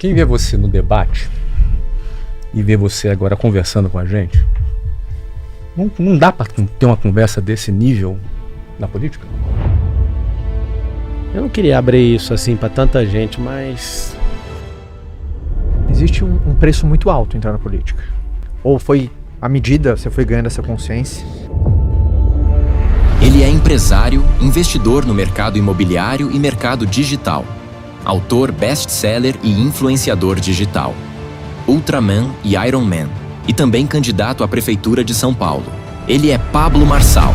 Quem vê você no debate e vê você agora conversando com a gente, não dá para ter uma conversa desse nível na política? Eu não queria abrir isso assim para tanta gente, mas... Existe um preço muito alto entrar na política. Ou foi à medida você foi ganhando essa consciência? Ele é empresário, investidor no mercado imobiliário e mercado digital. Autor best-seller e influenciador digital. Ultraman e Iron Man. E também candidato à Prefeitura de São Paulo. Ele é Pablo Marçal.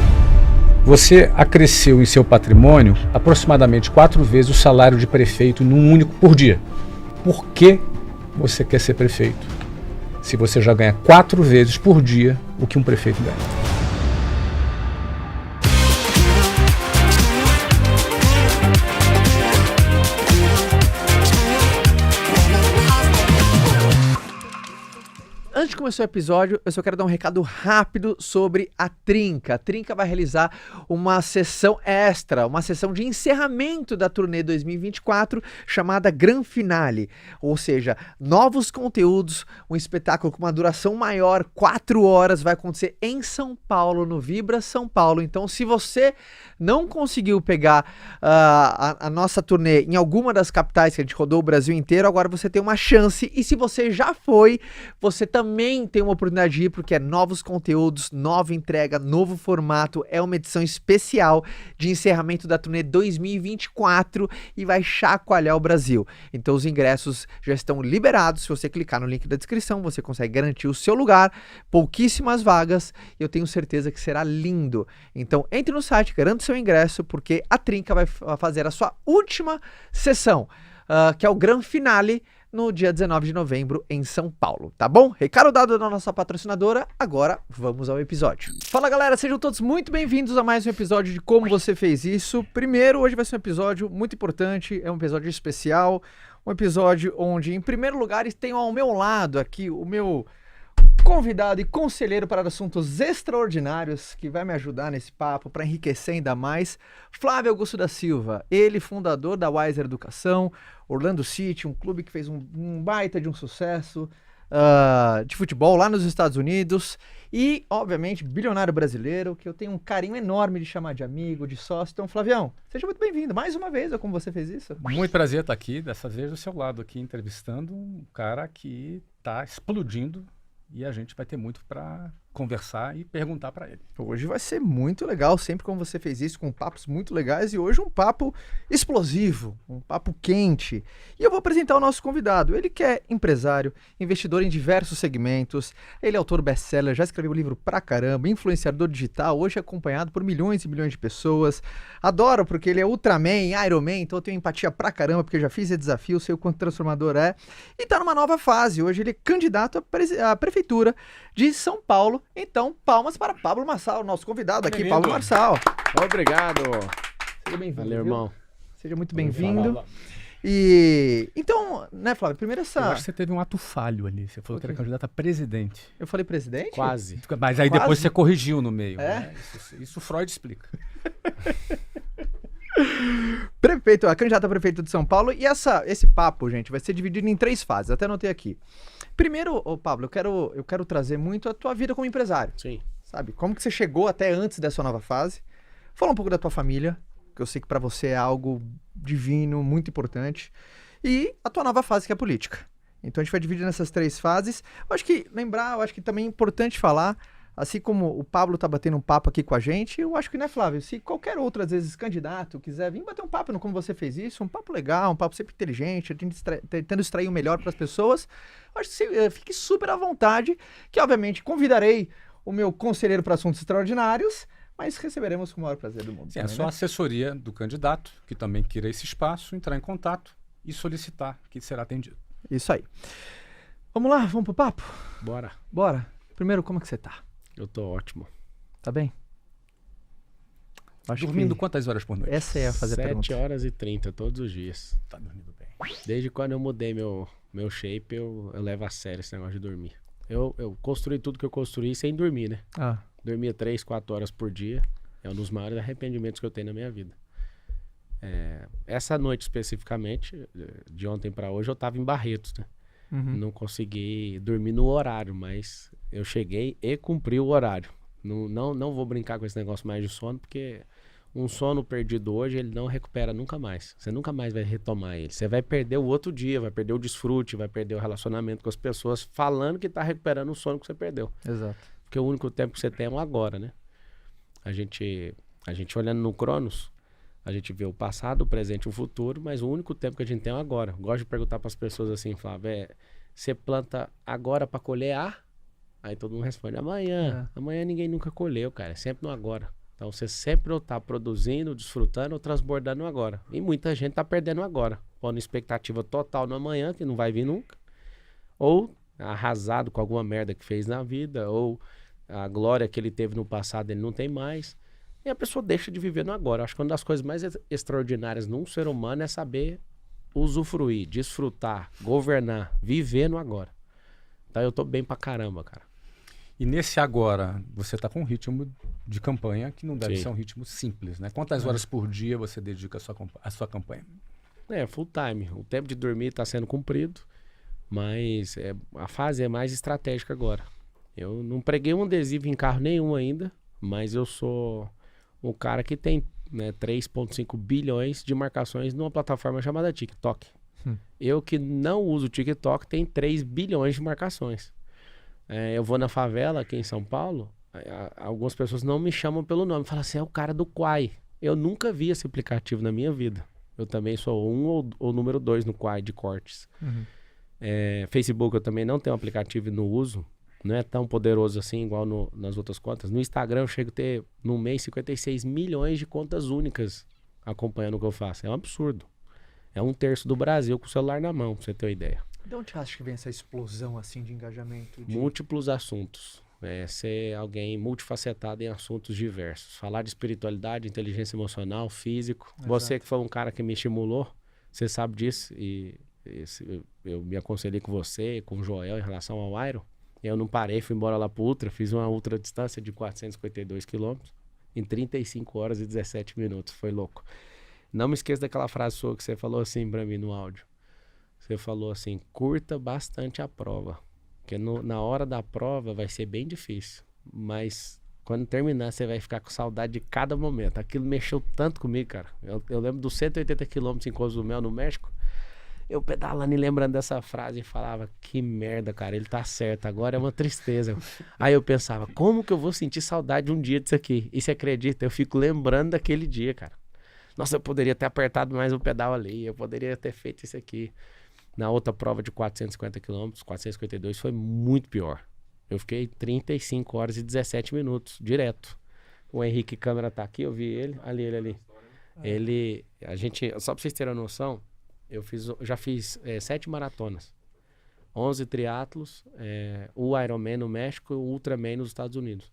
Você acresceu em seu patrimônio aproximadamente 4 vezes o salário de prefeito num único por dia. Por que você quer ser prefeito, se você já ganha 4 vezes por dia o que um prefeito ganha? Antes de começar o episódio, eu só quero dar um recado rápido sobre a Trinca. A Trinca vai realizar uma sessão extra, uma sessão de encerramento da turnê 2024, chamada Gran Finale. Ou seja, novos conteúdos, um espetáculo com uma duração maior, 4 horas, vai acontecer em São Paulo, no Vibra São Paulo. Então, se você não conseguiu pegar a nossa turnê em alguma das capitais que a gente rodou o Brasil inteiro, agora você tem uma chance. E se você já foi, você também tem uma oportunidade de ir, porque é novos conteúdos, nova entrega, novo formato, é uma edição especial de encerramento da turnê 2024 e vai chacoalhar o Brasil. Então os ingressos já estão liberados, se você clicar no link da descrição, você consegue garantir o seu lugar, pouquíssimas vagas, e eu tenho certeza que será lindo. Então entre no site, garanta o seu ingresso, porque a Trinca vai fazer a sua última sessão, que é o Gran Finale, no dia 19 de novembro em São Paulo, tá bom? Recado dado da nossa patrocinadora, agora vamos ao episódio. Fala galera, sejam todos muito bem-vindos a mais um episódio de Como Você Fez Isso. Primeiro, hoje vai ser um episódio muito importante, é um episódio especial, um episódio onde, em primeiro lugar, tenho ao meu lado aqui o meu convidado e conselheiro para assuntos extraordinários, que vai me ajudar nesse papo para enriquecer ainda mais, Flávio Augusto da Silva, ele fundador da Wiser Educação, Orlando City, um clube que fez um baita de um sucesso de futebol lá nos Estados Unidos e, obviamente, bilionário brasileiro, que eu tenho um carinho enorme de chamar de amigo, de sócio. Então, Flavião, seja muito bem-vindo mais uma vez, Como Você Fez Isso. Muito prazer estar aqui, dessa vez do seu lado aqui, entrevistando um cara que está explodindo. E a gente vai ter muito para conversar e perguntar para ele. Hoje vai ser muito legal, sempre como você fez isso, com papos muito legais. E hoje um papo explosivo, um papo quente. E eu vou apresentar o nosso convidado. Ele que é empresário, investidor em diversos segmentos. Ele é autor best-seller, já escreveu livro pra caramba, influenciador digital, hoje é acompanhado por milhões e milhões de pessoas. Adoro porque ele é Ultraman, Iron Man, então eu tenho empatia pra caramba, porque eu já fiz esse desafio, sei o quanto transformador é. E tá numa nova fase. Hoje ele é candidato à Prefeitura de São Paulo. Então, palmas para Pablo Marçal, nosso convidado aqui, Pablo Marçal. Obrigado. Seja bem-vindo. Valeu, irmão. Seja muito bem-vindo. E então, né, Flávio, primeiro essa... Eu acho que você teve um ato falho ali, você falou que era candidato a presidente. Eu falei presidente? Quase. Mas aí depois você corrigiu no meio. É? Né? Isso Freud explica. Prefeito, a candidata a prefeito de São Paulo. E esse papo, gente, vai ser dividido em 3 fases. Até anotei aqui. Primeiro, Pablo, eu quero trazer muito a tua vida como empresário. Sim. Sabe? Como que você chegou até antes dessa nova fase? Fala um pouco da tua família, que eu sei que pra você é algo divino, muito importante. E a tua nova fase, que é a política. Então a gente vai dividir nessas 3 fases. Eu acho que também é importante falar, assim como o Pablo tá batendo um papo aqui com a gente, eu acho que, né, Flávio, se qualquer outro, às vezes, candidato quiser vir bater um papo no Como Você Fez Isso, um papo legal, um papo sempre inteligente, tentando extrair o melhor para as pessoas, eu acho que você fique super à vontade, que, obviamente, convidarei o meu conselheiro para assuntos extraordinários, mas receberemos com o maior prazer do mundo. Sim, também, é só a né? assessoria do candidato, que também queira esse espaço, entrar em contato e solicitar que será atendido. Isso aí. Vamos lá, vamos pro papo? Bora. Bora. Primeiro, como que você tá? Eu tô ótimo. Tá bem? Acho Dormindo que quantas horas por noite? essa é a fazer a 7 pergunta. horas e 30 todos os dias. Tá dormindo bem. Desde quando eu mudei meu shape, eu levo a sério esse negócio de dormir. Eu construí tudo que eu construí sem dormir, né? Ah, Dormia 3, 4 horas por dia. É um dos maiores arrependimentos que eu tenho na minha vida. Essa noite especificamente, de ontem para hoje, eu tava em Barretos, né? Não consegui dormir no horário, mas eu cheguei e cumpri o horário. Não vou brincar com esse negócio mais de sono, porque um sono perdido hoje, ele não recupera nunca mais. Você nunca mais vai retomar ele. Você vai perder o outro dia, vai perder o desfrute, vai perder o relacionamento com as pessoas, falando que tá recuperando o sono que você perdeu. Exato. Porque o único tempo que você tem é o agora, né? A gente olhando no Cronos, a gente vê o passado, o presente e o futuro, mas o único tempo que a gente tem é o agora. Eu gosto de perguntar para as pessoas assim, Flávio, você planta agora para colher Aí todo mundo responde, amanhã. Amanhã ninguém nunca colheu, cara, é sempre no agora. Então você sempre ou tá produzindo, desfrutando ou transbordando no agora. E muita gente tá perdendo agora, pondo expectativa total no amanhã, que não vai vir nunca. Ou arrasado com alguma merda que fez na vida, ou a glória que ele teve no passado ele não tem mais. E a pessoa deixa de viver no agora. Acho que uma das coisas mais extraordinárias num ser humano é saber usufruir, desfrutar, governar, viver no agora. Então eu tô bem pra caramba, cara. E nesse agora, você tá com um ritmo de campanha que não deve ser um ritmo simples, né? Quantas horas por dia você dedica à sua campanha? Full time. O tempo de dormir tá sendo cumprido, mas a fase é mais estratégica agora. Eu não preguei um adesivo em carro nenhum ainda, mas eu sou o cara que tem 3,5 bilhões de marcações numa plataforma chamada TikTok. Eu que não uso o TikTok tem 3 bilhões de marcações. Eu vou na favela aqui em São Paulo, algumas pessoas não me chamam pelo nome, falam assim, é o cara do Quai. Eu nunca vi esse aplicativo na minha vida. Eu também sou ou número 2 no Quai de cortes. Facebook eu também não tenho aplicativo e não uso. Não é tão poderoso assim, igual nas outras contas. No Instagram eu chego a ter, no mês, 56 milhões de contas únicas acompanhando o que eu faço. É um absurdo. É 1/3 do Brasil com o celular na mão, pra você ter uma ideia. De onde você acha que vem essa explosão assim de engajamento? Múltiplos assuntos. Ser alguém multifacetado em assuntos diversos. Falar de espiritualidade, inteligência emocional, físico. Exato. Você que foi um cara que me estimulou, você sabe disso. Eu me aconselhei com você, com o Joel em relação ao Iron. Eu não parei, fui embora lá pro Ultra, fiz uma ultra distância de 452 quilômetros em 35 horas e 17 minutos. Foi louco. Não me esqueça daquela frase sua que você falou assim pra mim no áudio. Você falou assim, curta bastante a prova. Porque na hora da prova vai ser bem difícil. Mas quando terminar, você vai ficar com saudade de cada momento. Aquilo mexeu tanto comigo, cara. Eu lembro dos 180 quilômetros em Cozumel, no México. Eu pedalando e lembrando dessa frase e falava, que merda, cara, ele tá certo, agora é uma tristeza. Aí eu pensava, como que eu vou sentir saudade um dia disso aqui? E você acredita? Eu fico lembrando daquele dia, cara. Nossa, eu poderia ter apertado mais o pedal ali, eu poderia ter feito isso aqui. Na outra prova de 450 quilômetros, 452, foi muito pior. Eu fiquei 35 horas e 17 minutos, direto. O Henrique Câmara tá aqui, eu vi ele, ali. Só pra vocês terem uma noção, eu já fiz 7 maratonas, 11 triatlos, o Ironman no México e o Ultraman nos Estados Unidos.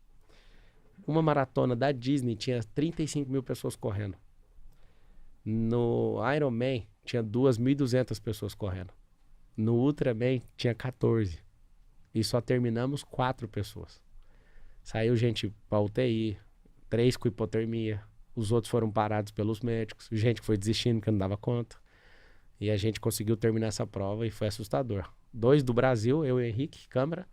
Uma maratona da Disney tinha 35 mil pessoas correndo. No Ironman tinha 2.200 pessoas correndo. No Ultraman tinha 14. E só terminamos 4 pessoas. Saiu gente pra UTI, 3 com hipotermia. Os outros foram parados pelos médicos. Gente que foi desistindo porque não dava conta. E a gente conseguiu terminar essa prova e foi assustador. 2 do Brasil, eu e o Henrique Câmara,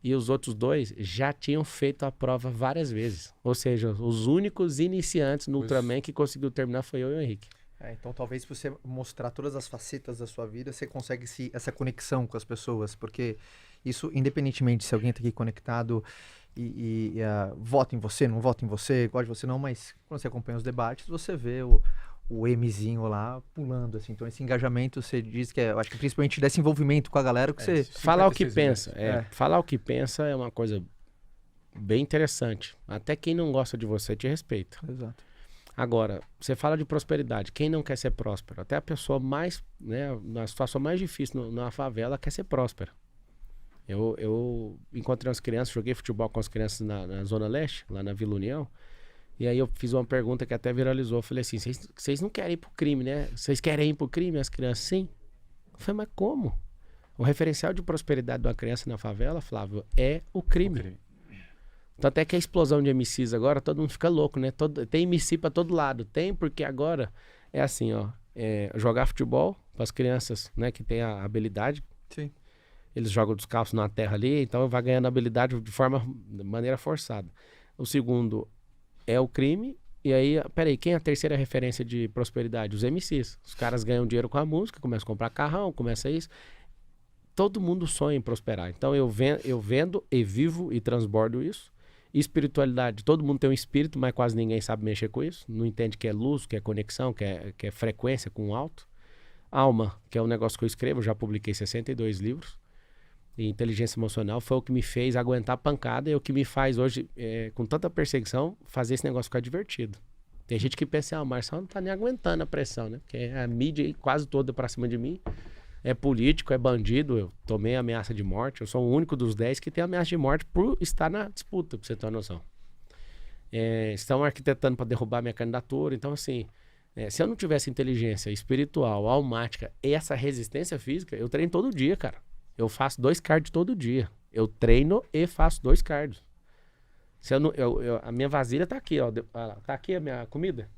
e os outros 2 já tinham feito a prova várias vezes. Ou seja, os únicos iniciantes no Ultraman que conseguiu terminar foi eu e o Henrique. Então talvez se você mostrar todas as facetas da sua vida, você consegue essa conexão com as pessoas, porque isso, independentemente se alguém está aqui conectado e vota em você, não vota em você, gosta de você não, mas quando você acompanha os debates, você vê o Mzinho lá pulando, assim. Então esse engajamento, você diz que eu acho que principalmente desse envolvimento com a galera que você... Falar o que pensa, falar o que pensa é uma coisa bem interessante. Até quem não gosta de você te respeita. Exato. Agora, você fala de prosperidade, quem não quer ser próspero? Até a pessoa mais, na situação mais difícil na favela quer ser próspera. Eu encontrei umas crianças, joguei futebol com as crianças na Zona Leste, lá na Vila União. E aí eu fiz uma pergunta que até viralizou. Eu falei assim, vocês não querem ir pro crime, né? Vocês querem ir pro crime? As crianças, sim. Eu falei, mas como? O referencial de prosperidade de uma criança na favela, Flávio, é o crime. Tanto é que a explosão de MCs agora, todo mundo fica louco, né? Tem MC pra todo lado. Tem porque agora É assim, ó. Jogar futebol para as crianças, né, que tem a habilidade. Sim. Eles jogam descalço na terra ali, então vai ganhando habilidade de maneira forçada. O segundo é o crime. E aí, peraí, quem é a terceira referência de prosperidade? Os MCs. Os caras ganham dinheiro com a música, começam a comprar carrão, começa isso. Todo mundo sonha em prosperar. Então eu vendo e vivo e transbordo isso. Espiritualidade, todo mundo tem um espírito, mas quase ninguém sabe mexer com isso. Não entende que é luz, que é conexão, que é frequência com o alto. Alma, que é um negócio que eu escrevo, já publiquei 62 livros. E inteligência emocional foi o que me fez aguentar a pancada e o que me faz hoje, com tanta perseguição, fazer esse negócio ficar divertido. Tem gente que pensa, o Marçal não tá nem aguentando a pressão, né? Porque a mídia aí, quase toda pra cima de mim. É político, é bandido, eu tomei ameaça de morte. Eu sou o único dos 10 que tem ameaça de morte por estar na disputa, pra você ter uma noção. Estão arquitetando para derrubar minha candidatura. Então, assim, se eu não tivesse inteligência espiritual, almática e essa resistência física, eu treino todo dia, cara. Eu faço 2 cardio todo dia. Eu treino e faço 2 cardios. A minha vasilha tá aqui, ó. Tá aqui a minha comida.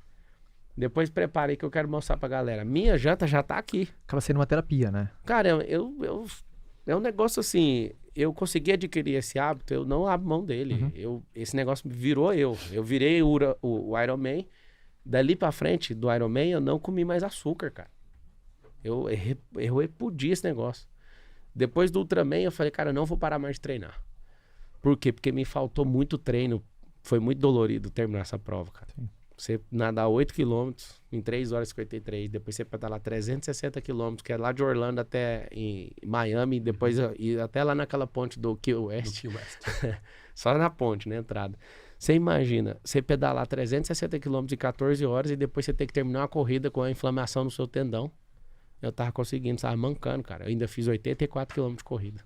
Depois prepare aí que eu quero mostrar pra galera. Minha janta já tá aqui. Acaba sendo uma terapia, né? Cara, é um negócio assim... Eu consegui adquirir esse hábito, eu não abro mão dele. Esse negócio virou eu. Eu virei o Iron Man. Dali pra frente do Iron Man, eu não comi mais açúcar, cara. Eu repudi esse negócio. Depois do Ultraman, eu falei, cara, eu não vou parar mais de treinar. Por quê? Porque me faltou muito treino. Foi muito dolorido terminar essa prova, cara. Sim. Você nadar 8 km em 3 horas e 53, depois você pedalar 360 km, que é lá de Orlando até em Miami, depois ir até lá naquela ponte do Key West. Só na ponte, na entrada. Você imagina, você pedalar 360 km em 14 horas e depois você ter que terminar uma corrida com a inflamação no seu tendão. Eu tava conseguindo, tava mancando, cara. Eu ainda fiz 84 km de corrida.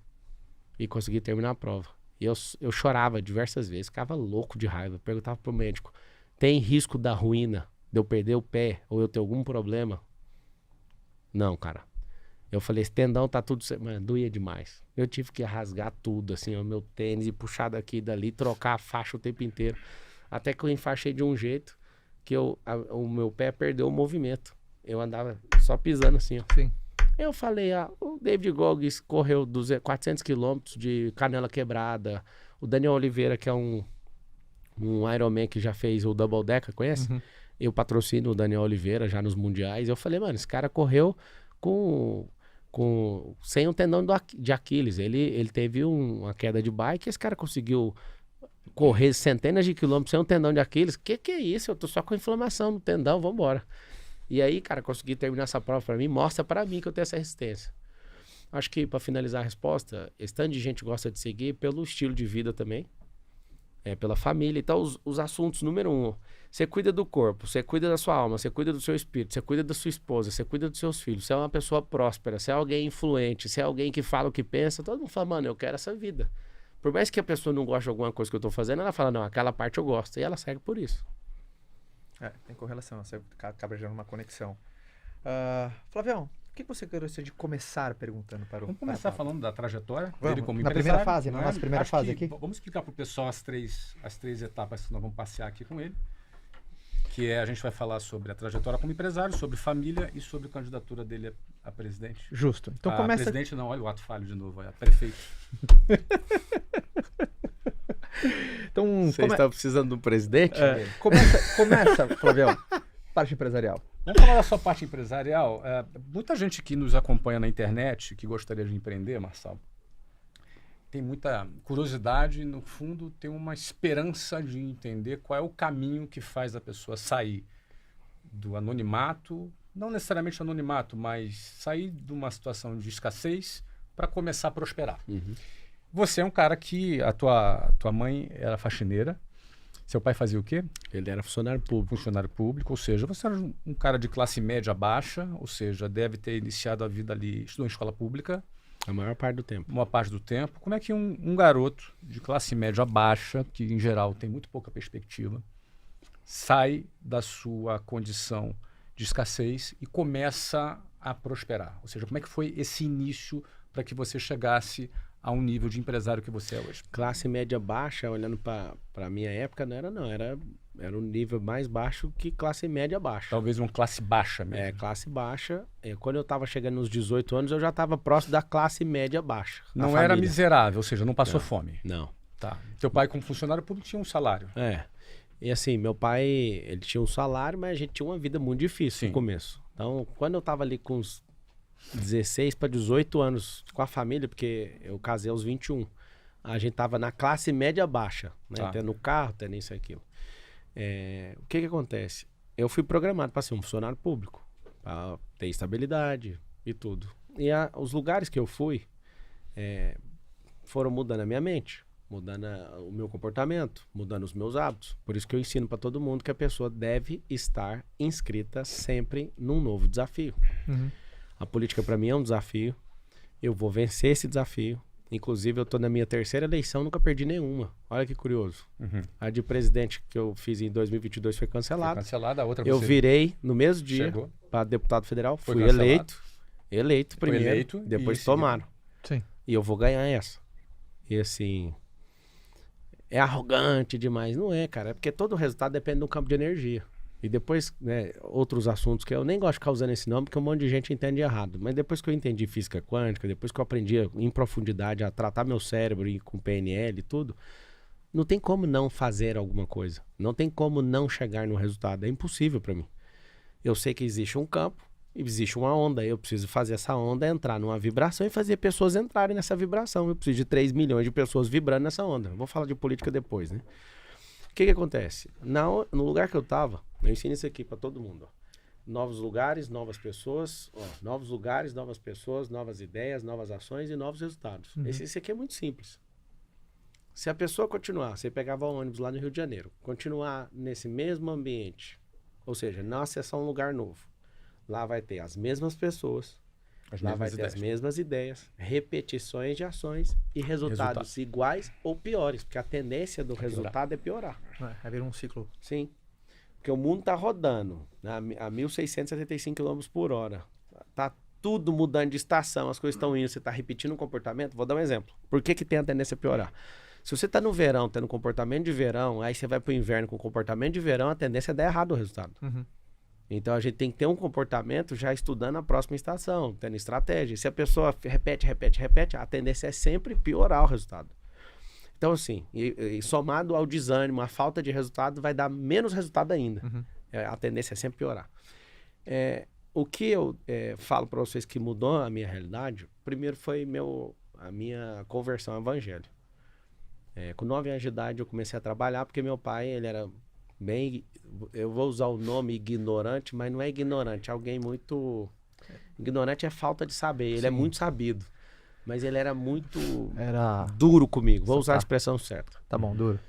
E consegui terminar a prova. E eu chorava diversas vezes, ficava louco de raiva. Perguntava pro médico, tem risco da ruína, de eu perder o pé, ou eu ter algum problema? Não, cara. Eu falei, esse tendão tá tudo... Mano, doía demais. Eu tive que rasgar tudo, assim, o meu tênis, e puxar daqui e dali, trocar a faixa o tempo inteiro. Até que eu enfaixei de um jeito que o meu pé perdeu o movimento. Eu andava só pisando assim, ó. Sim. Eu falei, o David Goggins correu 400 quilômetros de canela quebrada. O Daniel Oliveira, que é um Ironman que já fez o Double Decker, conhece? Eu patrocino o Daniel Oliveira já nos mundiais. Eu falei, mano, esse cara correu sem um tendão de Aquiles. Ele teve uma queda de bike e esse cara conseguiu correr centenas de quilômetros sem um tendão de Aquiles. Que é isso? Eu tô só com inflamação no tendão, vambora. E aí, cara, consegui terminar essa prova pra mim, mostra pra mim que eu tenho essa resistência. Acho que pra finalizar a resposta, esse tanto de gente gosta de seguir pelo estilo de vida também, pela família. Então, os assuntos, número 1, você cuida do corpo, você cuida da sua alma, você cuida do seu espírito, você cuida da sua esposa, você cuida dos seus filhos, você é uma pessoa próspera, você é alguém influente, você é alguém que fala o que pensa, todo mundo fala, mano, eu quero essa vida. Por mais que a pessoa não goste de alguma coisa que eu tô fazendo, ela fala, não, aquela parte eu gosto, e ela segue por isso. Tem correlação, você acaba gerando uma conexão. Flavião, o que você gostaria de começar perguntando para o... Vamos começar falando da trajetória dele como na empresário. Primeira fase, na nossa primeira fase aqui. Vamos explicar para o pessoal as três etapas que nós vamos passear aqui com ele. Que a gente vai falar sobre a trajetória como empresário, sobre família e sobre a candidatura dele a presidente. Justo. Então começa... Presidente não, olha o ato falho de novo, é prefeito. Então, você está precisando de um presidente? Começa, Flavião, parte empresarial. Vamos falar da sua parte empresarial. Muita gente que nos acompanha na internet, que gostaria de empreender, Marçal, tem muita curiosidade e, no fundo, tem uma esperança de entender qual é o caminho que faz a pessoa sair do anonimato, não necessariamente anonimato, mas sair de uma situação de escassez para começar a prosperar. Você é um cara que a tua mãe era faxineira, seu pai fazia o quê? Ele era funcionário público. Funcionário público, ou seja, você era um cara de classe média baixa, ou seja, deve ter iniciado a vida ali, estudou em escola pública. A maior parte do tempo. Uma parte do tempo. Como é que um garoto de classe média baixa, que em geral tem muito pouca perspectiva, sai da sua condição de escassez e começa a prosperar? Ou seja, como é que foi esse início para que você chegasse a um nível de empresário que você é hoje? Classe média baixa, olhando para a minha época, não era Era um nível mais baixo que classe média baixa. Talvez uma classe baixa mesmo. É, classe baixa. Quando eu tava chegando nos 18 anos, eu já tava próximo da classe média baixa. Não era miserável, ou seja, não passou fome. Não. Tá. Teu pai, como funcionário público, tinha um salário. E assim, meu pai, ele tinha um salário, mas a gente tinha uma vida muito difícil no começo. Então, quando eu tava ali com uns 16 para 18 anos com a família, porque eu casei aos 21, a gente tava na classe média baixa, né? Tendo carro, tendo isso e aquilo. O que acontece? Eu fui programado para ser um funcionário público, para ter estabilidade e tudo. E os lugares que eu fui foram mudando a minha mente, mudando o meu comportamento, mudando os meus hábitos. Por isso que eu ensino para todo mundo que a pessoa deve estar inscrita sempre num novo desafio. A política para mim é um desafio. Eu vou vencer esse desafio. Inclusive, eu tô na minha terceira eleição, nunca perdi nenhuma. Olha que curioso. A de presidente que eu fiz em 2022 foi cancelada. Foi cancelada, a outra eu virei no mesmo dia para deputado federal. Fui eleito primeiro, depois tomaram. Sim. E eu vou ganhar essa. E assim, é arrogante demais. Não é, cara. É porque todo resultado depende do campo de energia. E depois, né, outros assuntos que eu nem gosto de ficar usando esse nome, porque um monte de gente entende errado. Mas depois que eu entendi física quântica, depois que eu aprendi em profundidade a tratar meu cérebro e com PNL e tudo, não tem como não fazer alguma coisa. Não tem como não chegar no resultado. É impossível para mim. Eu sei que existe um campo, existe uma onda. Eu preciso fazer essa onda entrar numa vibração e fazer pessoas entrarem nessa vibração. Eu preciso de 3 milhões de pessoas vibrando nessa onda. Eu vou falar de política depois, né? O que acontece? No lugar que eu tava, eu ensino isso aqui para todo mundo. Ó. Novos lugares, novas pessoas. Novos lugares, novas pessoas, novas ideias, novas ações e novos resultados. Esse aqui é muito simples. Se a pessoa continuar, você pegava o ônibus lá no Rio de Janeiro, continuar nesse mesmo ambiente, ou seja, não acessar um lugar novo, lá vai ter as mesmas pessoas, lá vai ter as mesmas ideias, repetições de ações e resultados iguais ou piores, porque a tendência do resultado é piorar. Vai virar um ciclo. Sim. Porque o mundo está rodando a 1.675 km por hora. Tá tudo mudando de estação, as coisas estão indo, você está repetindo um comportamento. Vou dar um exemplo. Por que tem a tendência a piorar? Se você está no verão, tendo comportamento de verão, aí você vai para o inverno com comportamento de verão, a tendência é dar errado o resultado. Então a gente tem que ter um comportamento já estudando a próxima estação, tendo estratégia. Se a pessoa repete, a tendência é sempre piorar o resultado. Então assim, e somado ao desânimo, a falta de resultado, vai dar menos resultado ainda. A tendência é sempre piorar. O que eu falo para vocês que mudou a minha realidade, primeiro foi a minha conversão ao evangelho. Com 9 anos de idade eu comecei a trabalhar porque meu pai, ele era bem, eu vou usar o nome ignorante, mas não é ignorante, alguém muito... Ignorante é falta de saber, ele é muito sabido. Mas ele era muito duro comigo, vou usar a expressão certa. Tá bom, duro.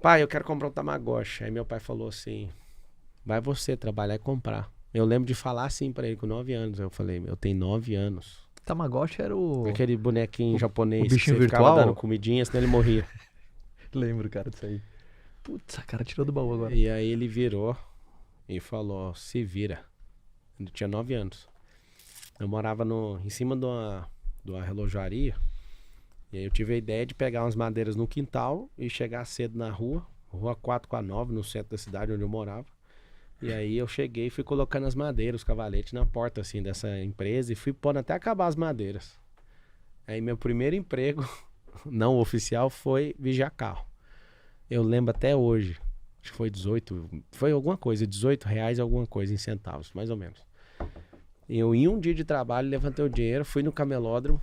Pai, eu quero comprar um Tamagotchi. Aí meu pai falou assim, vai você trabalhar e comprar. Eu lembro de falar assim pra ele com 9 anos. Eu falei, eu tenho 9 anos. Tamagotchi era aquele bonequinho japonês o bichinho que você virtual? ficava dando comidinha, senão ele morria. Lembro, cara, disso aí. Putz, a cara tirou do baú agora. E aí ele virou e falou, se vira. Eu tinha 9 anos. Eu morava em cima de uma relojaria. E aí eu tive a ideia de pegar umas madeiras no quintal e chegar cedo na rua 4 com a 9, no centro da cidade onde eu morava. E aí eu cheguei e fui colocando as madeiras, os cavaletes na porta assim dessa empresa e fui pondo até acabar as madeiras. Aí meu primeiro emprego não oficial foi vigiar carro. Eu lembro até hoje, acho que foi 18, foi alguma coisa, R$18 alguma coisa em centavos, mais ou menos. Eu em um dia de trabalho levantei o dinheiro, fui no camelódromo,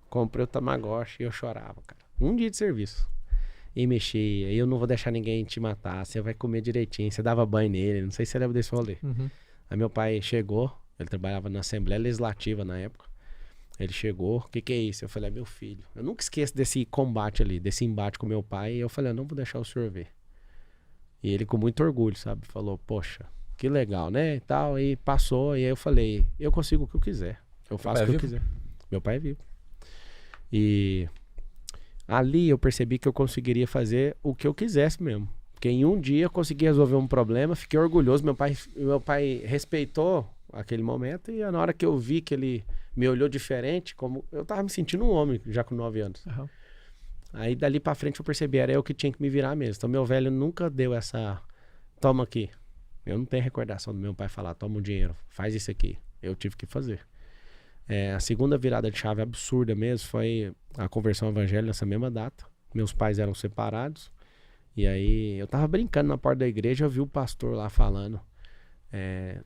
comprei o Tamagotchi e eu chorava, cara. Um dia de serviço. E mexia, eu não vou deixar ninguém te matar, você vai comer direitinho, você dava banho nele, não sei se você lembra desse rolê. Aí meu pai chegou, ele trabalhava na Assembleia Legislativa na época, ele chegou, o que é isso? Eu falei, é meu filho. Eu nunca esqueço desse combate ali, desse embate com meu pai, e eu falei, eu não vou deixar o senhor ver. E ele com muito orgulho, sabe, falou, poxa, que legal, né, e tal, e passou, e aí eu falei, eu consigo o que eu quiser, eu faço o que eu quiser. Meu pai é vivo. E ali eu percebi que eu conseguiria fazer o que eu quisesse mesmo. Porque em um dia eu consegui resolver um problema, fiquei orgulhoso. Meu pai respeitou aquele momento e na hora que eu vi que ele me olhou diferente, como eu tava me sentindo um homem já com 9 anos. Aí dali pra frente eu percebi, era eu que tinha que me virar mesmo. Então meu velho nunca deu essa, toma aqui. Eu não tenho recordação do meu pai falar, toma o dinheiro, faz isso aqui. Eu tive que fazer. A segunda virada de chave absurda mesmo foi a conversão ao evangelho nessa mesma data. Meus pais eram separados. E aí eu tava brincando na porta da igreja, eu vi o pastor lá falando.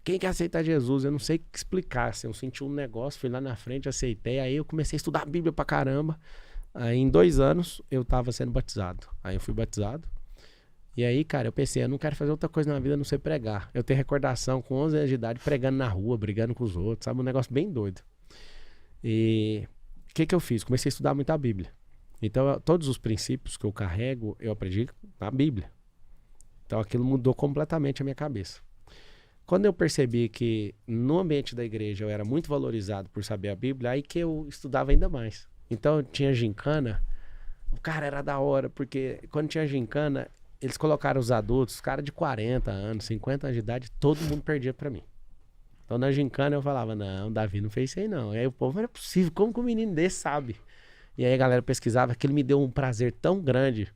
Quem quer aceitar Jesus? Eu não sei o que explicar. Assim, eu senti um negócio, fui lá na frente, aceitei. Aí eu comecei a estudar a Bíblia pra caramba. Aí em 2 anos eu tava sendo batizado. Aí eu fui batizado. E aí, cara, eu pensei, eu não quero fazer outra coisa na vida a não ser pregar. Eu tenho recordação com 11 anos de idade, pregando na rua, brigando com os outros, sabe? Um negócio bem doido. E o que eu fiz? Comecei a estudar muito a Bíblia. Então, todos os princípios que eu carrego, eu aprendi na Bíblia. Então, aquilo mudou completamente a minha cabeça. Quando eu percebi que no ambiente da igreja eu era muito valorizado por saber a Bíblia, aí que eu estudava ainda mais. Então, tinha gincana, o cara era da hora, porque quando tinha gincana, eles colocaram os adultos, os caras de 40 anos, 50 anos de idade, todo mundo perdia pra mim. Então, na gincana eu falava, não, Davi não fez isso aí não. E aí o povo, não é possível, como que um menino desse sabe? E aí a galera pesquisava, aquilo me deu um prazer tão grande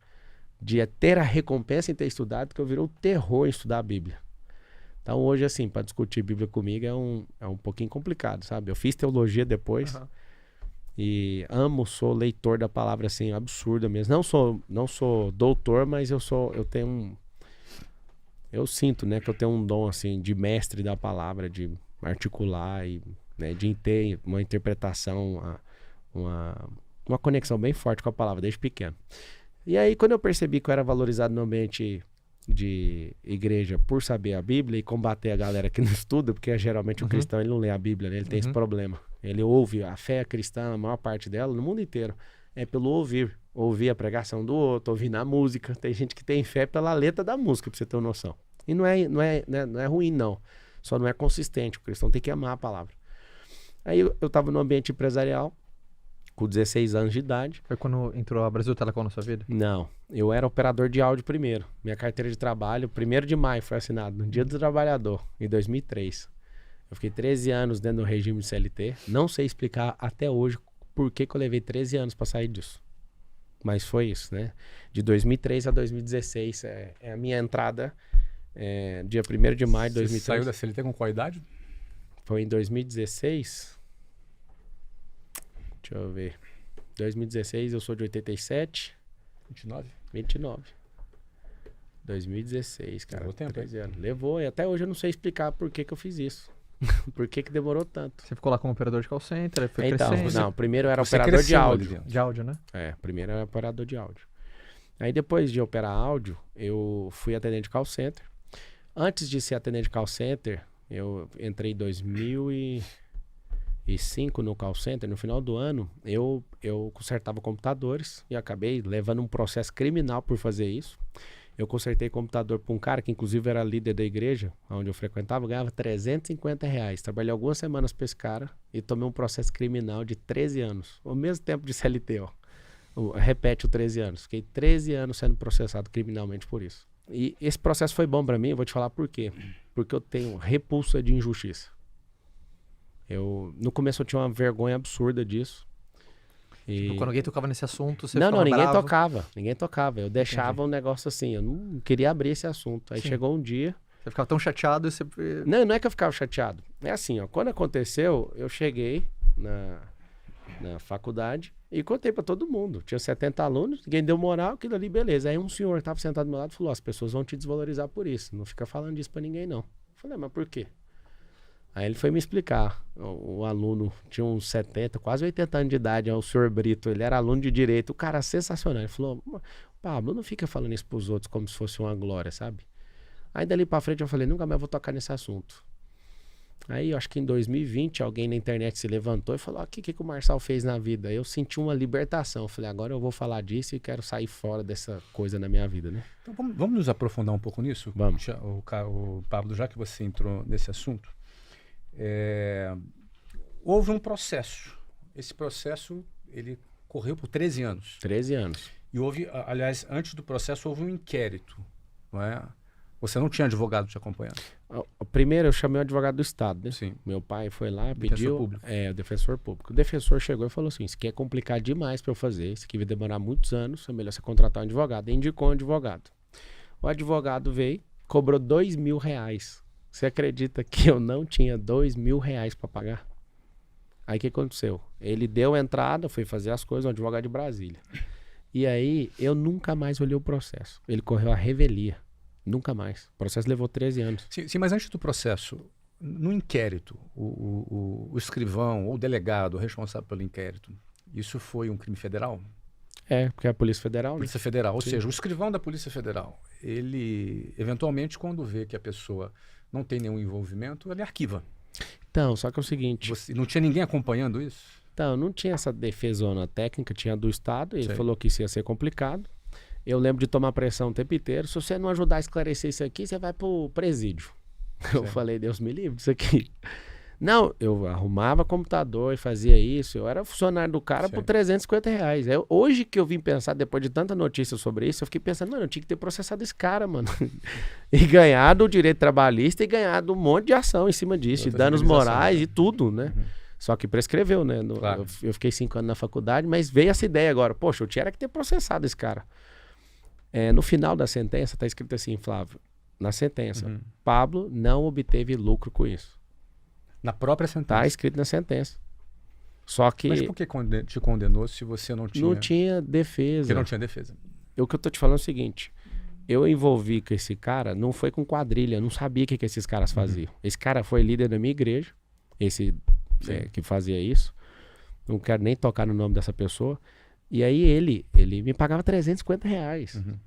de ter a recompensa em ter estudado, que eu virou terror em estudar a Bíblia. Então hoje, assim, para discutir Bíblia comigo é um pouquinho complicado, sabe? Eu fiz teologia depois e sou leitor da palavra, assim, absurda mesmo. Não sou doutor, mas eu sinto, né, que eu tenho um dom, assim, de mestre da palavra, de articular e, né, de ter uma interpretação, uma conexão bem forte com a palavra desde pequeno. E aí, quando eu percebi que eu era valorizado no ambiente de igreja por saber a Bíblia e combater a galera que não estuda, porque geralmente o cristão ele não lê a Bíblia, né? Ele tem esse problema. Ele ouve a fé cristã, a maior parte dela, no mundo inteiro, é pelo ouvir a pregação do outro, ouvir na música. Tem gente que tem fé pela letra da música, pra você ter uma noção. E não é ruim, não. Só não é consistente. O cristão tem que amar a palavra. Aí eu tava no ambiente empresarial, com 16 anos de idade. Foi quando entrou a Brasil Telecom na sua vida? Não, eu era operador de áudio primeiro. Minha carteira de trabalho, 1º de maio foi assinado, no Dia do Trabalhador, em 2003. Eu fiquei 13 anos dentro do regime de CLT. Não sei explicar até hoje por que eu levei 13 anos para sair disso. Mas foi isso, né? De 2003 a 2016 é a minha entrada, dia 1º de maio de 2003. Você saiu da CLT com qual idade? Foi em 2016... Deixa eu ver. 2016, eu sou de 87. 29. 2016, cara. Levou tempo, 13 anos. Levou, e até hoje eu não sei explicar por que eu fiz isso. Por que demorou tanto. Você ficou lá como operador de call center, foi então, crescendo. não, primeiro eu era operador de áudio. De áudio, né? Primeiro eu era operador de áudio. Aí depois de operar áudio, eu fui atendente de call center. Antes de ser atendente de call center, eu entrei em 2005 no call center. No final do ano, eu consertava computadores e acabei levando um processo criminal por fazer isso. Eu consertei computador para um cara que inclusive era líder da igreja, onde eu frequentava, ganhava R$350. Trabalhei algumas semanas para esse cara e tomei um processo criminal de 13 anos. O mesmo tempo de CLT, ó. Repete o 13 anos. Fiquei 13 anos sendo processado criminalmente por isso. E esse processo foi bom para mim, eu vou te falar por quê. Porque eu tenho repulsa de injustiça. No começo eu tinha uma vergonha absurda disso. Tipo, quando alguém tocava nesse assunto, você Não, ninguém bravo. tocava. Eu deixava um negócio assim, eu não queria abrir esse assunto. Aí chegou um dia... Você ficava tão chateado e você... Não é que eu ficava chateado. É assim, ó, quando aconteceu, eu cheguei na faculdade e contei pra todo mundo. Tinha 70 alunos, ninguém deu moral, aquilo ali, beleza. Aí um senhor que tava sentado do meu lado falou, as pessoas vão te desvalorizar por isso. Não fica falando disso pra ninguém, não. Eu falei, mas por quê? Aí ele foi me explicar. O aluno tinha uns 70, quase 80 anos de idade, o senhor Brito, ele era aluno de direito, o cara sensacional. Ele falou, Pablo, não fica falando isso pros outros como se fosse uma glória, sabe? Aí dali pra frente eu falei, nunca mais vou tocar nesse assunto. Aí eu acho que em 2020 alguém na internet se levantou e falou, o que o Marçal fez na vida? Eu senti uma libertação. Eu falei, agora eu vou falar disso e quero sair fora dessa coisa na minha vida, né? Então vamos nos aprofundar um pouco nisso? Vamos. O Pablo, já que você entrou nesse assunto, houve um processo. Esse processo, ele correu por 13 anos. 13 anos. E houve, aliás, antes do processo, houve um inquérito, não é? Você não tinha advogado te acompanhando? Primeiro eu chamei o advogado do Estado, né? Sim. Meu pai foi lá, Defensor pediu... público. O defensor público. O defensor chegou e falou assim, isso aqui é complicado demais pra eu fazer, isso aqui vai demorar muitos anos, é melhor você contratar um advogado. E indicou um advogado. O advogado veio, cobrou R$2.000. Você acredita que eu não tinha R$2.000 pra pagar? Aí o que aconteceu? Ele deu a entrada, foi fazer as coisas, um advogado de Brasília. E aí eu nunca mais olhei o processo. Ele correu a revelia. Nunca mais. O processo levou 13 anos. Sim, mas antes do processo, no inquérito, o escrivão ou o delegado responsável pelo inquérito, isso foi um crime federal? Porque é a Polícia Federal, né? Polícia Federal, ou Sim. seja, o escrivão da Polícia Federal, ele, eventualmente, quando vê que a pessoa não tem nenhum envolvimento, ele arquiva. Então, só que é o seguinte... Não tinha ninguém acompanhando isso? Então, não tinha essa defesona técnica, tinha do Estado, ele Sei. falou que isso ia ser complicado. Eu lembro de tomar pressão o tempo inteiro. Se você não ajudar a esclarecer isso aqui, você vai pro presídio. Eu falei, Deus me livre disso aqui. Não, eu arrumava computador e fazia isso. Eu era funcionário do cara por R$350. Hoje que eu vim pensar, depois de tanta notícia sobre isso, eu fiquei pensando, mano, eu tinha que ter processado esse cara, mano. E ganhado o direito trabalhista e ganhado um monte de ação em cima disso. E danos morais e tudo, né? Só que prescreveu, né? Claro. Eu fiquei 5 anos na faculdade, mas veio essa ideia agora. Poxa, eu tinha que ter processado esse cara. No final da sentença, tá escrito assim, Flávio, na sentença, Pablo não obteve lucro com isso. Na própria sentença? Tá escrito na sentença. Só que... Mas por que te condenou se você não tinha... Não tinha defesa. Porque não tinha defesa. O que eu tô te falando é o seguinte, eu envolvi com esse cara, não foi com quadrilha, eu não sabia o que esses caras faziam. Esse cara foi líder da minha igreja, que fazia isso. Não quero nem tocar no nome dessa pessoa. E aí ele me pagava R$350. O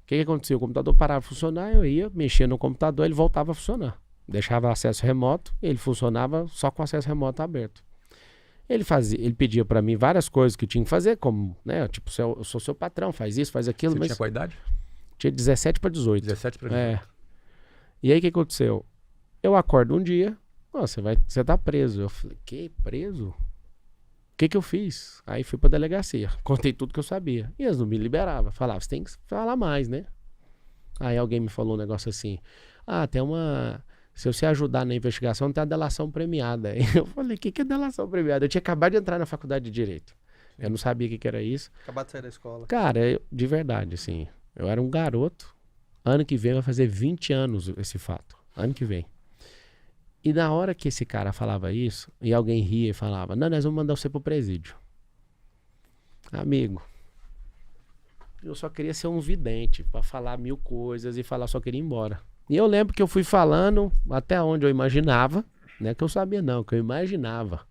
que acontecia? O computador parava de funcionar, eu ia, mexia no computador, ele voltava a funcionar. Deixava acesso remoto, ele funcionava só com acesso remoto aberto. Ele pedia pra mim várias coisas que tinha que fazer, como, né, tipo, eu sou seu patrão, faz isso, faz aquilo. Você Mas tinha qual idade? tinha 17 para 18. 17 para 18. E aí o que aconteceu? Eu acordo um dia, você tá preso. Eu falei, que preso? O que eu fiz? Aí fui pra delegacia, contei tudo que eu sabia. E eles não me liberavam. Falavam, você tem que falar mais, né? Aí alguém me falou um negócio assim, tem uma... Se você ajudar na investigação, tem a delação premiada. Aí eu falei, o que é delação premiada? Eu tinha acabado de entrar na faculdade de Direito. Eu não sabia o que era isso. Acabado de sair da escola. Cara, de verdade, assim, eu era um garoto. Ano que vem vai fazer 20 anos esse fato. Ano que vem. E na hora que esse cara falava isso, e alguém ria e falava, não, nós vamos mandar você pro presídio. Amigo, eu só queria ser um vidente, pra falar 1000 coisas e falar só queria ir embora. E eu lembro que eu fui falando até onde eu imaginava, não é que eu sabia não, que eu imaginava,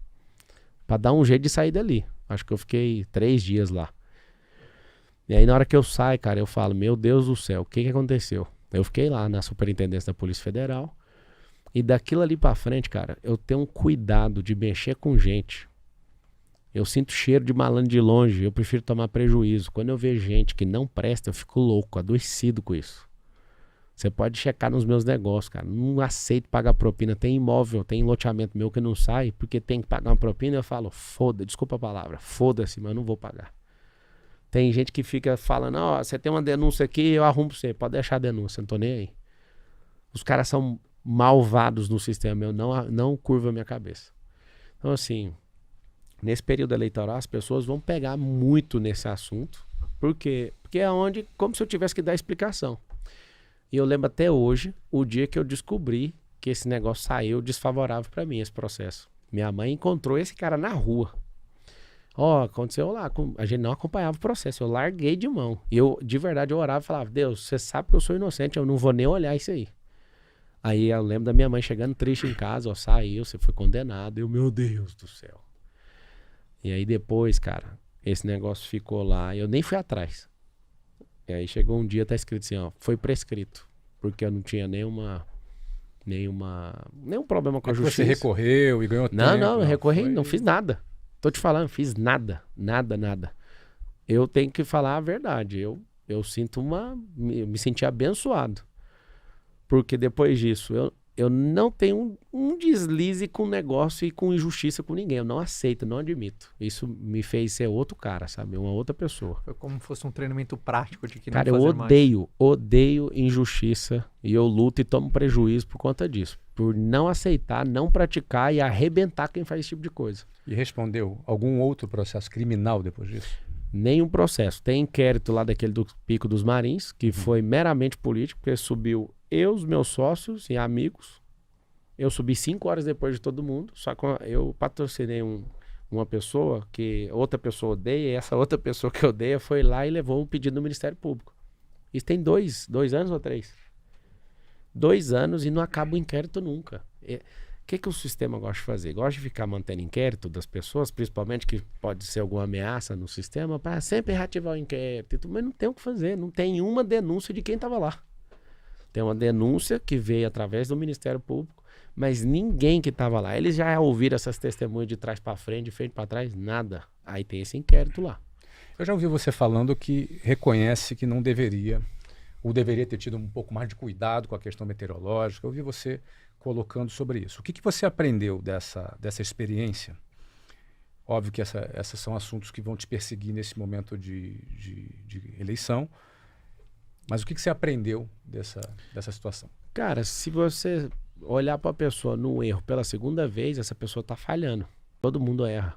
pra dar um jeito de sair dali. Acho que eu fiquei 3 dias lá. E aí na hora que eu saio, cara, eu falo, meu Deus do céu, o que aconteceu? Eu fiquei lá na Superintendência da Polícia Federal, e daquilo ali pra frente, cara, eu tenho um cuidado de mexer com gente. Eu sinto cheiro de malandro de longe, eu prefiro tomar prejuízo. Quando eu vejo gente que não presta, eu fico louco, adoecido com isso. Você pode checar nos meus negócios, cara. Não aceito pagar propina. Tem imóvel, tem loteamento meu que não sai, porque tem que pagar uma propina. Eu falo, desculpa a palavra, foda-se, mas eu não vou pagar. Tem gente que fica falando, você tem uma denúncia aqui, eu arrumo pra você. Pode deixar a denúncia, não tô nem aí. Os caras são malvados no sistema, eu não curvo a minha cabeça. Então, assim, nesse período eleitoral, as pessoas vão pegar muito nesse assunto, porque é onde, como se eu tivesse que dar explicação. E eu lembro até hoje, o dia que eu descobri que esse negócio saiu desfavorável pra mim, esse processo. Minha mãe encontrou esse cara na rua. Aconteceu lá, a gente não acompanhava o processo, eu larguei de mão. E eu, de verdade, eu orava e falava, Deus, você sabe que eu sou inocente, eu não vou nem olhar isso aí. Aí eu lembro da minha mãe chegando triste em casa, saiu, você foi condenado. Eu, meu Deus do céu. E aí depois, cara, esse negócio ficou lá, eu nem fui atrás. E aí chegou um dia, tá escrito assim, foi prescrito. Porque eu não tinha nenhum problema com a justiça. Você recorreu e ganhou tempo? Não, eu recorri, não fiz nada. Tô te falando, fiz nada. Eu tenho que falar a verdade. Eu sinto me senti abençoado. Porque depois disso, eu não tenho um deslize com negócio e com injustiça com ninguém. Eu não aceito, não admito. Isso me fez ser outro cara, sabe? Uma outra pessoa. Foi como se fosse um treinamento prático de que não Cara, eu fazer mais. odeio injustiça e eu luto e tomo prejuízo por conta disso. Por não aceitar, não praticar e arrebentar quem faz esse tipo de coisa. E respondeu algum outro processo criminal depois disso? Nenhum processo. Tem inquérito lá daquele do Pico dos Marins, que foi meramente político, porque subiu eu, os meus sócios e amigos. Eu subi 5 horas depois de todo mundo, só que eu patrocinei uma pessoa que outra pessoa odeia, e essa outra pessoa que odeia foi lá e levou um pedido no Ministério Público. Isso tem 2 anos ou 3? 2 anos e não acaba o inquérito nunca. O que o sistema gosta de fazer? Gosta de ficar mantendo inquérito das pessoas, principalmente que pode ser alguma ameaça no sistema, para sempre reativar o inquérito. Mas não tem o que fazer, não tem uma denúncia de quem estava lá. Tem uma denúncia que veio através do Ministério Público, mas ninguém que estava lá. Eles já ouviram essas testemunhas de trás para frente, de frente para trás, nada. Aí tem esse inquérito lá. Eu já ouvi você falando que reconhece que não deveria, ou deveria ter tido um pouco mais de cuidado com a questão meteorológica. Eu ouvi você colocando sobre isso. O que você aprendeu dessa experiência? Óbvio que essas são assuntos que vão te perseguir nesse momento de eleição, mas o que você aprendeu dessa situação? Cara, se você olhar para a pessoa no erro pela segunda vez, essa pessoa está falhando. Todo mundo erra.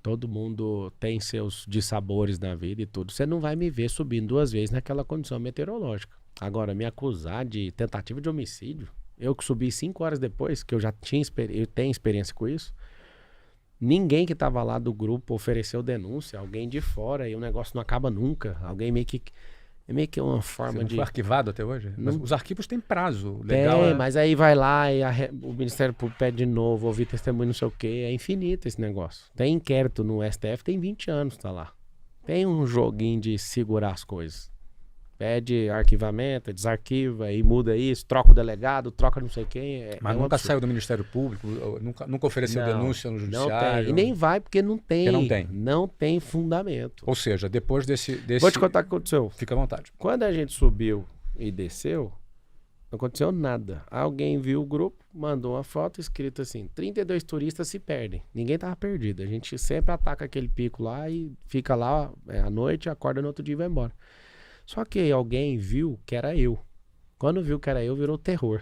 Todo mundo tem seus dissabores na vida e tudo. Você não vai me ver subindo 2 vezes naquela condição meteorológica. Agora, me acusar de tentativa de homicídio, eu que subi 5 horas depois, que eu já tinha eu tenho experiência com isso, ninguém que estava lá do grupo ofereceu denúncia, alguém de fora, e o negócio não acaba nunca. Alguém meio que uma forma Você não de... foi arquivado até hoje? Não. Mas os arquivos têm prazo legal. Tem, mas aí vai lá e o Ministério Público pede de novo, ouvir testemunho, não sei o quê. É infinito esse negócio. Tem inquérito no STF, tem 20 anos, tá lá. Tem um joguinho de segurar as coisas. Pede arquivamento, desarquiva e muda isso, troca o delegado, troca não sei quem. Mas nunca saiu do Ministério Público, nunca ofereceu denúncia no Não Judiciário. tem. E nem vai porque não tem. Porque não tem. Não tem fundamento. Ou seja, depois desse... Vou te contar o que aconteceu. Fica à vontade. Quando a gente subiu e desceu, não aconteceu nada. Alguém viu o grupo, mandou uma foto escrita assim: 32 turistas se perdem. Ninguém tava perdido. A gente sempre ataca aquele pico lá e fica lá à noite, acorda no outro dia e vai embora. Só que alguém viu que era eu. Quando viu que era eu, virou terror.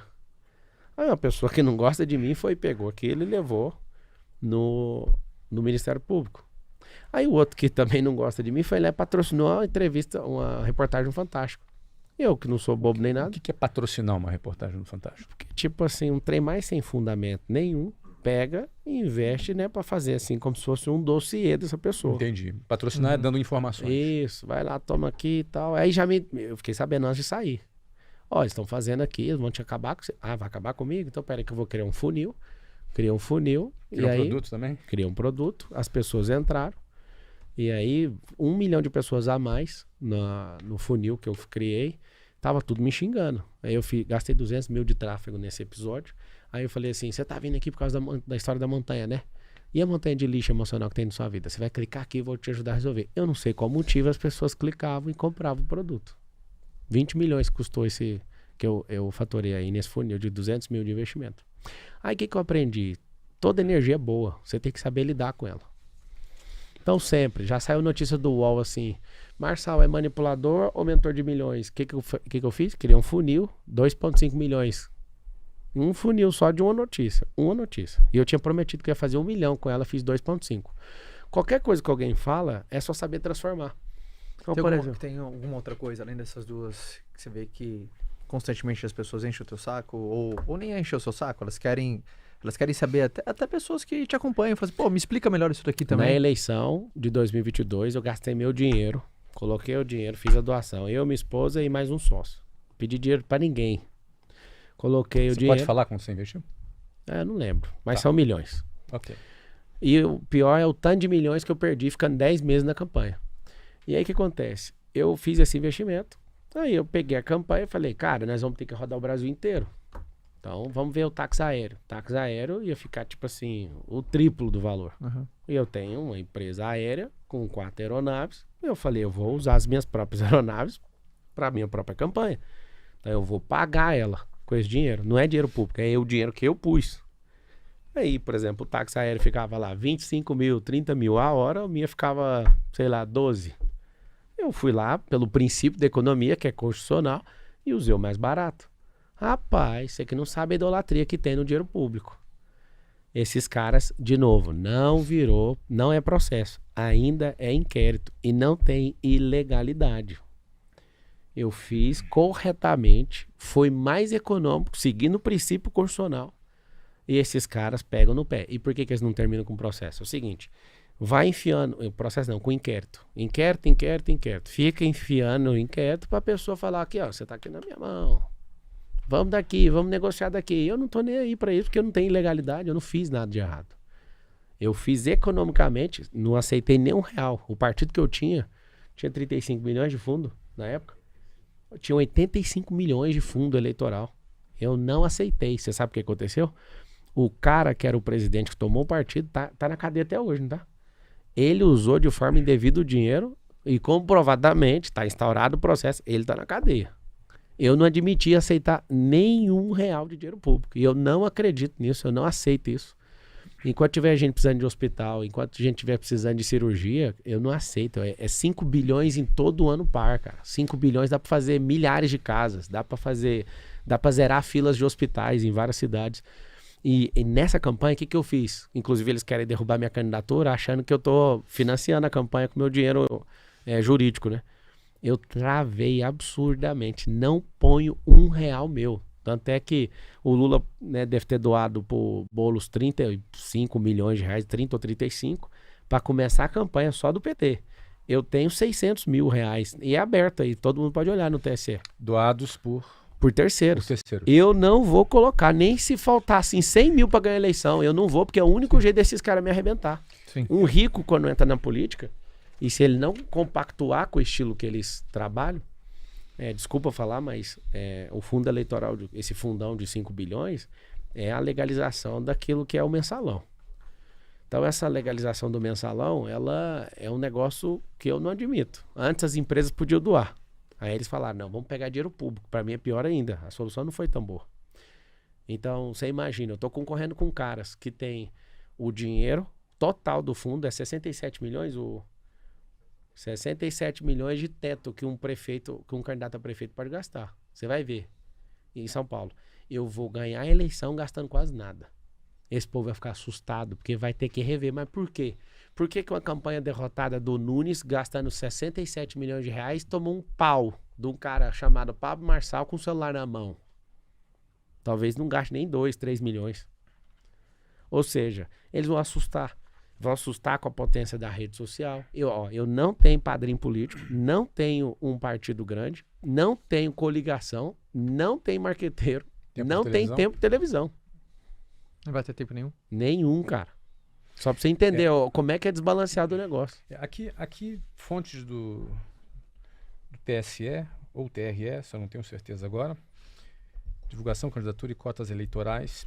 Aí uma pessoa que não gosta de mim foi e pegou aquilo e levou no Ministério Público. Aí o outro que também não gosta de mim foi lá e patrocinou uma entrevista, uma reportagem no Fantástico. Eu que não sou bobo nem nada. O que é patrocinar uma reportagem no Fantástico? Porque tipo assim, um trem mais sem fundamento nenhum, pega e investe, né, pra fazer assim, como se fosse um dossiê dessa pessoa. Entendi. Patrocinar é dando informações. Isso, vai lá, toma aqui e tal. Aí eu fiquei sabendo antes de sair. Ó, eles estão fazendo aqui, eles vão te acabar com você. Ah, vai acabar comigo? Então peraí que eu vou criar um funil. Criei um funil. Criou e aí, produto também? Criei um produto, as pessoas entraram. E aí, 1 milhão de pessoas a mais no funil que eu criei, tava tudo me xingando. Aí eu gastei 200 mil de tráfego nesse episódio. Aí eu falei assim: você tá vindo aqui por causa da história da montanha, né? E a montanha de lixo emocional que tem na sua vida? Você vai clicar aqui e vou te ajudar a resolver. Eu não sei qual motivo as pessoas clicavam e compravam o produto. 20 milhões custou esse que eu fatorei aí nesse funil de 200 mil de investimento. Aí o que eu aprendi? Toda energia é boa, você tem que saber lidar com ela. Então sempre, já saiu notícia do UOL assim: Marçal é manipulador ou mentor de milhões? O que eu fiz? Criei um funil, 2,5 milhões. Um funil só de uma notícia. E eu tinha prometido que ia fazer 1 milhão com ela, fiz 2,5. Qualquer coisa que alguém fala, é só saber transformar. Então, por exemplo, tem alguma outra coisa, além dessas duas, que você vê que constantemente as pessoas enchem o teu saco, ou nem enchem o seu saco, elas querem saber, até pessoas que te acompanham, falam assim: pô, me explica melhor isso daqui também. Na eleição de 2022, eu gastei meu dinheiro, coloquei o dinheiro, fiz a doação. Eu, minha esposa e mais um sócio. Pedi dinheiro pra ninguém. Coloquei o dinheiro. Você pode falar quando você investiu? Eu não lembro, mas Tá. são milhões. Ok. E o pior é o tanto de milhões que eu perdi ficando 10 meses na campanha. E aí o que acontece? Eu fiz esse investimento, aí eu peguei a campanha e falei: cara, nós vamos ter que rodar o Brasil inteiro. Então vamos ver o táxi aéreo. O táxi aéreo ia ficar tipo assim, o triplo do valor. Uhum. E eu tenho uma empresa aérea com 4 aeronaves. E eu falei: eu vou usar as minhas próprias aeronaves para minha própria campanha. Então eu vou pagar ela. com esse dinheiro. Não é dinheiro público, é o dinheiro que eu pus. Aí, por exemplo, o táxi aéreo ficava lá 25 mil, 30 mil a hora, a minha ficava, sei lá, 12. Eu fui lá pelo princípio da economia, que é constitucional, e usei o mais barato. Rapaz, você que não sabe a idolatria que tem no dinheiro público. Esses caras, de novo, não virou, não é processo, ainda é inquérito e não tem ilegalidade. Eu fiz corretamente, foi mais econômico, seguindo o princípio constitucional. E esses caras pegam no pé. E por que eles não terminam com o processo? É o seguinte, vai enfiando, o processo não, com inquérito. Inquérito. Fica enfiando o inquérito pra pessoa falar aqui, ó, você tá aqui na minha mão. Vamos daqui, vamos negociar daqui. Eu não tô nem aí pra isso, porque eu não tenho ilegalidade, eu não fiz nada de errado. Eu fiz economicamente, não aceitei nem R$1. O partido que eu tinha 35 milhões de fundo na época. Eu tinha 85 milhões de fundo eleitoral. Eu não aceitei. Você sabe o que aconteceu? O cara que era o presidente que tomou o partido tá na cadeia até hoje, não tá? Ele usou de forma indevida o dinheiro e comprovadamente, tá instaurado o processo, ele tá na cadeia. Eu não admiti aceitar nenhum R$1 de dinheiro público. E eu não acredito nisso, eu não aceito isso. Enquanto tiver gente precisando de hospital, enquanto gente tiver precisando de cirurgia, eu não aceito. É 5 bilhões em todo ano par, cara. 5 bilhões dá pra fazer milhares de casas, dá pra zerar filas de hospitais em várias cidades. E nessa campanha, o que eu fiz? Inclusive, eles querem derrubar minha candidatura, achando que eu tô financiando a campanha com meu dinheiro jurídico, né? Eu travei absurdamente. Não ponho R$1 meu. Tanto é que o Lula, né, deve ter doado por bolos 35 milhões de reais, 30 ou 35, para começar a campanha só do PT. Eu tenho 600 mil reais. E é aberto aí, todo mundo pode olhar no TSE. Doados por terceiros. Eu não vou colocar, nem se faltar assim 100 mil para ganhar a eleição. Eu não vou, porque é o único jeito desses caras me arrebentar. Sim. Um rico, quando entra na política, e se ele não compactuar com o estilo que eles trabalham, desculpa falar, mas o fundo eleitoral, esse fundão de 5 bilhões, é a legalização daquilo que é o mensalão. Então essa legalização do mensalão, ela é um negócio que eu não admito. Antes as empresas podiam doar. Aí eles falaram, não, vamos pegar dinheiro público. Para mim é pior ainda. A solução não foi tão boa. Então, você imagina, eu estou concorrendo com caras que têm o dinheiro total do fundo, é 67 milhões, 67 milhões de teto que um candidato a prefeito pode gastar. Você vai ver. Em São Paulo. Eu vou ganhar a eleição gastando quase nada. Esse povo vai ficar assustado, porque vai ter que rever. Mas por quê? Por que uma campanha derrotada do Nunes, gastando 67 milhões de reais, tomou um pau de um cara chamado Pablo Marçal com o celular na mão? Talvez não gaste nem 2, 3 milhões. Ou seja, eles vão assustar. Vão assustar com a potência da rede social. Eu não tenho padrinho político, não tenho um partido grande, não tenho coligação, não tenho marqueteiro, não tenho tempo de televisão. Não vai ter tempo nenhum? Nenhum, cara. Só pra você entender como é que é desbalanceado o negócio. Aqui fontes do TSE ou TRE, só não tenho certeza agora, divulgação, candidatura e cotas eleitorais,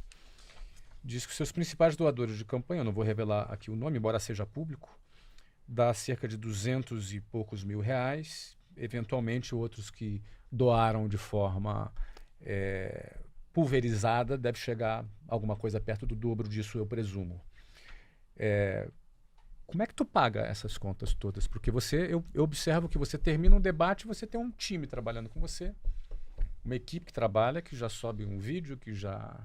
diz que os seus principais doadores de campanha, eu não vou revelar aqui o nome, embora seja público, dá cerca de 200 e poucos mil reais, eventualmente outros que doaram de forma pulverizada, deve chegar alguma coisa perto do dobro disso, eu presumo. Como é que tu paga essas contas todas? Porque eu observo que você termina um debate e você tem um time trabalhando com você, uma equipe que trabalha, que já sobe um vídeo, que já...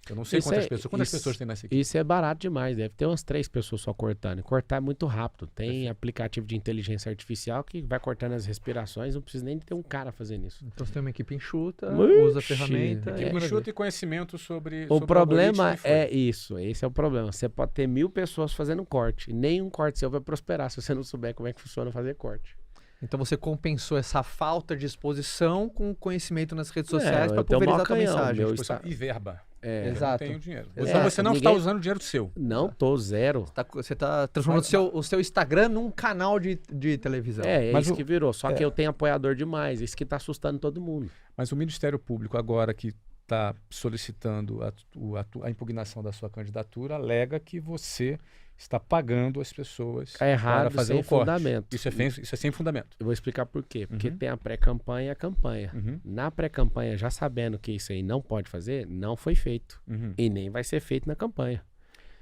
Eu não sei quantas pessoas tem nessa equipe. Isso é barato demais, deve ter umas 3 pessoas só cortando. Cortar é muito rápido. Tem aplicativo de inteligência artificial que vai cortando as respirações, não precisa nem ter um cara fazendo isso. Então você tem uma equipe enxuta, usa a ferramenta. Equipe enxuta e conhecimento sobre o problema é isso, esse é o problema. Você pode ter 1000 pessoas fazendo corte, e nenhum corte seu vai prosperar se você não souber como é que funciona fazer corte. Então você compensou essa falta de exposição com conhecimento nas redes sociais para pulverizar a tua mensagem. E verba. Exato. Eu não tenho dinheiro. Então você não está usando o dinheiro seu. Não, tô zero. Você está transformando o seu Instagram num canal de televisão. Mas isso que virou. Só que eu tenho apoiador demais. Isso que está assustando todo mundo. Mas o Ministério Público, agora que está solicitando a impugnação da sua candidatura, alega que você está pagando as pessoas É errado, para fazer sem o corte. fundamento. Isso é sem fundamento. Eu vou explicar por quê. Porque Uhum. tem a pré-campanha e a campanha. Uhum. Na pré-campanha, já sabendo que isso aí não pode fazer, não foi feito. Uhum. E nem vai ser feito na campanha.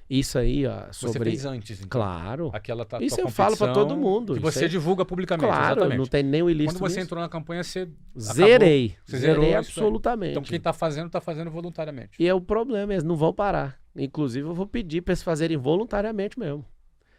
Isso aí, ó, Você sobre... fez antes, então. Claro. Aquela Isso tua eu falo pra competição todo mundo. Que Isso você aí- divulga publicamente, Claro, exatamente. não tem nem o ilícito Quando você nisso. entrou na campanha, você Zerei. acabou, você zerou Zerei isso aí. absolutamente. Então quem está fazendo voluntariamente. E é o problema, eles não vão parar. Inclusive, eu vou pedir para eles fazerem voluntariamente mesmo.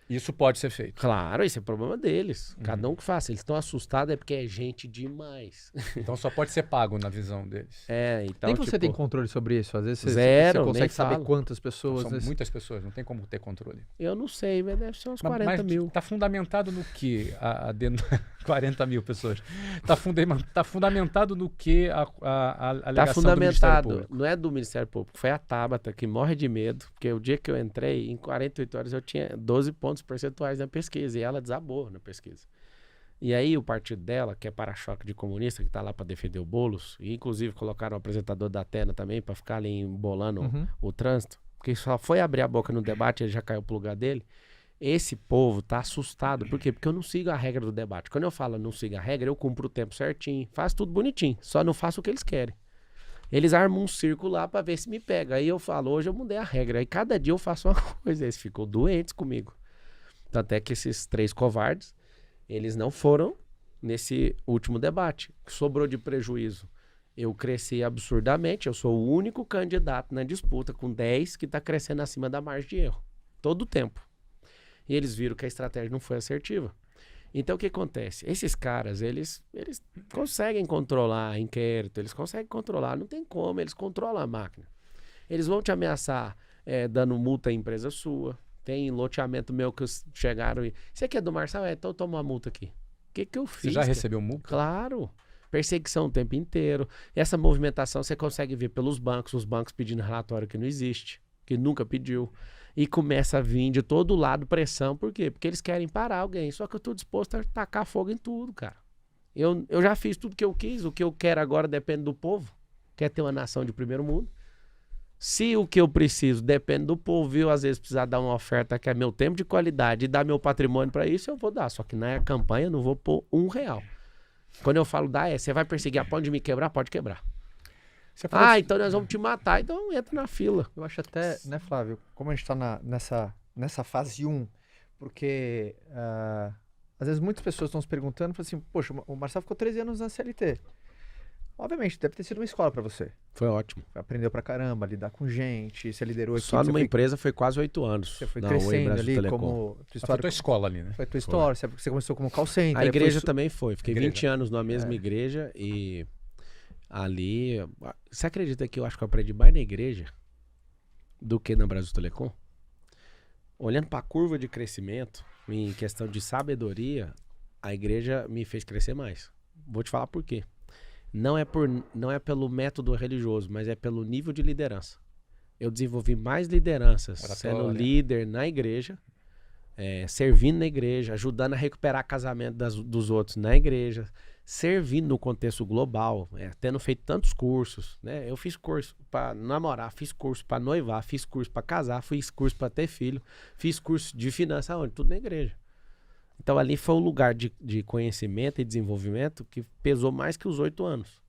Isso pode ser feito. Claro, esse é o problema deles. Uhum. Cada um que faça. Eles estão assustados é porque é gente demais. Então só pode ser pago na visão deles. Então, Nem você tipo, tem controle sobre isso. Às vezes você, Zero, você consegue nem saber falo. quantas pessoas. São né? muitas pessoas, não tem como ter controle. eu não sei, mas deve ser uns 40 mil. Está fundamentado no que 40 mil pessoas? Está fundamentado no que a Tá alegação do Ministério fundamentado, Público? não é do Ministério Público, foi a Tabata que morre de medo, porque o dia que eu entrei, em 48 horas eu tinha 12 pontos percentuais na pesquisa, e ela desabou na pesquisa. E aí o partido dela, que é para-choque de comunista, que tá lá para defender o Boulos, e inclusive colocaram o apresentador da Atena também, para ficar ali embolando Uhum. o trânsito, porque só foi abrir a boca no debate e ele já caiu pro lugar dele. Esse povo tá assustado. Por quê? Porque eu não sigo a regra do debate. Quando eu falo não sigo a regra, eu cumpro o tempo certinho, faço tudo bonitinho, só não faço o que eles querem. Eles armam um círculo lá pra ver se me pega. Aí eu falo, hoje eu mudei a regra. Aí cada dia eu faço uma coisa. Eles ficam doentes comigo. Tanto é que esses 3 covardes, eles não foram nesse último debate. O que sobrou de prejuízo? Eu cresci absurdamente. Eu sou o único candidato na disputa com 10 que tá crescendo acima da margem de erro. Todo o tempo. E eles viram que a estratégia não foi assertiva. Então, o que acontece? Esses caras, eles conseguem controlar inquérito, eles conseguem controlar, não tem como, eles controlam a máquina. Eles vão te ameaçar dando multa em empresa sua. Tem loteamento meu que chegaram e... Você quer do Marçal? Então toma uma multa aqui. O que eu fiz? Você já cara? recebeu multa? Claro. Perseguição o tempo inteiro. Essa movimentação você consegue ver pelos bancos, os bancos pedindo relatório que não existe, que nunca pediu. E começa a vir de todo lado pressão. Por quê? Porque eles querem parar alguém. Só que eu tô disposto a tacar fogo em tudo, cara. Eu já fiz tudo que eu quis. O que eu quero agora depende do povo. Quer ter uma nação de primeiro mundo. Se o que eu preciso depende do povo, eu às vezes precisar dar uma oferta que é meu tempo de qualidade e dar meu patrimônio para isso, eu vou dar. Só que na campanha eu não vou pôr R$1. Quando eu falo dar, você vai perseguir a ponto de me quebrar? Pode quebrar. Você falou Então nós vamos te matar. Então entra na fila. Eu acho até, né, Flávio, como a gente tá nessa fase 1, porque às vezes muitas pessoas estão se perguntando, falam assim, poxa, o Marçal ficou 13 anos na CLT. Obviamente, deve ter sido uma escola pra você. Foi ótimo. Aprendeu pra caramba, lidar com gente, você liderou aqui. Só numa empresa foi quase 8 anos. Você foi na Oi crescendo Brasil ali Telecom. como... foi tua escola ali, né? Foi tua história, você começou como call center. A igreja depois- também foi. Fiquei Igreja. 20 anos na mesma igreja e ali... Você acredita que eu acho que eu aprendi mais na igreja do que na Brasil Telecom? Olhando para a curva de crescimento, em questão de sabedoria, a igreja me fez crescer mais. Vou te falar por quê. Não é pelo método religioso, mas é pelo nível de liderança. Eu desenvolvi mais lideranças Oratória. sendo líder na igreja, servindo na igreja, ajudando a recuperar casamento dos outros na igreja, servindo no contexto global, tendo feito tantos cursos, né? Eu fiz curso para namorar, fiz curso para noivar, fiz curso para casar, fiz curso para ter filho, fiz curso de finanças, onde? Tudo na igreja. Então ali foi um lugar de conhecimento e desenvolvimento que pesou mais que os 8 anos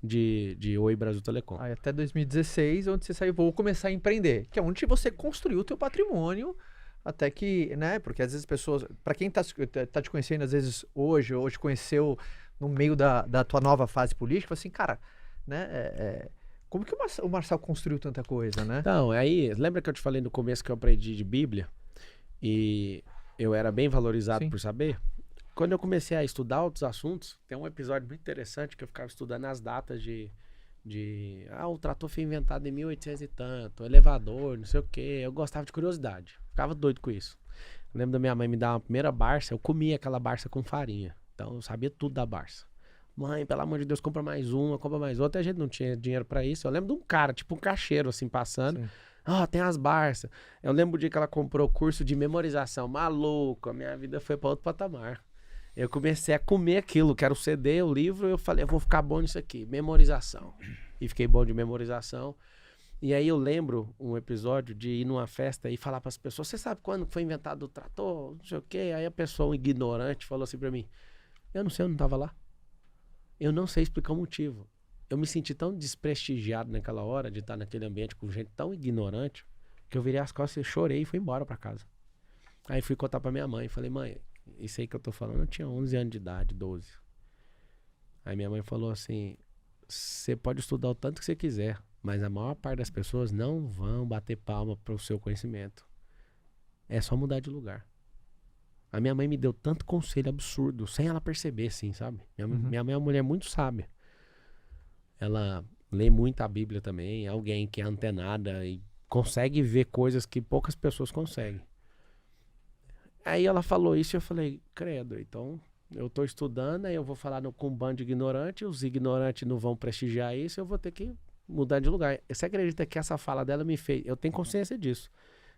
de Oi Brasil Telecom. Aí até 2016, onde você saiu, vou começar a empreender, que é onde você construiu o teu patrimônio, até que, né, porque às vezes as pessoas, para quem tá te conhecendo às vezes hoje, ou te conheceu no meio da tua nova fase política, fala assim, cara, né, como que o Marçal construiu tanta coisa, né? Então, aí, lembra que eu te falei no começo que eu aprendi de Bíblia? E eu era bem valorizado Sim. por saber? Quando eu comecei a estudar outros assuntos, tem um episódio muito interessante que eu ficava estudando as datas o trator foi inventado em 1800 e tanto, o elevador, não sei o quê. Eu gostava de curiosidade, ficava doido com isso. Eu lembro da minha mãe me dar uma primeira Barça, eu comia aquela Barça com farinha. Então eu sabia tudo da Barça. Mãe, pelo amor de Deus, compra mais uma, compra mais outra. A gente não tinha dinheiro pra isso. Eu lembro de um cara, tipo um caixeiro assim, passando. Sim. Tem as Barças. Eu lembro o dia que ela comprou curso de memorização. Maluco, a minha vida foi pra outro patamar. Eu comecei a comer aquilo, que era o CD, o livro. Eu falei, eu vou ficar bom nisso aqui, memorização. E fiquei bom de memorização. E aí eu lembro um episódio de ir numa festa e falar para as pessoas, você sabe quando foi inventado o trator, não sei o quê? Aí a pessoa, um ignorante, falou assim para mim, eu não sei, eu não estava lá. Eu não sei explicar o motivo. Eu me senti tão desprestigiado naquela hora de estar naquele ambiente com gente tão ignorante que eu virei as costas e chorei e fui embora para casa. Aí fui contar para minha mãe, falei, mãe, isso aí que eu tô falando, eu tinha 11 anos de idade, 12. Aí minha mãe falou assim, você pode estudar o tanto que você quiser, mas a maior parte das pessoas não vão bater palma pro seu conhecimento. É só mudar de lugar. A minha mãe me deu tanto conselho absurdo, sem ela perceber, assim, sabe? Minha mãe é uma mulher muito sábia. Ela lê muito a Bíblia também, é alguém que é antenada e consegue ver coisas que poucas pessoas conseguem. Aí ela falou isso e eu falei, credo, então eu tô estudando, aí eu vou falar com um bando de ignorante, os ignorantes não vão prestigiar isso, eu vou ter que mudar de lugar. Você acredita que essa fala dela me fez, eu tenho consciência disso,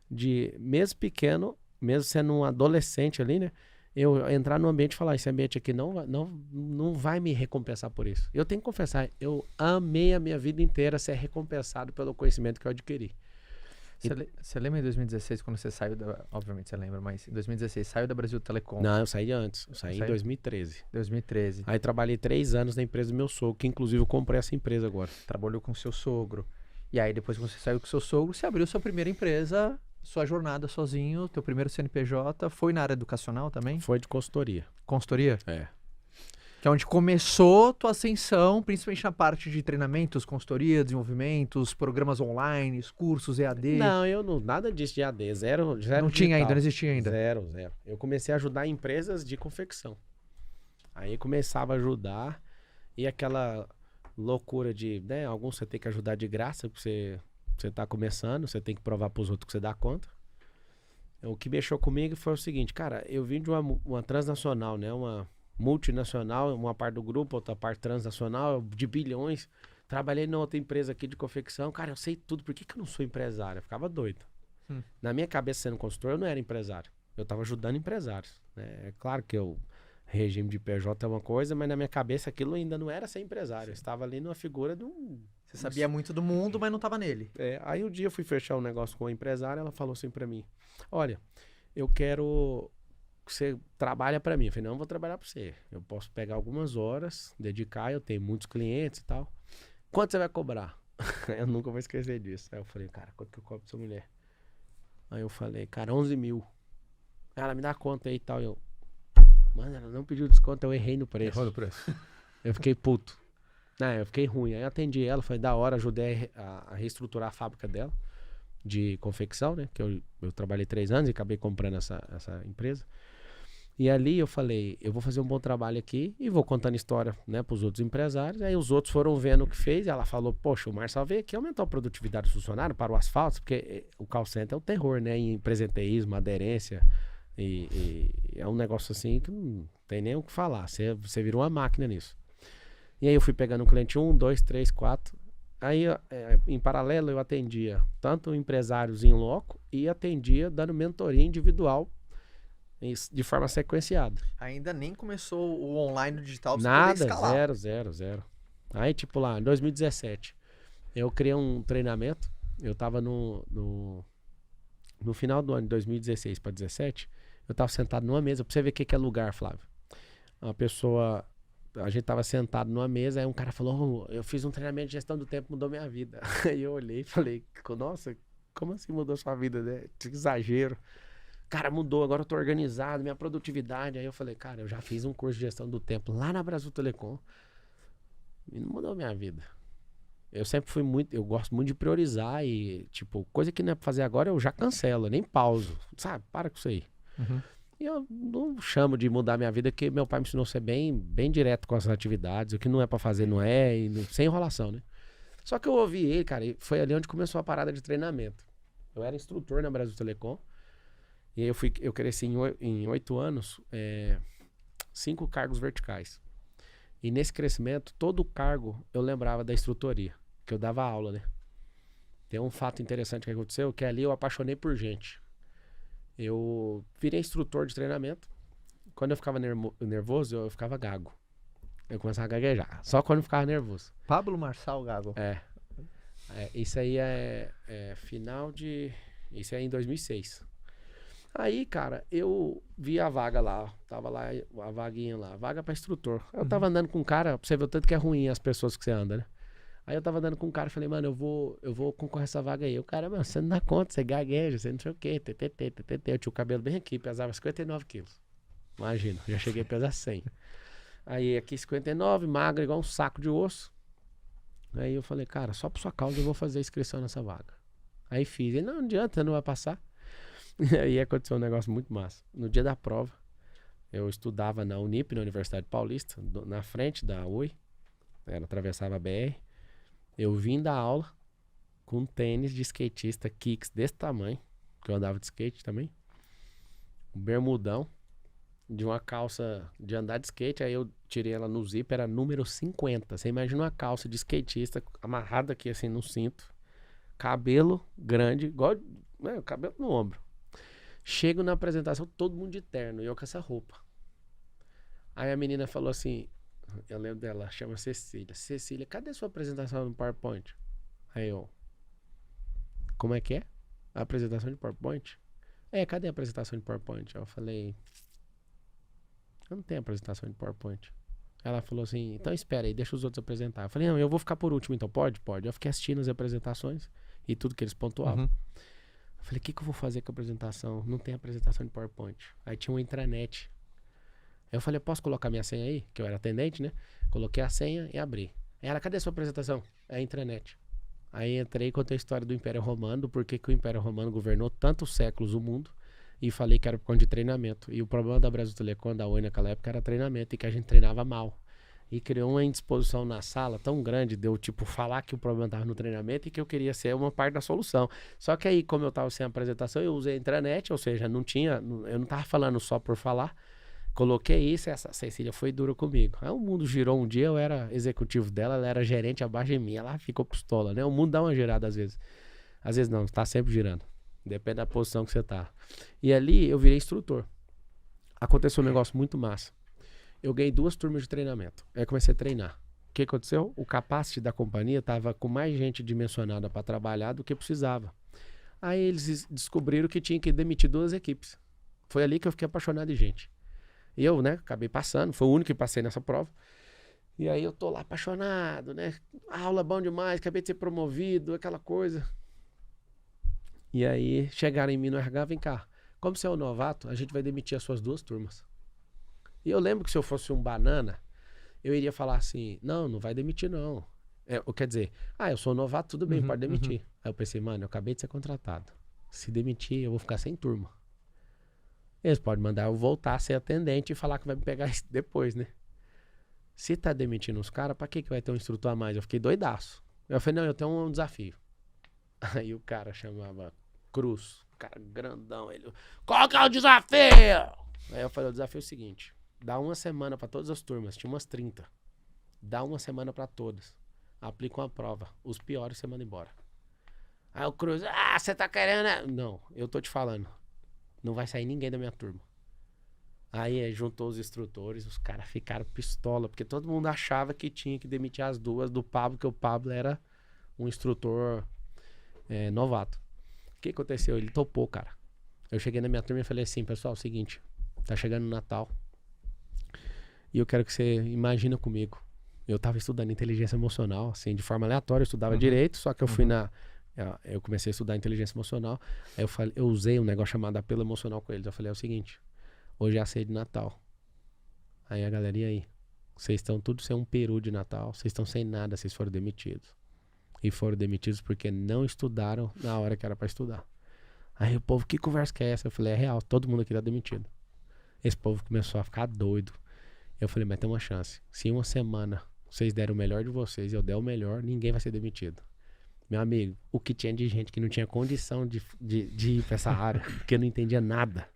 de mesmo pequeno, mesmo sendo um adolescente ali, né, eu entrar no ambiente e falar, esse ambiente aqui não vai me recompensar por isso. Eu tenho que confessar, eu amei a minha vida inteira ser recompensado pelo conhecimento que eu adquiri. Você lembra em 2016, quando você saiu obviamente você lembra, mas em 2016 saiu da Brasil Telecom? Não, eu saí antes. Eu saí em 2013. 2013. Aí trabalhei 3 anos na empresa do meu sogro, que inclusive eu comprei essa empresa agora. Trabalhou com seu sogro. E aí depois que você saiu com seu sogro, você abriu sua primeira empresa, sua jornada sozinho, teu primeiro CNPJ. Foi na área educacional também? Foi de consultoria. Consultoria? É. Que é onde começou tua ascensão, principalmente na parte de treinamentos, consultoria, desenvolvimentos, programas online, cursos EAD. Não, eu não, nada disso de EAD, zero Não digital. tinha ainda, não existia ainda. Zero. Eu comecei a ajudar empresas de confecção. Aí começava a ajudar e aquela loucura de, né, alguns você tem que ajudar de graça, porque você tá começando, você tem que provar pros outros que você dá conta. O que mexeu comigo foi o seguinte, cara, eu vim de uma transnacional, né, uma multinacional, uma parte do grupo, outra parte transnacional, de bilhões. Trabalhei na outra empresa aqui de confecção. Cara, eu sei tudo. Por que eu não sou empresário? Eu ficava doido. Na minha cabeça, sendo consultor, eu não era empresário. Eu estava ajudando empresários. Né? É claro que o regime de PJ é uma coisa, mas na minha cabeça aquilo ainda não era ser empresário. Eu estava ali numa figura de um... Você sabia muito do mundo, mas não estava nele. Aí um dia eu fui fechar um negócio com uma empresária, ela falou assim para mim, olha, eu quero... você trabalha para mim. Eu falei, não, eu vou trabalhar para você. Eu posso pegar algumas horas, dedicar, eu tenho muitos clientes e tal. Quanto você vai cobrar? Eu nunca vou esquecer disso. Aí eu falei, cara, quanto que eu cobro pra sua mulher? Aí eu falei, cara, 11 mil. Ela me dá conta aí e tal. Eu, mano, ela não pediu desconto, eu errei no preço. Errou no preço. Eu fiquei puto. Eu fiquei ruim. Aí eu atendi ela, foi da hora, ajudei a reestruturar a fábrica dela de confecção, né? Que eu trabalhei 3 anos e acabei comprando essa empresa. E ali eu falei, eu vou fazer um bom trabalho aqui e vou contando história, né, pros outros empresários. Aí os outros foram vendo o que fez e ela falou, poxa, o Marcelo veio aqui aumentou a produtividade do funcionário para o asfalto, porque o call center é o terror, né, em presenteísmo, aderência, e é um negócio assim que não tem nem o que falar, você virou uma máquina nisso. E aí eu fui pegando um cliente 1, 2, 3, 4, aí em paralelo eu atendia tanto empresários em loco e atendia dando mentoria individual de forma sequenciada. Ainda nem começou o online digital pra nada, você poder escalar. zero. Aí, tipo lá, em 2017, eu criei um treinamento. Eu tava no final do ano de 2016 para 2017, eu tava sentado numa mesa. Pra você ver o que é lugar, Flávio. A gente tava sentado numa mesa, aí um cara falou, eu fiz um treinamento de gestão do tempo, mudou minha vida. Aí eu olhei e falei, nossa, como assim mudou sua vida, né? Que exagero. Cara, mudou, agora eu tô organizado, minha produtividade. Aí eu falei, cara, eu já fiz um curso de gestão do tempo lá na Brasil Telecom e não mudou minha vida. Eu sempre fui eu gosto muito de priorizar e, tipo, coisa que não é pra fazer agora eu já cancelo, eu nem pauso, sabe? Para com isso aí. E eu não chamo de mudar minha vida, porque meu pai me ensinou a ser bem direto com as atividades, o que não é pra fazer não é, e sem enrolação, né? Só que eu ouvi ele, cara, e foi ali onde começou a parada de treinamento. Eu era instrutor na Brasil Telecom. E aí eu cresci em 8 anos, 5 cargos verticais. E nesse crescimento, todo cargo eu lembrava da instrutoria, que eu dava aula, né? Tem um fato interessante que aconteceu, que ali eu apaixonei por gente. Eu virei instrutor de treinamento. Quando eu ficava nervoso, eu ficava gago. Eu começava a gaguejar, só quando eu ficava nervoso. Pablo Marçal Gago. Isso aí é final de... Isso é em 2006. Aí, cara, eu vi a vaga lá. Tava lá, a vaguinha lá. Vaga pra instrutor. Eu tava andando com um cara, pra você ver o tanto que é ruim as pessoas que você anda, né? Aí eu tava andando com um cara e falei, mano, eu vou concorrer essa vaga aí. O cara, mano, você não dá conta, você gagueja, você não sei o quê. Eu tinha o cabelo bem aqui, pesava 59 quilos. Imagina, já cheguei a pesar 100. Aí aqui 59, magro, igual um saco de osso. Aí eu falei, cara, só por sua causa eu vou fazer a inscrição nessa vaga. Aí fiz. Ele, não adianta, não vai passar. E aí aconteceu um negócio muito massa. No dia da prova, eu estudava na Unip, na Universidade Paulista, na frente da UI. Ela atravessava a BR. Eu vim da aula com um tênis de skatista Kicks desse tamanho, que eu andava de skate também. Um bermudão, de uma calça de andar de skate. Aí eu tirei ela no zíper, era número 50. Você imagina uma calça de skatista amarrada aqui assim no cinto. Cabelo grande, igual cabelo no ombro. Chego na apresentação, todo mundo de terno, e eu com essa roupa. Aí a menina falou assim, eu lembro dela, chama Cecília. Cecília, cadê sua apresentação no PowerPoint? Aí eu, como é que é? A apresentação de PowerPoint? Cadê a apresentação de PowerPoint? Eu falei, eu não tenho apresentação de PowerPoint. Ela falou assim, então espera aí, deixa os outros apresentar. Eu falei, não, eu vou ficar por último, então pode? Pode. Eu fiquei assistindo as apresentações e tudo que eles pontuavam. Eu falei, o que eu vou fazer com a apresentação? Não tem apresentação de PowerPoint. Aí tinha uma intranet. Aí eu falei, posso colocar minha senha aí? Que eu era atendente, né? Coloquei a senha e abri. Aí ela, cadê a sua apresentação? É a intranet. Aí entrei e contei a história do Império Romano, do porquê que o Império Romano governou tantos séculos o mundo. E falei que era por conta de treinamento. E o problema da Brasil Telecom, da Oi naquela época, era treinamento e que a gente treinava mal. E criou uma indisposição na sala tão grande de eu, falar que o problema estava no treinamento e que eu queria ser uma parte da solução. Só que aí, como eu estava sem apresentação, eu usei a intranet, ou seja, eu não estava falando só por falar. Coloquei isso e essa Cecília foi dura comigo. Aí o mundo girou um dia, eu era executivo dela, ela era gerente abaixo de mim, ela ficou pistola, né? O mundo dá uma girada às vezes. Às vezes não, está sempre girando. Depende da posição que você tá. E ali eu virei instrutor. Aconteceu um negócio muito massa. Eu ganhei 2 turmas de treinamento. Aí eu comecei a treinar. O que aconteceu? O capacity da companhia tava com mais gente dimensionada para trabalhar do que precisava. Aí eles descobriram que tinha que demitir 2 equipes. Foi ali que eu fiquei apaixonado de gente. E eu, né, acabei passando. Foi o único que passei nessa prova. E aí eu tô lá apaixonado, né? A aula bom demais, acabei de ser promovido, aquela coisa. E aí chegaram em mim no RH, vem cá, como você é um novato, a gente vai demitir as suas 2 turmas. E eu lembro que se eu fosse um banana, eu iria falar assim, não vai demitir não. Quer dizer, eu sou um novato, tudo bem, pode demitir. Aí eu pensei, mano, eu acabei de ser contratado. Se demitir, eu vou ficar sem turma. Eles podem mandar eu voltar a ser atendente e falar que vai me pegar depois, né? Se tá demitindo os caras, pra que vai ter um instrutor a mais? Eu fiquei doidaço. Eu falei, não, eu tenho um desafio. Aí o cara chamava Cruz, o cara grandão, ele, qual que é o desafio? Aí eu falei, o desafio é o seguinte, dá uma semana pra todas as turmas, tinha umas 30, dá uma semana pra todas, aplica uma prova, os piores você manda embora. Aí o Cruz, você tá querendo, não, eu tô te falando, não vai sair ninguém da minha turma. Aí juntou os instrutores, os caras ficaram pistola, porque todo mundo achava que tinha que demitir as 2 do Pablo, que o Pablo era um instrutor novato. O que aconteceu? Ele topou, cara. Eu cheguei na minha turma e falei assim, pessoal, é o seguinte, tá chegando o Natal e eu quero que você imagina comigo. Eu tava estudando inteligência emocional, assim, de forma aleatória, eu estudava direito, só que eu fui eu comecei a estudar inteligência emocional, aí eu usei um negócio chamado apelo emocional com eles. Eu falei, é o seguinte, hoje é a ceia de Natal. Aí a galera, e aí? Vocês estão tudo sem um peru de Natal, vocês estão sem nada, vocês foram demitidos. E foram demitidos porque não estudaram na hora que era pra estudar. Aí o povo, que conversa que é essa? Eu falei, é real, todo mundo aqui tá demitido. Esse povo começou a ficar doido. Eu falei, mas tem uma chance. Se em uma semana vocês deram o melhor de vocês e eu der o melhor, ninguém vai ser demitido. Meu amigo, o que tinha de gente que não tinha condição de ir pra essa área, porque não entendia nada.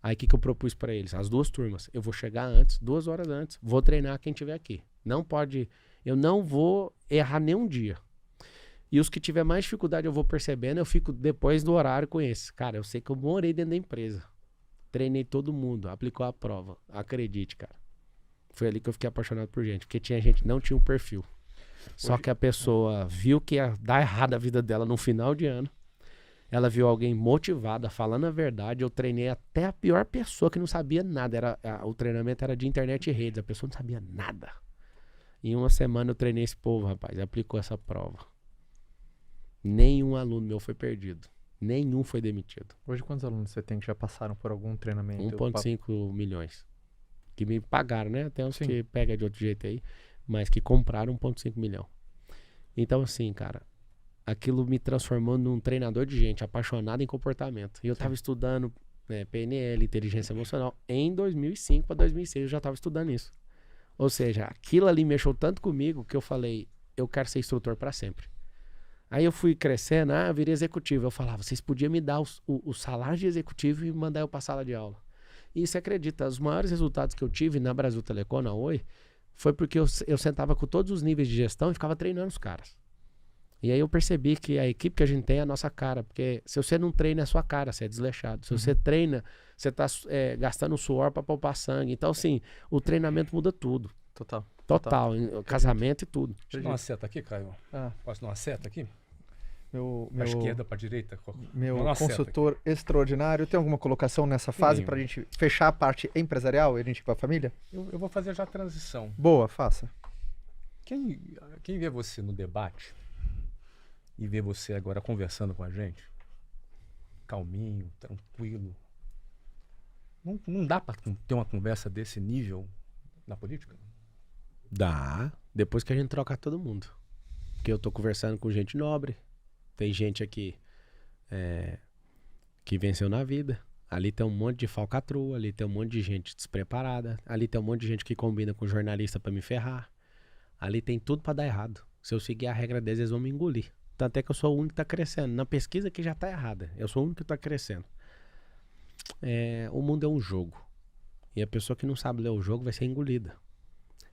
Aí o que eu propus pra eles? As 2 turmas. Eu vou chegar antes, 2 horas antes, vou treinar quem tiver aqui. Eu não vou errar nenhum dia. E os que tiver mais dificuldade eu vou percebendo, eu fico depois do horário com esse. Cara, eu sei que eu morei dentro da empresa. Treinei todo mundo, aplicou a prova. Acredite, cara. Foi ali que eu fiquei apaixonado por gente, porque tinha gente que não tinha um perfil. Só que a pessoa viu que ia dar errado a vida dela no final de ano. Ela viu alguém motivada, falando a verdade. Eu treinei até a pior pessoa que não sabia nada. O treinamento era de internet e redes. A pessoa não sabia nada. Em uma semana eu treinei esse povo, rapaz. Aplicou essa prova. Nenhum aluno meu foi perdido. Nenhum foi demitido. Hoje quantos alunos você tem que já passaram por algum treinamento? 1,5 milhões. Que me pagaram, né? Até uns Sim. que pega de outro jeito aí. Mas que compraram 1,5 milhão. Então assim, cara... Aquilo me transformou num treinador de gente, apaixonado em comportamento. E eu estava estudando PNL, inteligência emocional, em 2005 para 2006 eu já estava estudando isso. Ou seja, aquilo ali mexeu tanto comigo que eu falei, eu quero ser instrutor para sempre. Aí eu fui crescendo, eu virei executivo. Eu falava, vocês podiam me dar o salário de executivo e mandar eu para a sala de aula. E você acredita, os maiores resultados que eu tive na Brasil Telecom, na Oi, foi porque eu sentava com todos os níveis de gestão e ficava treinando os caras. E aí eu percebi que a equipe que a gente tem é a nossa cara. Porque se você não treina, é a sua cara, você é desleixado. Se você treina, você está gastando suor para poupar sangue. Então, assim, o treinamento muda tudo. Total. Casamento e tudo. Deixa eu dar uma seta aqui, Caio. Posso dar uma seta aqui? Pra esquerda, pra direita? Meu consultor extraordinário. Tem alguma colocação nessa fase pra gente fechar a parte empresarial e a gente ir pra família? Eu vou fazer já a transição. Boa, faça. Quem vê você no debate e vê você agora conversando com a gente, calminho, tranquilo, não dá pra ter uma conversa desse nível na política? Dá, depois que a gente trocar todo mundo. Porque eu tô conversando com gente nobre, tem gente aqui que venceu na vida, ali tem um monte de falcatrua, ali tem um monte de gente despreparada, ali tem um monte de gente que combina com jornalista pra me ferrar, ali tem tudo pra dar errado. Se eu seguir a regra deles, eles vão me engolir. Tanto é que eu sou o único que tá crescendo. Na pesquisa que já tá errada. Eu sou o único que tá crescendo. O mundo é um jogo. E a pessoa que não sabe ler o jogo vai ser engolida.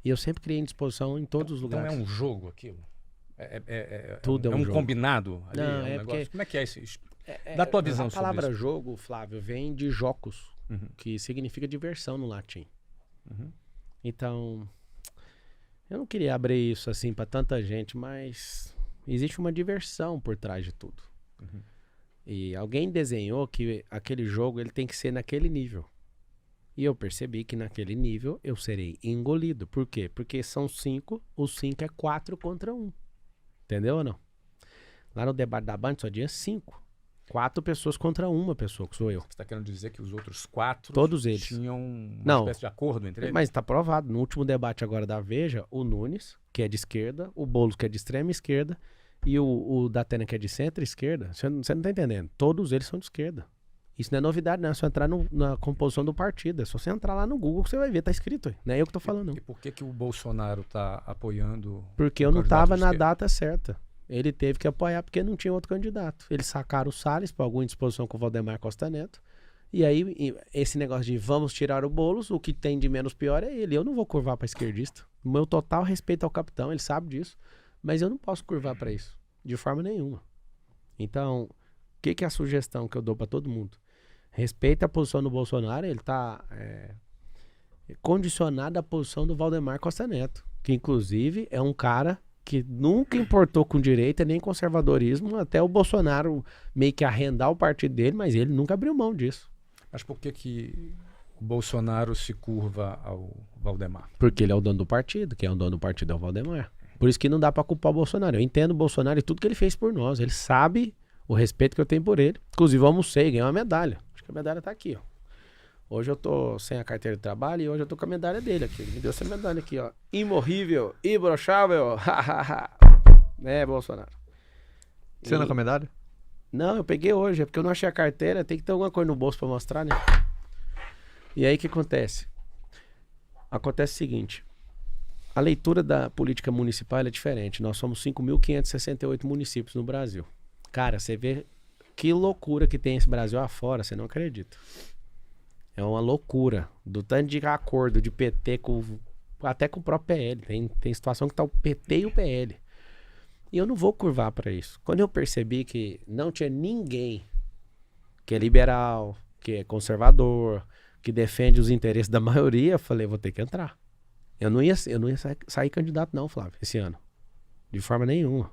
E eu sempre criei indisposição em todos os lugares. Então é um jogo aquilo? Tudo é um jogo. combinado Ali? Não, negócio? porque... Como é que é isso? Da tua visão sobre isso. A palavra jogo, Flávio, vem de jocus, que significa diversão no latim. Então, eu não queria abrir isso assim pra tanta gente, mas... Existe uma diversão por trás de tudo. E alguém desenhou que aquele jogo ele tem que ser naquele nível. E eu percebi que naquele nível eu serei engolido. Por quê? Porque são 5, os 5 é 4 contra 1. Entendeu ou não? Lá no debate da Band só tinha 5. 4 pessoas contra uma pessoa, que sou eu. Você está querendo dizer que os outros 4 todos eles tinham uma espécie de acordo entre eles? Mas está provado. No último debate agora da Veja, o Nunes, que é de esquerda, o Boulos, que é de extrema esquerda, e o Datena, que é de centro-esquerda, você não está entendendo. Todos eles são de esquerda. Isso não é novidade, não. É só entrar na composição do partido. É só você entrar lá no Google que você vai ver. Tá escrito aí. Não é eu que tô falando, não. E por que o Bolsonaro tá apoiando? Porque eu não tava na data certa. Ele teve que apoiar porque não tinha outro candidato. Eles sacaram o Salles para alguma indisposição com o Valdemar Costa Neto. E aí, esse negócio de vamos tirar o Boulos, o que tem de menos pior é ele. Eu não vou curvar para esquerdista. O meu total respeito ao capitão, ele sabe disso. Mas eu não posso curvar para isso. De forma nenhuma. Então, o que é a sugestão que eu dou para todo mundo? Respeita a posição do Bolsonaro, ele tá condicionado à posição do Valdemar Costa Neto. Que, inclusive, é um cara que nunca importou com direita nem conservadorismo, até o Bolsonaro meio que arrendar o partido dele, mas ele nunca abriu mão disso. Mas por que o Bolsonaro se curva ao Valdemar? Porque ele é o dono do partido, quem é o dono do partido é o Valdemar. Por isso que não dá pra culpar o Bolsonaro. Eu entendo o Bolsonaro e tudo que ele fez por nós. Ele sabe o respeito que eu tenho por ele. Inclusive, eu almocei e ganhei uma medalha. Acho que a medalha tá aqui, ó. Hoje eu tô sem a carteira de trabalho e hoje eu tô com a medalha dele aqui. Ele me deu essa medalha aqui, ó. Imorrível, imbrochável. Bolsonaro. Você anda com a medalha? Não, eu peguei hoje. É porque eu não achei a carteira. Tem que ter alguma coisa no bolso pra mostrar, né? E aí, o que acontece? Acontece o seguinte. A leitura da política municipal é diferente. Nós somos 5.568 municípios no Brasil. Cara, você vê que loucura que tem esse Brasil afora, você não acredita. É uma loucura. Do tanto de acordo de PT até com o próprio PL. Tem situação que tá o PT e o PL. E eu não vou curvar para isso. Quando eu percebi que não tinha ninguém que é liberal, que é conservador, que defende os interesses da maioria, eu falei, vou ter que entrar. Eu não ia sair candidato não, Flávio, esse ano. De forma nenhuma.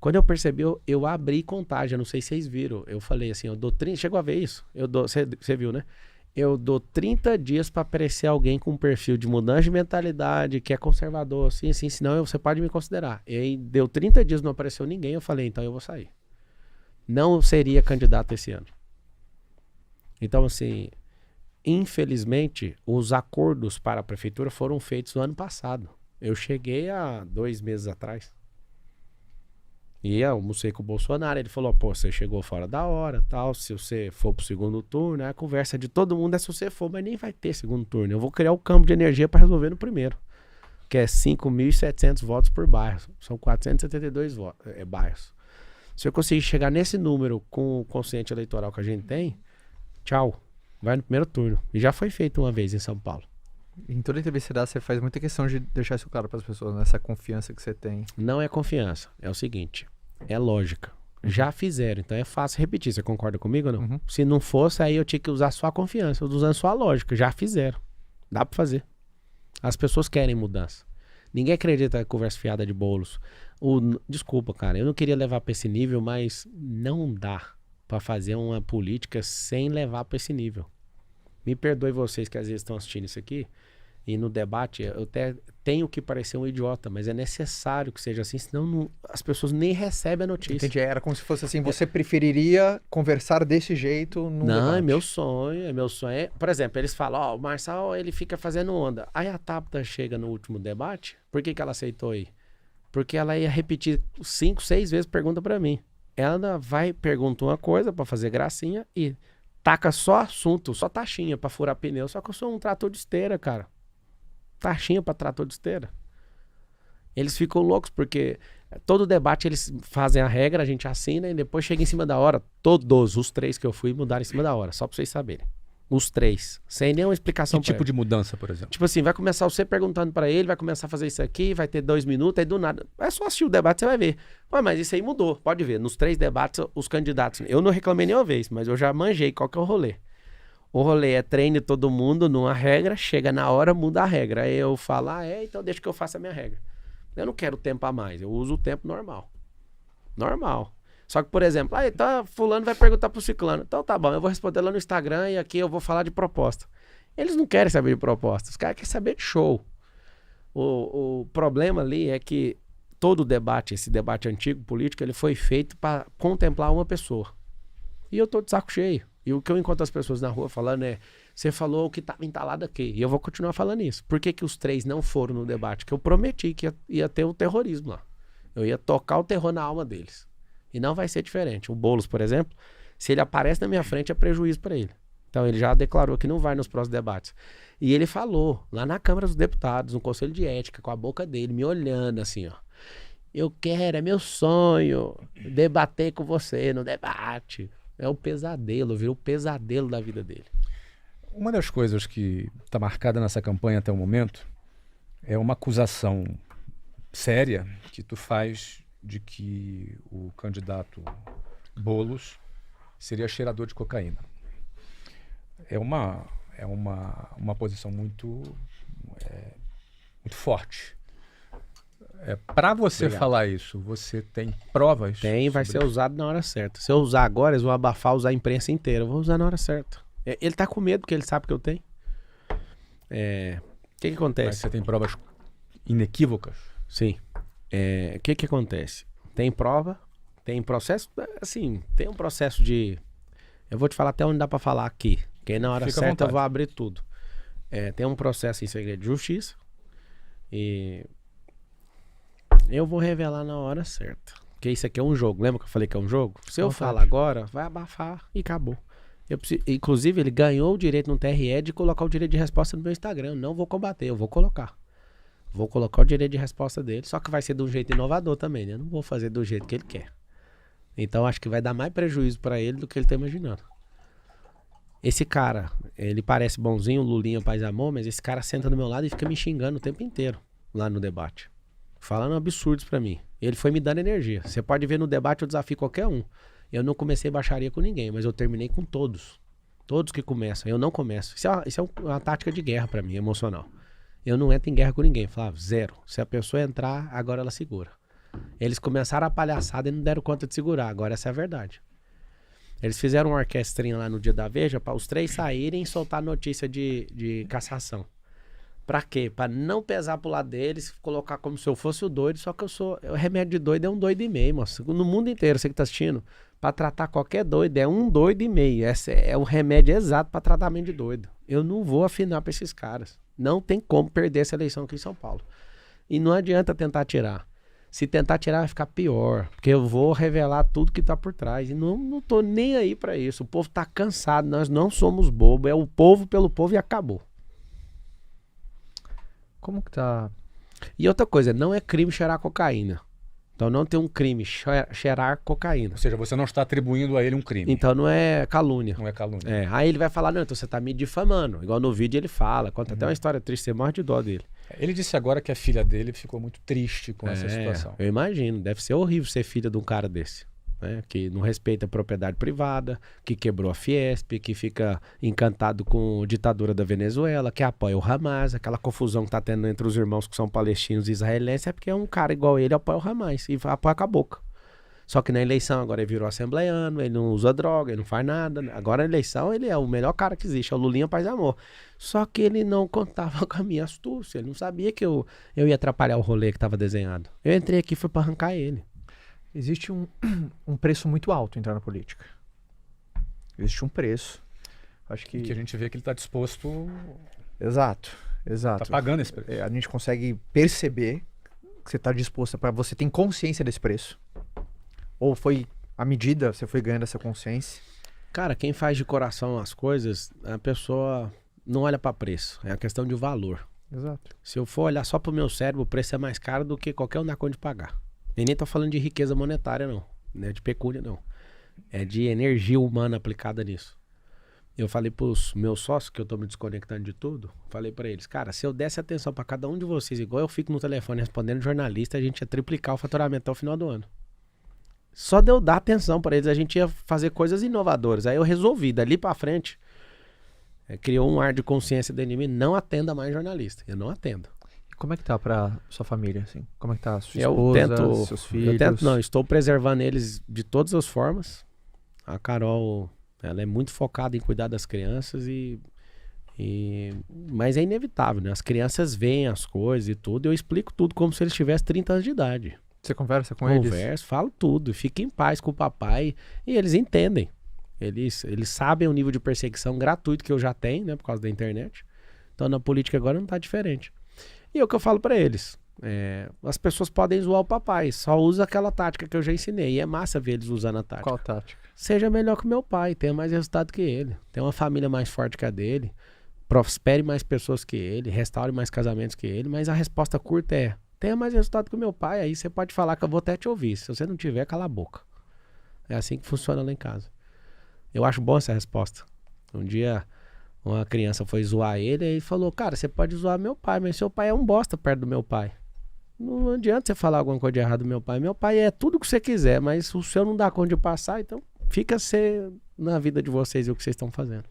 Quando eu percebi, eu abri contagem, não sei se vocês viram. Eu falei assim, eu dou 30... Chegou a ver isso? Você viu, né? Eu dou 30 dias para aparecer alguém com um perfil de mudança de mentalidade, que é conservador, assim, senão você pode me considerar. E aí deu 30 dias, não apareceu ninguém, eu falei, então eu vou sair. Não seria candidato esse ano. Então, assim, infelizmente, os acordos para a prefeitura foram feitos no ano passado. Eu cheguei há 2 meses atrás. E eu almocei com o Bolsonaro, ele falou, pô, você chegou fora da hora, tal, se você for pro segundo turno, a conversa de todo mundo é se você for, mas nem vai ter segundo turno. Eu vou criar o campo de energia para resolver no primeiro, que é 5.700 votos por bairro, são 472 bairros. Se eu conseguir chegar nesse número com o consciente eleitoral que a gente tem, tchau, vai no primeiro turno. E já foi feito uma vez em São Paulo. Em toda entrevista que você faz muita questão de deixar isso claro para as pessoas, nessa confiança que você tem. Não é confiança, é o seguinte, é lógica. Já fizeram, então é fácil repetir. Você concorda comigo ou não? Uhum. Se não fosse, aí eu tinha que usar só a confiança, eu tô usando só a lógica. Já fizeram. Dá pra fazer. As pessoas querem mudança. Ninguém acredita na conversa fiada de Boulos. Desculpa, cara, eu não queria levar pra esse nível, mas não dá pra fazer uma política sem levar pra esse nível. Me perdoe vocês que às vezes estão assistindo isso aqui, e no debate eu até tenho que parecer um idiota, mas é necessário que seja assim, senão as pessoas nem recebem a notícia. Entendi, era como se fosse assim, você preferiria conversar desse jeito num Não, debate. é meu sonho. Por exemplo, eles falam, ó, o Marçal, ele fica fazendo onda. Aí a Tabata chega no último debate, por que ela aceitou ir? Porque ela ia repetir 5, 6 vezes pergunta pra mim. Ela vai, pergunta uma coisa pra fazer gracinha e taca só assunto, só taxinha pra furar pneu. Só que eu sou um trator de esteira, cara. Taxinha pra trator de esteira. Eles ficam loucos porque todo debate eles fazem a regra, a gente assina e depois chega em cima da hora. Todos os 3 que eu fui mudaram em cima da hora, só pra vocês saberem. Os 3, sem nenhuma explicação. Que tipo de mudança, por exemplo? Tipo assim, vai começar você perguntando pra ele, vai começar a fazer isso aqui, vai ter 2 minutos, aí do nada. É só assistir o debate, você vai ver. Ué, mas isso aí mudou, pode ver. Nos 3 debates, os candidatos. Eu não reclamei nenhuma vez, mas eu já manjei qual que é o rolê. O rolê é treine todo mundo numa regra, chega na hora, muda a regra. Aí eu falo, então deixa que eu faça a minha regra. Eu não quero tempo a mais, eu uso o tempo normal. Normal. Só que, por exemplo, tá, fulano vai perguntar pro ciclano. Então tá bom, eu vou responder lá no Instagram e aqui eu vou falar de proposta. Eles não querem saber de proposta, os caras querem saber de show. O problema ali é que todo debate, esse debate antigo político, ele foi feito para contemplar uma pessoa. E eu tô de saco cheio. E o que eu encontro as pessoas na rua falando é, você falou o que estava entalado aqui. E eu vou continuar falando isso. Por que os 3 não foram no debate? Que eu prometi que ia ter o terrorismo lá. Eu ia tocar o terror na alma deles. E não vai ser diferente. O Boulos, por exemplo, se ele aparece na minha frente, é prejuízo para ele. Então ele já declarou que não vai nos próximos debates. E ele falou, lá na Câmara dos Deputados, no Conselho de Ética, com a boca dele, me olhando assim, ó. Eu quero, é meu sonho, debater com você no debate. É o pesadelo, virou o pesadelo da vida dele. Uma das coisas que está marcada nessa campanha até o momento é uma acusação séria que tu faz de que o candidato Boulos seria cheirador de cocaína. É uma posição muito forte. Para você falar isso, você tem provas? Tem, vai ser usado na hora certa. Se eu usar agora, eles vão abafar, usar a imprensa inteira. Eu vou usar na hora certa. Ele tá com medo porque ele sabe que eu tenho. O que acontece? Mas você tem provas inequívocas? Sim. O que acontece? Tem prova, tem processo, assim, tem um processo de... Eu vou te falar até onde dá pra falar aqui, porque na hora certa eu vou abrir tudo. Tem um processo em segredo de justiça e eu vou revelar na hora certa. Porque isso aqui é um jogo, lembra que eu falei que é um jogo? Se eu falar agora, vai abafar e acabou. Inclusive, ele ganhou o direito no TRE de colocar o direito de resposta no meu Instagram. Eu não vou combater, eu vou colocar. Vou colocar o direito de resposta dele, só que vai ser de um jeito inovador também, né? Eu não vou fazer do jeito que ele quer. Então, acho que vai dar mais prejuízo pra ele do que ele tá imaginando. Esse cara, ele parece bonzinho, Lulinha, paz e amor, mas esse cara senta do meu lado e fica me xingando o tempo inteiro lá no debate. Falando absurdos pra mim. Ele foi me dando energia. Você pode ver no debate, eu desafio qualquer um. Eu não comecei baixaria com ninguém, mas eu terminei com todos. Todos que começam. Eu não começo. Isso é uma tática de guerra pra mim, emocional. Eu não entro em guerra com ninguém, Flávio, zero. Se a pessoa entrar, agora ela segura. Eles começaram a palhaçada e não deram conta de segurar, agora essa é a verdade. Eles fizeram uma orquestrinha lá no Dia da Veja para os 3 saírem e soltar notícia de cassação. Pra quê? Pra não pesar pro lado deles, colocar como se eu fosse o doido, só que o remédio de doido é 1,5 doido, moço. No mundo inteiro, você que tá assistindo, pra tratar qualquer doido é 1,5 doido. Esse é o remédio exato pra tratamento de doido. Eu não vou afinar pra esses caras. Não tem como perder essa eleição aqui em São Paulo. E não adianta tentar tirar. Se tentar tirar vai ficar pior, porque eu vou revelar tudo que tá por trás. E não tô nem aí pra isso. O povo tá cansado, nós não somos bobos. É o povo pelo povo e acabou. Como que tá? E outra coisa, não é crime cheirar cocaína. Então não tem um crime cheirar cocaína. Ou seja, você não está atribuindo a ele um crime. Então não é calúnia. Não é calúnia. É, aí ele vai falar, não, então você tá me difamando. Igual no vídeo ele fala, conta até uma história triste, você morre de dó dele. Ele disse agora que a filha dele ficou muito triste com essa situação. Eu imagino, deve ser horrível ser filha de um cara desse. Né? Que não respeita a propriedade privada, que quebrou a Fiesp, que fica encantado com a ditadura da Venezuela, que apoia o Hamas, aquela confusão que tá tendo entre os irmãos que são palestinos e israelenses, é porque é um cara igual ele apoia o Hamas e apoia com a boca. Só que na eleição agora ele virou assembleiano, ele não usa droga, ele não faz nada. Agora na eleição ele é o melhor cara que existe, é o Lulinha Paz e Amor. Só que ele não contava com a minha astúcia, ele não sabia que eu ia atrapalhar o rolê que tava desenhado. Eu entrei aqui foi pra arrancar ele. Existe um preço muito alto entrar na política. Existe um preço. Acho que... E que a gente vê que ele está disposto... Exato. Está pagando esse preço. A gente consegue perceber que você está disposto, para você tem consciência desse preço. Ou foi à medida, você foi ganhando essa consciência? Cara, quem faz de coração as coisas, a pessoa não olha para preço. É a questão de valor. Exato. Se eu for olhar só pro meu cérebro, o preço é mais caro do que qualquer um dá conta de pagar. E nem tô falando de riqueza monetária, não. Não é de pecúnia, não. É de energia humana aplicada nisso. Eu falei pros meus sócios, que eu tô me desconectando de tudo, falei pra eles, cara, se eu desse atenção pra cada um de vocês, igual eu fico no telefone respondendo jornalista, a gente ia triplicar o faturamento até o final do ano. Só de eu dar atenção pra eles, a gente ia fazer coisas inovadoras. Aí eu resolvi, dali pra frente, criou um ar de consciência dentro de mim, não atenda mais jornalista. Eu não atendo. Como é que tá pra sua família, assim? Como é que tá a sua esposa, seus filhos? Estou preservando eles de todas as formas. A Carol, ela é muito focada em cuidar das crianças mas é inevitável, né? As crianças veem as coisas e tudo, eu explico tudo como se eles tivessem 30 anos de idade. Você conversa com eles? Converso, falo tudo, fica em paz com o papai e eles entendem. Eles sabem o nível de perseguição gratuito que eu já tenho, né? Por causa da internet. Então na política agora não tá diferente. E é o que eu falo pra eles. As pessoas podem zoar o papai, só usa aquela tática que eu já ensinei. E é massa ver eles usando a tática. Qual tática? Seja melhor que o meu pai, tenha mais resultado que ele. Tenha uma família mais forte que a dele. Prospere mais pessoas que ele. Restaure mais casamentos que ele. Mas a resposta curta é: tenha mais resultado que o meu pai. Aí você pode falar que eu vou até te ouvir. Se você não tiver, cala a boca. É assim que funciona lá em casa. Eu acho bom essa resposta. Um dia uma criança foi zoar ele e falou, cara, você pode zoar meu pai, mas seu pai é um bosta perto do meu pai. Não adianta você falar alguma coisa de errado do meu pai. Meu pai é tudo que você quiser, mas o seu não dá conta de passar, então fica ser na vida de vocês e o que vocês estão fazendo.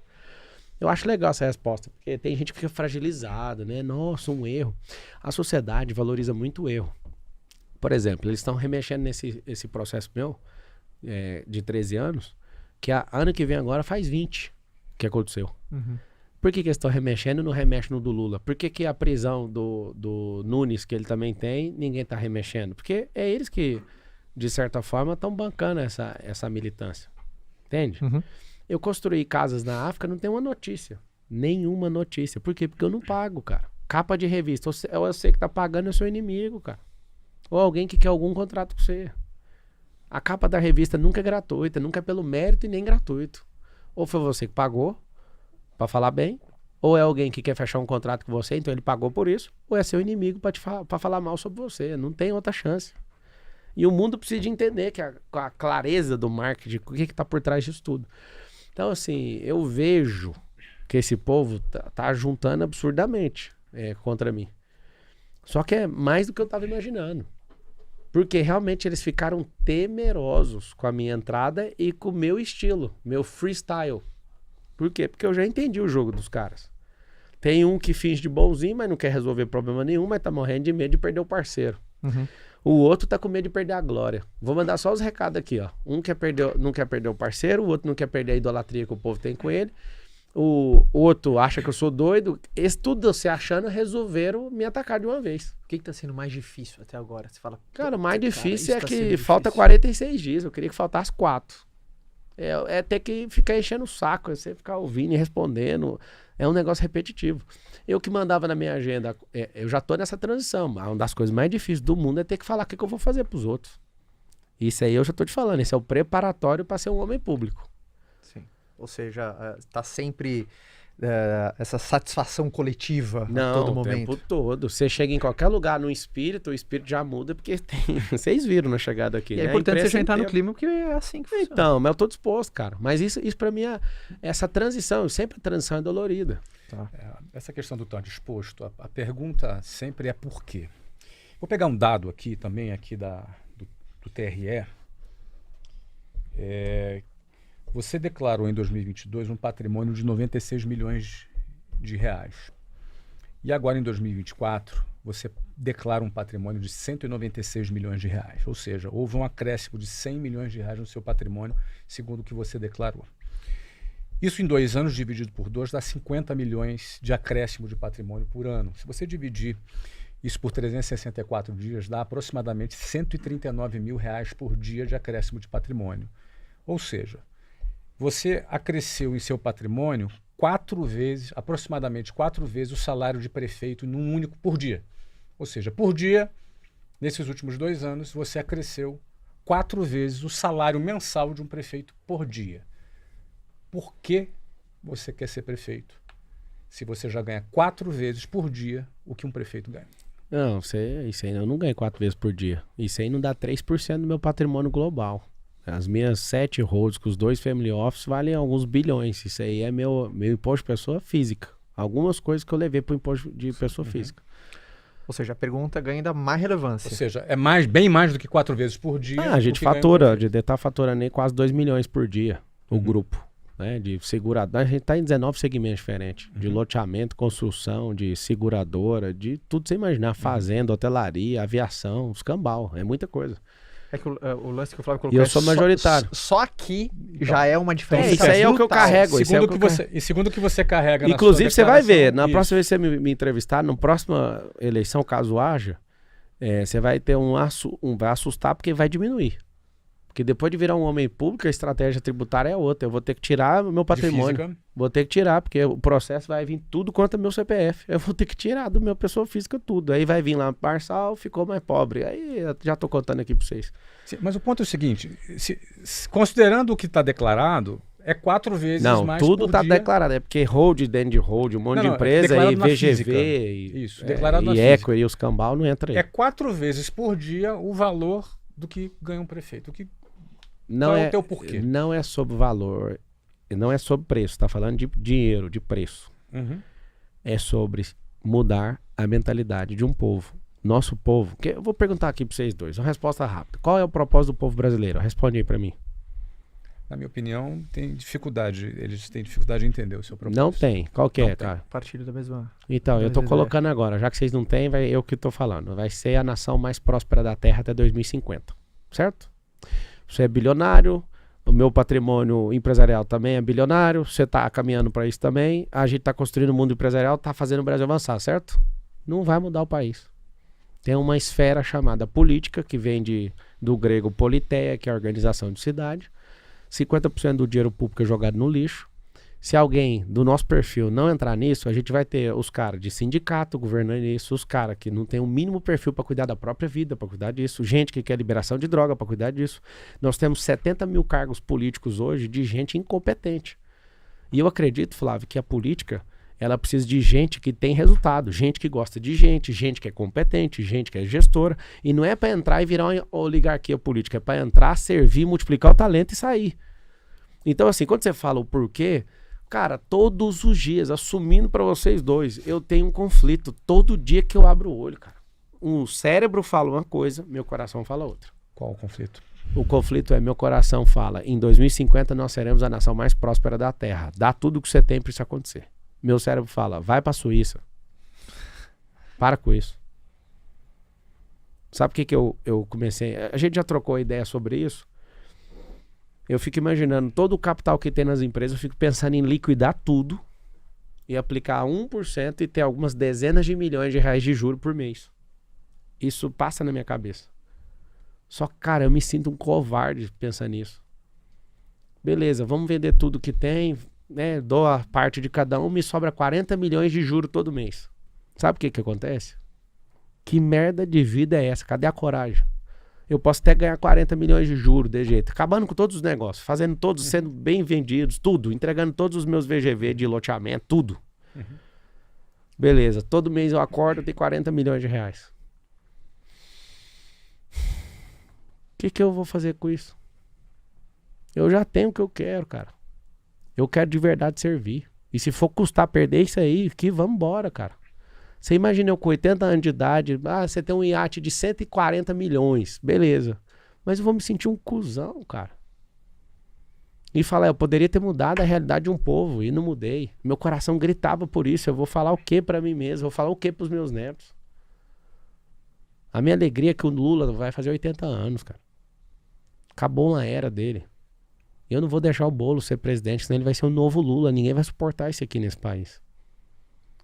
Eu acho legal essa resposta, porque tem gente que fica fragilizada, né? Nossa, um erro. A sociedade valoriza muito o erro. Por exemplo, eles estão remexendo nesse processo meu, de 13 anos, que ano que vem agora faz 20 que aconteceu. Uhum. Por que eles estão remexendo e não remexe no do Lula? Por que a prisão do Nunes, que ele também tem, ninguém está remexendo? Porque é eles que, de certa forma, estão bancando essa militância. Entende? Uhum. Eu construí casas na África, não tem uma notícia. Nenhuma notícia. Por quê? Porque eu não pago, cara. Capa de revista. Ou você que tá pagando é seu inimigo, cara. Ou alguém que quer algum contrato com você. A capa da revista nunca é gratuita, nunca é pelo mérito e nem gratuito. Ou foi você que pagou pra falar bem, ou é alguém que quer fechar um contrato com você, então ele pagou por isso, ou é seu inimigo pra falar mal sobre você. Não tem outra chance. E o mundo precisa de entender que a clareza do marketing, o que tá por trás disso tudo. Então, assim, eu vejo que esse povo tá juntando absurdamente contra mim. Só que é mais do que eu tava imaginando. Porque realmente eles ficaram temerosos com a minha entrada e com o meu estilo, meu freestyle. Por quê? Porque eu já entendi o jogo dos caras. Tem um que finge de bonzinho, mas não quer resolver problema nenhum, mas tá morrendo de medo de perder o parceiro. O outro tá com medo de perder a glória. Vou mandar só os recados aqui, ó. Um não quer perder o parceiro, o outro não quer perder a idolatria que o povo tem com ele. O outro acha que eu sou doido. Esse tudo você achando, resolveram me atacar de uma vez. O que tá sendo mais difícil até agora? Você fala, Cara, o mais difícil é tá que falta 46 dias. Eu queria que faltasse 4. É ter que ficar enchendo o saco, é você ficar ouvindo e respondendo. É um negócio repetitivo. Eu que mandava na minha agenda, eu já tô nessa transição. Uma das coisas mais difíceis do mundo é ter que falar o que eu vou fazer pros outros. Isso aí eu já tô te falando. Esse é o preparatório para ser um homem público. Sim. Ou seja, tá sempre essa satisfação coletiva a todo momento. O tempo todo. Você chega em qualquer lugar no espírito, o espírito já muda, porque tem... Vocês viram na chegada aqui, E né? é importante você já entrar no clima, porque é assim que funciona. Então, mas eu tô disposto, cara. Mas isso pra mim essa transição, sempre a transição é dolorida. Tá. Essa questão do estar disposto, a pergunta sempre é por quê. Vou pegar um dado aqui também, aqui do TRE. Você declarou em 2022 um patrimônio de 96 milhões de reais. E agora, em 2024, você declara um patrimônio de 196 milhões de reais. Ou seja, houve um acréscimo de 100 milhões de reais no seu patrimônio, segundo o que você declarou. Isso em 2 anos, dividido por 2, dá 50 milhões de acréscimo de patrimônio por ano. Se você dividir isso por 364 dias, dá aproximadamente 139 mil reais por dia de acréscimo de patrimônio. Ou seja, você acresceu em seu patrimônio aproximadamente 4 vezes o salário de prefeito num único por dia. Ou seja, por dia, nesses últimos 2 anos, você acresceu 4 vezes o salário mensal de um prefeito por dia. Por que você quer ser prefeito? Se você já ganha 4 vezes por dia o que um prefeito ganha. Não, isso aí eu não ganho 4 vezes por dia. Isso aí não dá 3% do meu patrimônio global. As minhas 7 holds com os 2 family office valem alguns bilhões. Isso aí é meu imposto de pessoa física. Algumas coisas que eu levei para o imposto de pessoa física. Ou seja, a pergunta ganha ainda mais relevância. Ou seja, é bem mais do que 4 vezes por dia. A gente fatura, de estar faturando aí quase 2 milhões por dia, o grupo. Né, de seguradora, a gente está em 19 segmentos diferentes, de loteamento, construção, de seguradora, de tudo você imaginar, fazenda, hotelaria, aviação, escambau, é muita coisa. É que o lance que o Flávio colocou, E eu sou majoritário. Só aqui já é uma diferença. Isso aí é o que eu carrego. Segundo o que você carrega na Inclusive, sua você vai ver, declaração, na próxima vez que você me entrevistar, na próxima eleição, caso haja, você vai ter vai assustar porque vai diminuir. Porque depois de virar um homem público, a estratégia tributária é outra. Eu vou ter que tirar o meu patrimônio. Vou ter que tirar, porque o processo vai vir tudo quanto é meu CPF. Eu vou ter que tirar do meu pessoa física tudo. Aí vai vir lá, parcial, ficou mais pobre. Aí eu já tô contando aqui para vocês. Sim, mas o ponto é o seguinte, considerando o que está declarado, é 4 vezes mais por dia. Não, tudo está declarado. É porque hold, dentro de hold, um monte de empresa, e VGV, declarado e equity, e os cambal não entra aí. É 4 vezes por dia o valor do que ganha um prefeito. Não é o teu porquê? Não é sobre valor, não é sobre preço, tá falando de dinheiro, de preço. É sobre mudar a mentalidade de um povo. Nosso povo, eu vou perguntar aqui para vocês dois, uma resposta rápida. Qual é o propósito do povo brasileiro? Responde aí para mim. Na minha opinião, eles têm dificuldade em entender o seu propósito. Não tem. Qual que é, cara? Partilho da mesma. Então, eu tô colocando agora, já que vocês não têm, eu que tô falando. Vai ser a nação mais próspera da Terra até 2050, certo? Você é bilionário, o meu patrimônio empresarial também é bilionário, você está caminhando para isso também, a gente está construindo o mundo empresarial, está fazendo o Brasil avançar, certo? Não vai mudar o país. Tem uma esfera chamada política, que vem do grego politeia, que é a organização de cidade. 50% do dinheiro público é jogado no lixo. Se alguém do nosso perfil não entrar nisso, a gente vai ter os caras de sindicato governando isso, os caras que não tem o mínimo perfil para cuidar da própria vida, para cuidar disso, gente que quer liberação de droga para cuidar disso. Nós temos 70 mil cargos políticos hoje de gente incompetente. E eu acredito, Flávio, que a política, ela precisa de gente que tem resultado, gente que gosta de gente que é competente, gente que é gestora. E não é para entrar e virar uma oligarquia política, é para entrar, servir, multiplicar o talento e sair. Então, assim, quando você fala o porquê, cara, todos os dias, assumindo pra vocês dois, eu tenho um conflito todo dia que eu abro o olho, cara. O cérebro fala uma coisa, meu coração fala outra. Qual o conflito? O conflito é, meu coração fala, em 2050 nós seremos a nação mais próspera da Terra. Dá tudo que você tem pra isso acontecer. Meu cérebro fala, vai pra Suíça. Para com isso. Sabe o que eu comecei? A gente já trocou ideia sobre isso. Eu fico imaginando todo o capital que tem nas empresas, eu fico pensando em liquidar tudo e aplicar 1% e ter algumas dezenas de milhões de reais de juros por mês. Isso passa na minha cabeça. Só que, cara, eu me sinto um covarde pensando nisso. Beleza, vamos vender tudo que tem, né? Dou a parte de cada um, me sobra 40 milhões de juros todo mês. Sabe o que acontece? Que merda de vida é essa? Cadê a coragem? Eu posso até ganhar 40 milhões de juros de jeito, acabando com todos os negócios, fazendo todos, sendo bem vendidos, tudo, entregando todos os meus VGV de loteamento, tudo. Beleza, todo mês eu acordo e tenho 40 milhões de reais. O que eu vou fazer com isso? Eu já tenho o que eu quero, cara. Eu quero de verdade servir. E se for custar perder isso aí, que vamos embora, cara. Você imagina eu com 80 anos de idade, você tem um iate de 140 milhões, beleza. Mas eu vou me sentir um cuzão, cara. E falar, eu poderia ter mudado a realidade de um povo, e não mudei. Meu coração gritava por isso, eu vou falar o que pra mim mesmo, vou falar o que pros meus netos. A minha alegria é que o Lula vai fazer 80 anos, cara. Acabou uma era dele. Eu não vou deixar o Boulos ser presidente, senão ele vai ser um novo Lula, ninguém vai suportar isso aqui nesse país.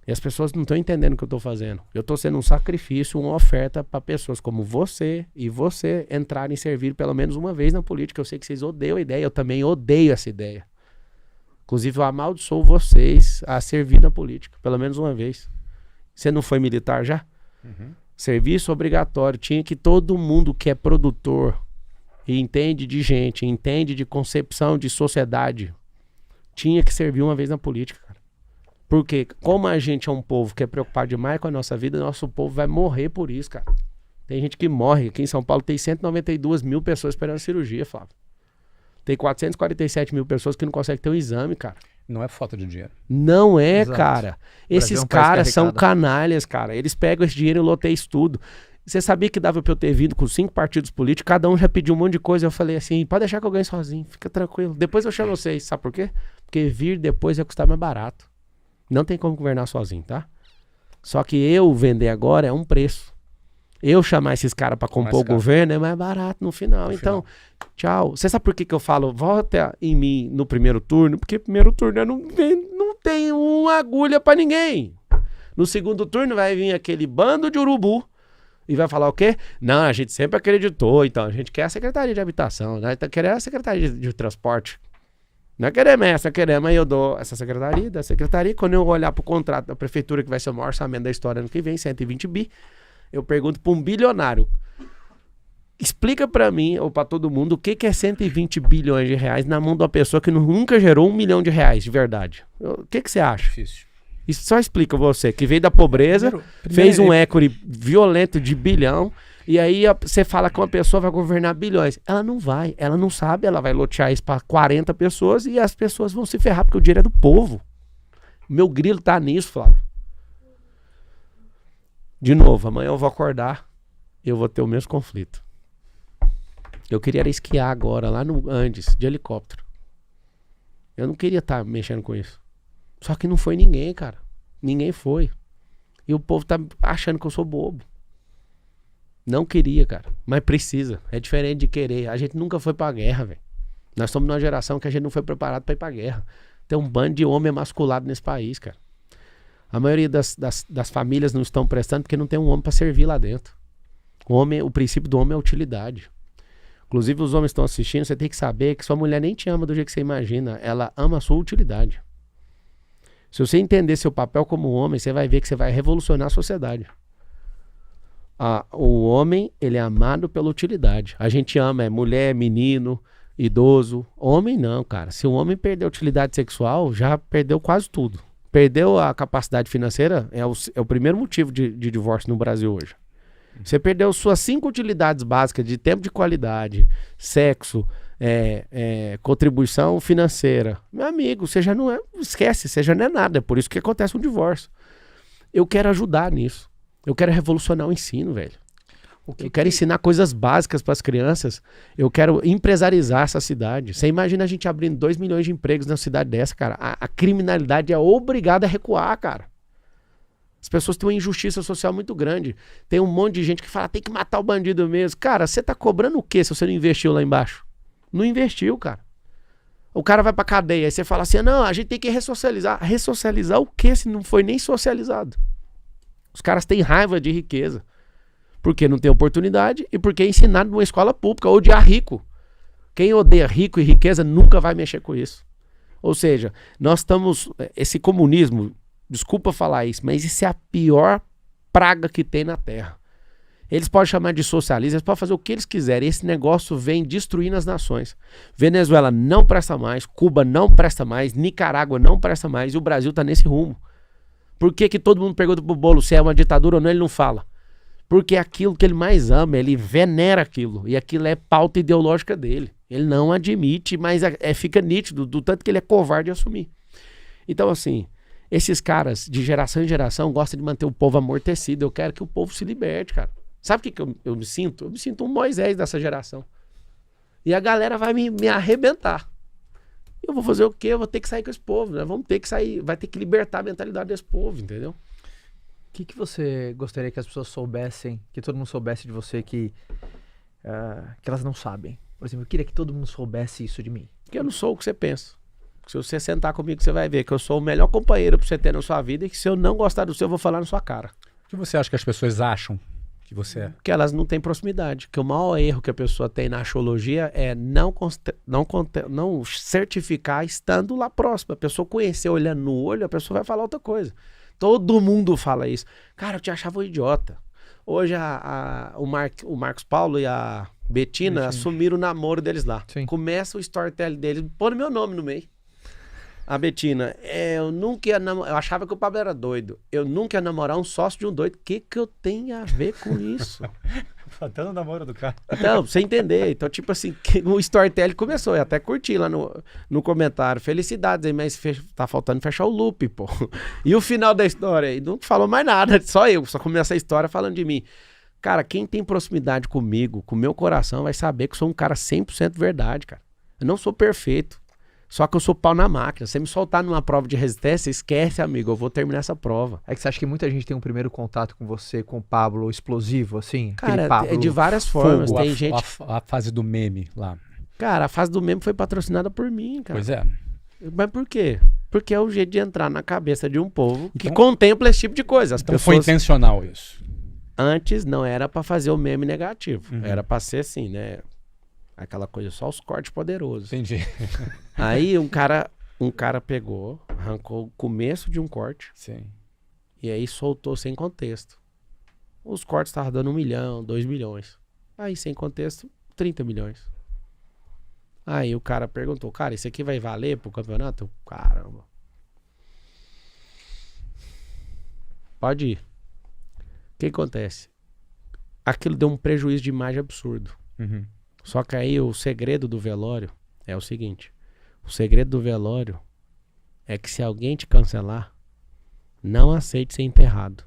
E as pessoas não estão entendendo o que eu estou fazendo. Eu estou sendo um sacrifício, uma oferta para pessoas como você e você entrarem e servir pelo menos uma vez na política. Eu sei que vocês odeiam a ideia, eu também odeio essa ideia. Inclusive eu amaldiçoo vocês a servir na política, pelo menos uma vez. Você não foi militar já? Serviço obrigatório. Tinha que todo mundo que é produtor e entende de gente, entende de concepção de sociedade, tinha que servir uma vez na política, cara. Porque como a gente é um povo que é preocupado demais com a nossa vida, nosso povo vai morrer por isso, cara. Tem gente que morre. Aqui em São Paulo tem 192 mil pessoas esperando cirurgia, Flávio. Tem 447 mil pessoas que não conseguem ter um exame, cara. Não é falta de dinheiro. Não é, Exato. cara. Esses é um país caras são carregado. canalhas, cara. Eles pegam esse dinheiro e loteiam isso tudo. Você sabia que dava pra eu ter vindo com 5 partidos políticos? Cada um já pediu um monte de coisa. Eu falei assim, pode deixar que eu ganhe sozinho. Fica tranquilo. Depois eu chamo vocês. Sabe por quê? Porque vir depois vai custar mais barato. Não tem como governar sozinho, tá? Só que eu vender agora é um preço. Eu chamar esses caras pra compor o governo é mais barato no final. Então, tchau. Você sabe por que eu falo, vota em mim no primeiro turno? Porque primeiro turno eu não tem uma agulha pra ninguém. No segundo turno vai vir aquele bando de urubu e vai falar o quê? Não, a gente sempre acreditou, então a gente quer a Secretaria de Habitação, né? Então querer a Secretaria de Transporte. Não é querer mesmo, é querer, mas eu dou essa secretaria, da secretaria. Quando eu olhar pro contrato da prefeitura, que vai ser o maior orçamento da história ano que vem, 120 bi, eu pergunto pra um bilionário, explica pra mim, ou pra todo mundo, o que é 120 bilhões de reais na mão de uma pessoa que nunca gerou R$1 milhão de de verdade. O que você acha? Difícil. Isso só explica você, que veio da pobreza, fez um equity violento de bilhão, e aí você fala que uma pessoa vai governar bilhões. Ela não vai, ela não sabe, ela vai lotear isso para 40 pessoas e as pessoas vão se ferrar, porque o dinheiro é do povo. Meu grilo tá nisso, Flávio. De novo, amanhã eu vou acordar e eu vou ter o mesmo conflito. Eu queria esquiar agora, lá no Andes, de helicóptero. Eu não queria estar mexendo com isso. Só que não foi ninguém, cara. Ninguém foi. E o povo tá achando que eu sou bobo. Não queria, cara. Mas precisa. É diferente de querer. A gente nunca foi pra guerra, velho. Nós estamos numa geração que a gente não foi preparado pra ir pra guerra. Tem um bando de homem emasculado nesse país, cara. A maioria das famílias não estão prestando porque não tem um homem pra servir lá dentro. O princípio do homem é utilidade. Inclusive os homens estão assistindo, você tem que saber que sua mulher nem te ama do jeito que você imagina. Ela ama a sua utilidade. Se você entender seu papel como homem, você vai ver que você vai revolucionar a sociedade. O homem, ele é amado pela utilidade. A gente ama, é mulher, menino, idoso. Homem não, cara. Se o homem perder a utilidade sexual, já perdeu quase tudo. Perdeu a capacidade financeira, é o primeiro motivo de divórcio no Brasil hoje. Você perdeu suas 5 utilidades básicas de tempo de qualidade, sexo, contribuição financeira. Meu amigo, você já não é, esquece, você já não é nada. É por isso que acontece um divórcio. Eu quero ajudar nisso. Eu quero revolucionar o ensino, velho. Eu quero ensinar coisas básicas para as crianças. Eu quero empresarizar essa cidade. Você imagina a gente abrindo 2 milhões de empregos na cidade dessa, cara. A criminalidade é obrigada a recuar, cara. As pessoas têm uma injustiça social muito grande. Tem um monte de gente que fala, tem que matar o bandido mesmo. Cara, você tá cobrando o quê se você não investiu lá embaixo? Não investiu, cara. O cara vai pra cadeia, aí você fala assim, não, a gente tem que ressocializar. Ressocializar o quê se não foi nem socializado? Os caras têm raiva de riqueza. Porque não tem oportunidade e porque é ensinado numa escola pública, odiar rico. Quem odeia rico e riqueza nunca vai mexer com isso. Ou seja, nós estamos... Esse comunismo, desculpa falar isso, mas isso é a pior praga que tem na Terra. Eles podem chamar de socialismo, eles podem fazer o que eles quiserem. Esse negócio vem destruindo as nações. Venezuela não presta mais, Cuba não presta mais, Nicarágua não presta mais e o Brasil está nesse rumo. Por que que todo mundo pergunta pro Bolo se é uma ditadura ou não, ele não fala? Porque é aquilo que ele mais ama, ele venera aquilo. E aquilo é pauta ideológica dele. Ele não admite, mas fica nítido do tanto que ele é covarde de assumir. Então, assim, esses caras de geração em geração gostam de manter o povo amortecido. Eu quero que o povo se liberte, cara. Sabe o que eu me sinto? Eu me sinto um Moisés dessa geração. E a galera vai me arrebentar. Eu vou fazer o quê? Eu vou ter que sair com esse povo, né? Vamos ter que sair, vai ter que libertar a mentalidade desse povo, entendeu? O que você gostaria que as pessoas soubessem, que todo mundo soubesse de você que elas não sabem? Por exemplo, eu queria que todo mundo soubesse isso de mim. Porque eu não sou o que você pensa. Se você sentar comigo, você vai ver que eu sou o melhor companheiro pra você ter na sua vida e que se eu não gostar do seu, eu vou falar na sua cara. O que você acha que as pessoas acham que você é? Porque elas não têm proximidade. Que o maior erro que a pessoa tem na axiologia é não certificar estando lá próximo. A pessoa conhecer olhando no olho, a pessoa vai falar outra coisa. Todo mundo fala isso. Cara, eu te achava um idiota. Hoje o Marcos Paulo e a Betina assumiram o namoro deles lá. Sim. Começa o storytelling deles, pondo meu nome no meio. A Betina, eu nunca ia namorar, eu achava que o Pablo era doido. Eu nunca ia namorar um sócio de um doido. O que eu tenho a ver com isso? Até no namoro do cara. Então, pra você entender. Então, tipo assim, o storytelling começou. Eu até curti lá no comentário. Felicidades aí, mas tá faltando fechar o loop, pô. E o final da história? E não falou mais nada, só eu. Só começa a história falando de mim. Cara, quem tem proximidade comigo, com o meu coração, vai saber que eu sou um cara 100% verdade, cara. Eu não sou perfeito. Só que eu sou pau na máquina. Se você me soltar numa prova de resistência, esquece, amigo. Eu vou terminar essa prova. É que você acha que muita gente tem um primeiro contato com você, com o Pablo explosivo, assim? Cara, Pablo é de várias formas. Fogo, tem gente... a fase do meme lá. Cara, a fase do meme foi patrocinada por mim, cara. Pois é. Mas por quê? Porque é o jeito de entrar na cabeça de um povo que contempla esse tipo de coisa. As Então pessoas... foi intencional isso. Antes não era pra fazer o meme negativo. Era pra ser assim, né? Aquela coisa, só os cortes poderosos. Entendi. Aí um cara pegou, arrancou o começo de um corte. Sim. E aí soltou sem contexto. Os cortes estavam dando 1 milhão, 2 milhões. Aí sem contexto, 30 milhões. Aí o cara perguntou, cara, isso aqui vai valer pro campeonato? Eu, caramba. Pode ir. O que acontece? Aquilo deu um prejuízo de imagem absurdo. Uhum. Só que aí o segredo do velório é o seguinte. O segredo do velório é que se alguém te cancelar, não aceite ser enterrado.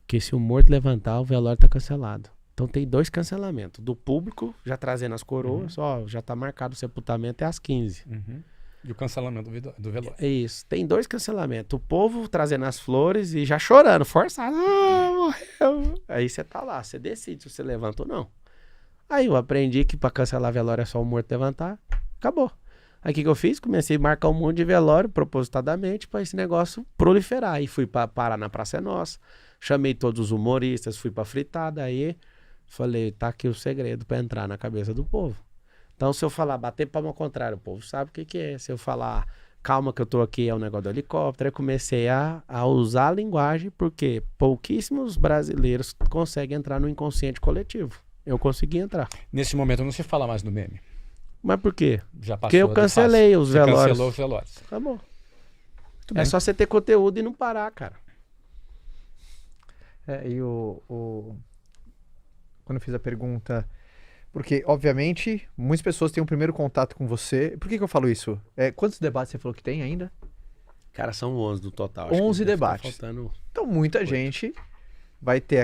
Porque se o morto levantar, o velório tá cancelado. Então tem 2 cancelamentos. Do público, já trazendo as coroas, ó, já tá marcado o sepultamento é às 15. Uhum. E o cancelamento do velório. É isso. Tem 2 cancelamentos. O povo trazendo as flores e já chorando, forçado. Ah, morreu. Aí você tá lá, você decide se você levanta ou não. Aí eu aprendi que pra cancelar velório é só o morto levantar. Acabou. Aí o que eu fiz? Comecei a marcar um monte de velório propositadamente pra esse negócio proliferar. Aí fui parar na Praça é Nossa. Chamei todos os humoristas, fui pra fritada. Aí falei, tá aqui o segredo pra entrar na cabeça do povo. Então se eu falar bater palma ao contrário, o povo sabe o que é. Se eu falar calma que eu tô aqui é um negócio do helicóptero. Eu comecei a usar a linguagem porque pouquíssimos brasileiros conseguem entrar no inconsciente coletivo. Eu consegui entrar. Nesse momento não se fala mais do meme. Mas por quê? Já passou. Porque eu cancelei os velórios. Cancelou os velórios. Acabou. bem. Só você ter conteúdo e não parar, cara. E quando eu fiz a pergunta... Porque, obviamente, muitas pessoas têm um primeiro contato com você. Por que eu falo isso? Quantos debates você falou que tem ainda? Cara, são 11 do total. 11 debates. Faltando... Então, muita gente vai ter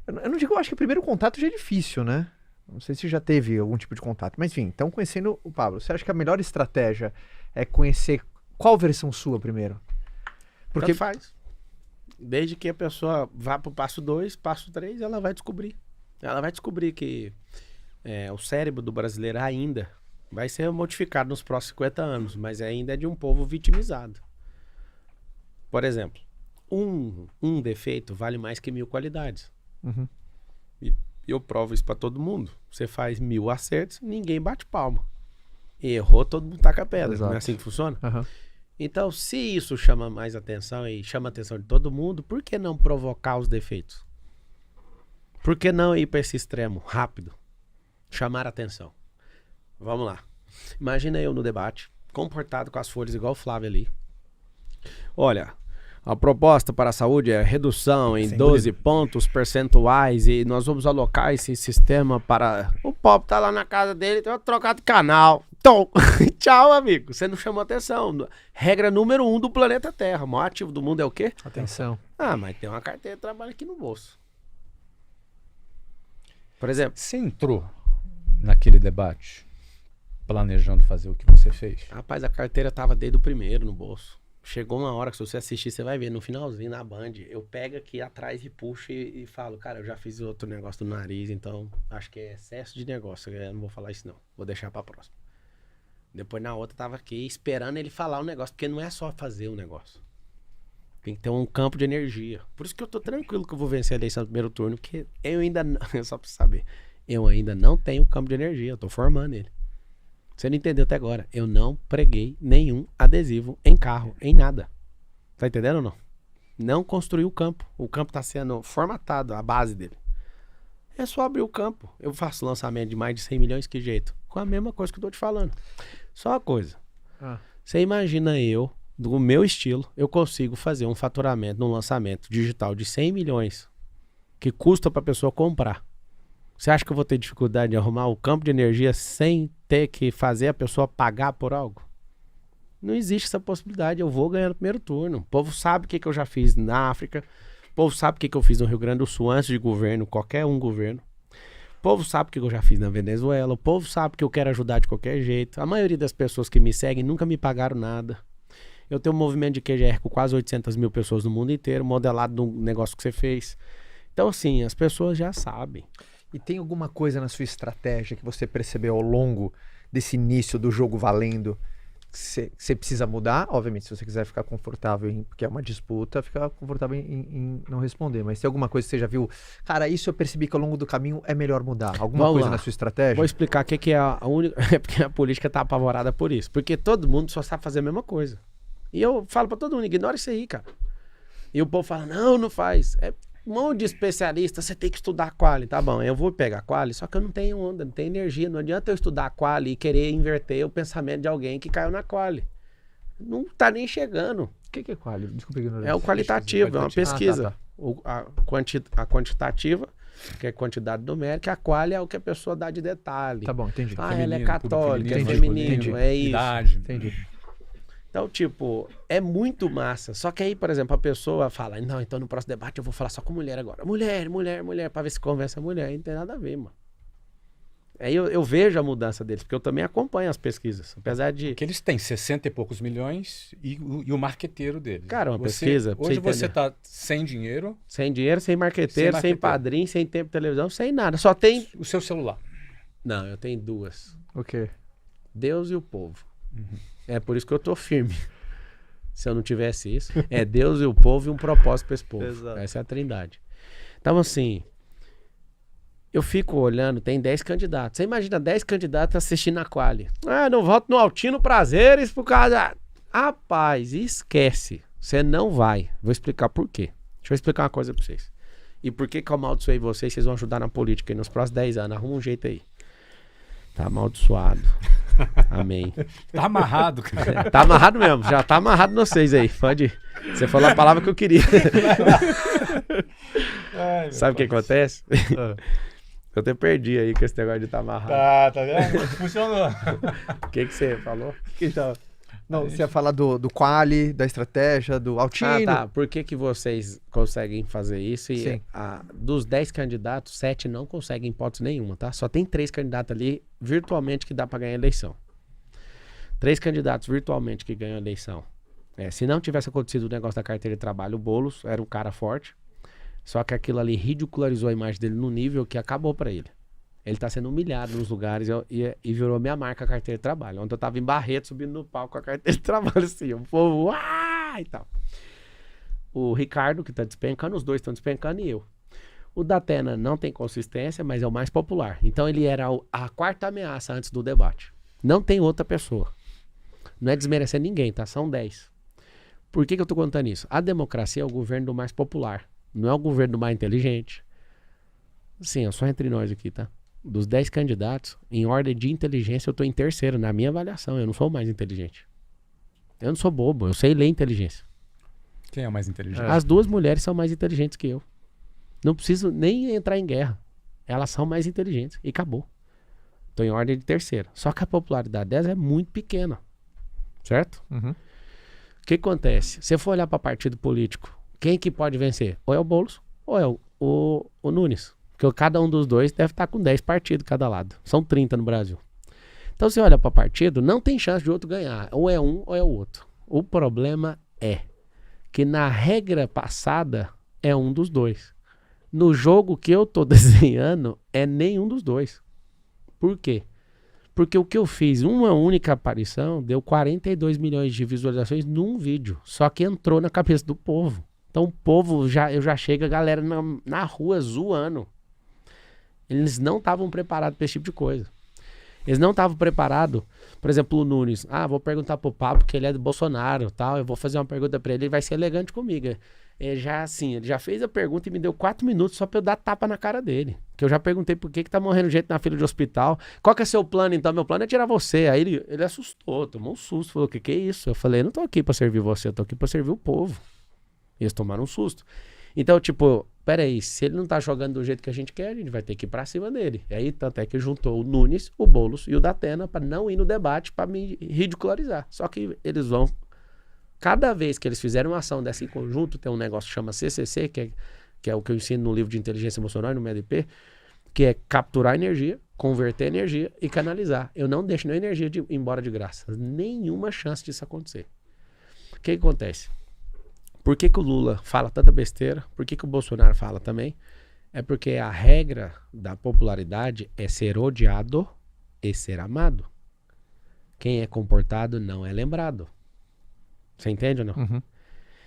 Eu não digo, eu acho que o primeiro contato já é difícil, né? Não sei se já teve algum tipo de contato. Mas enfim, então conhecendo o Pablo, você acha que a melhor estratégia é conhecer qual versão sua primeiro? Porque faz. Desde que a pessoa vá pro passo 2, passo 3, ela vai descobrir. Ela vai descobrir que o cérebro do brasileiro ainda vai ser modificado nos próximos 50 anos, mas ainda é de um povo vitimizado. Por exemplo, um defeito vale mais que 1000 qualidades. Uhum. E eu provo isso pra todo mundo. Você faz 1000 acertos, ninguém bate palma. Errou, todo mundo taca a pedra. Exato. Não é assim que funciona? Uhum. Então, se isso chama mais atenção e chama a atenção de todo mundo, por que não provocar os defeitos? Por que não ir para esse extremo rápido? Chamar a atenção. Vamos lá. Imagina eu no debate, comportado com as folhas igual o Flávio ali. Olha, a proposta para a saúde é redução em 12 pontos percentuais e nós vamos alocar esse sistema para... O pobre tá lá na casa dele, tem trocar de canal. Então, tchau, amigo. Você não chamou atenção. Regra número 1 do planeta Terra. O maior ativo do mundo é o quê? Atenção. Ah, mas tem uma carteira de trabalho aqui no bolso. Por exemplo... Você entrou naquele debate planejando fazer o que você fez? Rapaz, a carteira tava desde o primeiro no bolso. Chegou uma hora que se você assistir, você vai ver. No finalzinho, na Band, eu pego aqui atrás e puxo e falo, cara, eu já fiz outro negócio do nariz, então acho que é excesso de negócio. Eu não vou falar isso não. Vou deixar pra próxima. Depois na outra tava aqui esperando ele falar o negócio, porque não é só fazer o negócio. Tem que ter um campo de energia. Por isso que eu tô tranquilo que eu vou vencer a eleição no primeiro turno, porque eu ainda não, só pra saber, eu ainda não tenho campo de energia, eu tô formando ele. Você não entendeu até agora, eu não preguei nenhum adesivo em carro, em nada. Tá entendendo ou não? Não construí o campo tá sendo formatado, a base dele. É só abrir o campo. Eu faço lançamento de mais de 100 milhões, que jeito? Com a mesma coisa que eu tô te falando. Só uma coisa. Você imagina eu, do meu estilo, eu consigo fazer um faturamento num lançamento digital de 100 milhões que custa pra pessoa comprar. Você acha que eu vou ter dificuldade de arrumar o campo de energia sem ter que fazer a pessoa pagar por algo? Não existe essa possibilidade. Eu vou ganhar no primeiro turno. O povo sabe o que eu já fiz na África. O povo sabe o que eu fiz no Rio Grande do Sul antes de governo, qualquer um governo. O povo sabe o que eu já fiz na Venezuela. O povo sabe que eu quero ajudar de qualquer jeito. A maioria das pessoas que me seguem nunca me pagaram nada. Eu tenho um movimento de QGR com quase 800 mil pessoas no mundo inteiro, modelado no negócio que você fez. Então, assim, as pessoas já sabem. E tem alguma coisa na sua estratégia que você percebeu ao longo desse início do jogo valendo que você precisa mudar? Obviamente, se você quiser ficar confortável, porque é uma disputa, fica confortável em não responder. Mas tem alguma coisa que você já viu? Cara, isso eu percebi que ao longo do caminho é melhor mudar. Alguma coisa na sua estratégia? Vou explicar o que é a única... É porque a política tá apavorada por isso. Porque todo mundo só sabe fazer a mesma coisa. E eu falo pra todo mundo, ignora isso aí, cara. E o povo fala, não faz. É um monte de especialista, você tem que estudar quali. Tá bom, eu vou pegar quali, só que eu não tenho onda, não tenho energia. Não adianta eu estudar quali e querer inverter o pensamento de alguém que caiu na quali. Não tá nem chegando. O que é quali? Desculpa, ignorância. É o qualitativo, é uma pesquisa. A quantitativa, que é quantidade numérica, a quali é o que a pessoa dá de detalhe. Tá bom, entendi. Ah, Feminino, ela é católica, é feminino, feminino, é isso. Idade. Entendi. Então, tipo, é muito massa. Só que aí, por exemplo, a pessoa fala, não, então no próximo debate eu vou falar só com mulher agora. Mulher, pra ver se convence a mulher. Não tem nada a ver, mano. Aí eu vejo a mudança deles, porque eu também acompanho as pesquisas. Apesar de... Porque eles têm 60 e poucos milhões e o marqueteiro deles. Cara, uma pesquisa. Hoje você tá sem dinheiro. Sem dinheiro, sem marqueteiro, sem padrinho, sem tempo de televisão, sem nada. Só tem... O seu celular. Não, eu tenho duas. O quê? Deus e o povo. É por isso que eu tô firme. Se eu não tivesse isso, é Deus e o povo e um propósito para esse povo. Exato. Essa é a trindade. Então, assim, eu fico olhando, tem 10 candidatos. Você imagina 10 candidatos assistindo a quali. Ah, não voto no Altino Prazeres por causa... Rapaz, esquece. Você não vai. Vou explicar por quê. Deixa eu explicar uma coisa para vocês. E por que eu amaldiçoei vocês vão ajudar na política aí nos próximos 10 anos. Arruma um jeito aí. Tá amaldiçoado. Amém. Tá amarrado, cara. Tá amarrado mesmo. Já tá amarrado nos vocês aí. Pode ir. Você falou a palavra que eu queria. Ai, sabe o que acontece? Eu até perdi aí com esse negócio de tá amarrado. Tá vendo? Funcionou. O que você falou? Então, Não, você ia falar do quali, da estratégia, do Altino. Ah, tá. Por que vocês conseguem fazer isso? E dos 10 candidatos, 7 não conseguem hipótese nenhuma, tá? Só tem 3 candidatos ali virtualmente que dá pra ganhar a eleição. 3 candidatos virtualmente que ganham a eleição. Se não tivesse acontecido o negócio da carteira de trabalho, o Boulos era um cara forte. Só que aquilo ali ridicularizou a imagem dele no nível que acabou pra ele. Ele tá sendo humilhado nos lugares e virou minha marca a carteira de trabalho. Ontem eu tava em Barreto subindo no palco com a carteira de trabalho assim, o povo, e tal. O Ricardo, que tá despencando, os dois estão despencando e eu. O Datena não tem consistência, mas é o mais popular. Então ele era a 4ª ameaça antes do debate. Não tem outra pessoa. Não é desmerecer ninguém, tá? São 10. Por que eu tô contando isso? A democracia é o governo do mais popular. Não é o governo do mais inteligente. Sim, é só entre nós aqui, tá? Dos 10 candidatos, em ordem de inteligência, eu tô em terceiro, na minha avaliação. Eu não sou o mais inteligente. Eu não sou bobo, eu sei ler inteligência. Quem é o mais inteligente? As 2 mulheres são mais inteligentes que eu. Não preciso nem entrar em guerra. Elas são mais inteligentes. E acabou. Tô em ordem de terceiro. Só que a popularidade delas é muito pequena. Certo? Uhum. O que acontece? Se você for olhar para partido político, quem que pode vencer? Ou é o Boulos, ou é o Nunes. Porque cada um dos dois deve estar com 10 partidos cada lado. São 30 no Brasil. Então você olha para partido, não tem chance de outro ganhar. Ou é um ou é o outro. O problema é que na regra passada é um dos dois. No jogo que eu tô desenhando é nenhum dos dois. Por quê? Porque o que eu fiz, uma única aparição, deu 42 milhões de visualizações num vídeo. Só que entrou na cabeça do povo. Então o povo, eu já chego a galera na rua zoando. Eles não estavam preparados para esse tipo de coisa. Eles não estavam preparados, por exemplo, o Nunes. Vou perguntar pro Pablo, porque ele é do Bolsonaro, tal. Eu vou fazer uma pergunta para ele vai ser elegante comigo. Ele já fez a pergunta e me deu 4 minutos só pra eu dar tapa na cara dele. Que eu já perguntei por que tá morrendo gente na fila de hospital. Qual que é seu plano, então? Meu plano é tirar você. Aí ele assustou, tomou um susto. Falou, o que é isso? Eu falei, eu não tô aqui pra servir você, eu tô aqui pra servir o povo. E eles tomaram um susto. Então, tipo, peraí, se ele não tá jogando do jeito que a gente quer, a gente vai ter que ir pra cima dele. E aí, tanto é que juntou o Nunes, o Boulos e o Datena pra não ir no debate, pra me ridicularizar. Só que eles vão... Cada vez que eles fizeram uma ação dessa em conjunto, tem um negócio que chama CCC, que é o que eu ensino no livro de inteligência emocional e no MEDP, que é capturar energia, converter energia e canalizar. Eu não deixo nenhuma energia ir embora de graça. Nenhuma chance disso acontecer. O que acontece? Por que o Lula fala tanta besteira? Por que o Bolsonaro fala também? É porque a regra da popularidade é ser odiado e ser amado. Quem é comportado não é lembrado. Você entende ou não? Uhum.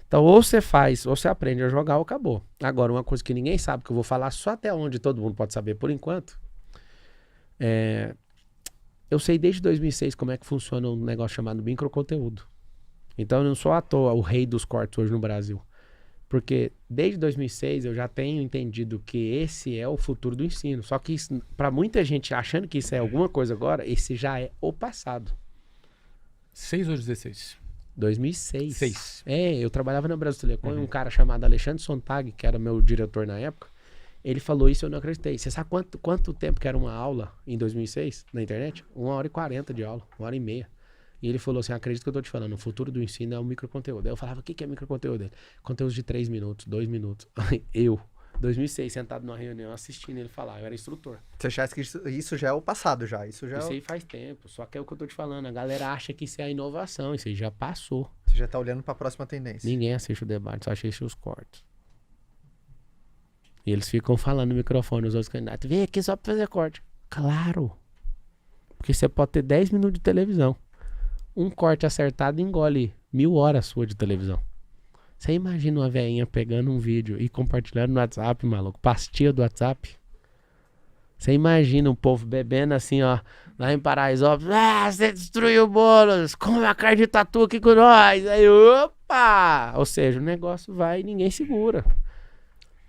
Então, ou você faz, ou você aprende a jogar, ou acabou. Agora, uma coisa que ninguém sabe, que eu vou falar só até onde todo mundo pode saber por enquanto, eu sei desde 2006 como é que funciona um negócio chamado microconteúdo. Então, eu não sou à toa o rei dos cortes hoje no Brasil. Porque desde 2006 eu já tenho entendido que esse é o futuro do ensino. Só que para muita gente achando que isso é alguma coisa agora, esse já é o passado. 6 ou 16? 2006. 6. Eu trabalhava na Brasil Telecom e um cara chamado Alexandre Sontag, que era meu diretor na época, ele falou isso e eu não acreditei. Você sabe quanto tempo que era uma aula em 2006 na internet? 1h40 de aula, 1h30. E ele falou assim, acredito que eu tô te falando, o futuro do ensino é o microconteúdo. Aí eu falava, o que é microconteúdo dele? Conteúdo de 3 minutos, 2 minutos. Eu, 2006, sentado numa reunião assistindo ele falar, eu era instrutor. Você acha que isso já é o passado já? Isso aí faz tempo, só que é o que eu tô te falando. A galera acha que isso é a inovação, isso aí já passou. Você já tá olhando pra próxima tendência. Ninguém assiste o debate, só assiste os cortes. E eles ficam falando no microfone, os outros candidatos, vem aqui só pra fazer corte. Claro. Porque você pode ter 10 minutos de televisão. Um corte acertado engole 1000 horas sua de televisão. Você imagina uma velhinha pegando um vídeo e compartilhando no WhatsApp, maluco? Pastia do WhatsApp. Você imagina um povo bebendo assim, ó, lá em Paraisópolis. Você destruiu o Boulos. Come a carne de tatu aqui com nós. Aí, opa! Ou seja, o negócio vai e ninguém segura.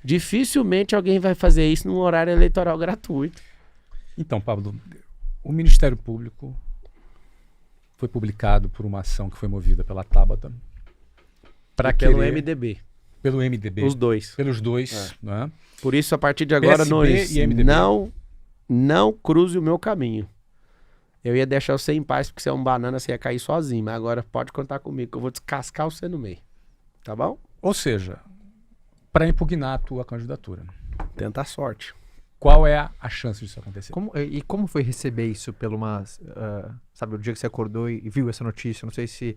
Dificilmente alguém vai fazer isso num horário eleitoral gratuito. Então, Pablo, o Ministério Público foi publicado por uma ação que foi movida pela Tabata. Pelo MDB. Pelo MDB. Os dois. Pelos dois. Né? Por isso, a partir de agora, PSB Nunes, e MDB. não cruze o meu caminho. Eu ia deixar você em paz, porque você é um banana, você ia cair sozinho. Mas agora pode contar comigo, que eu vou descascar você no meio. Tá bom? Ou seja, para impugnar a tua candidatura. Tenta a sorte. Qual é a chance disso acontecer? Como foi receber isso pelo sabe, o dia que você acordou e viu essa notícia? Não sei se...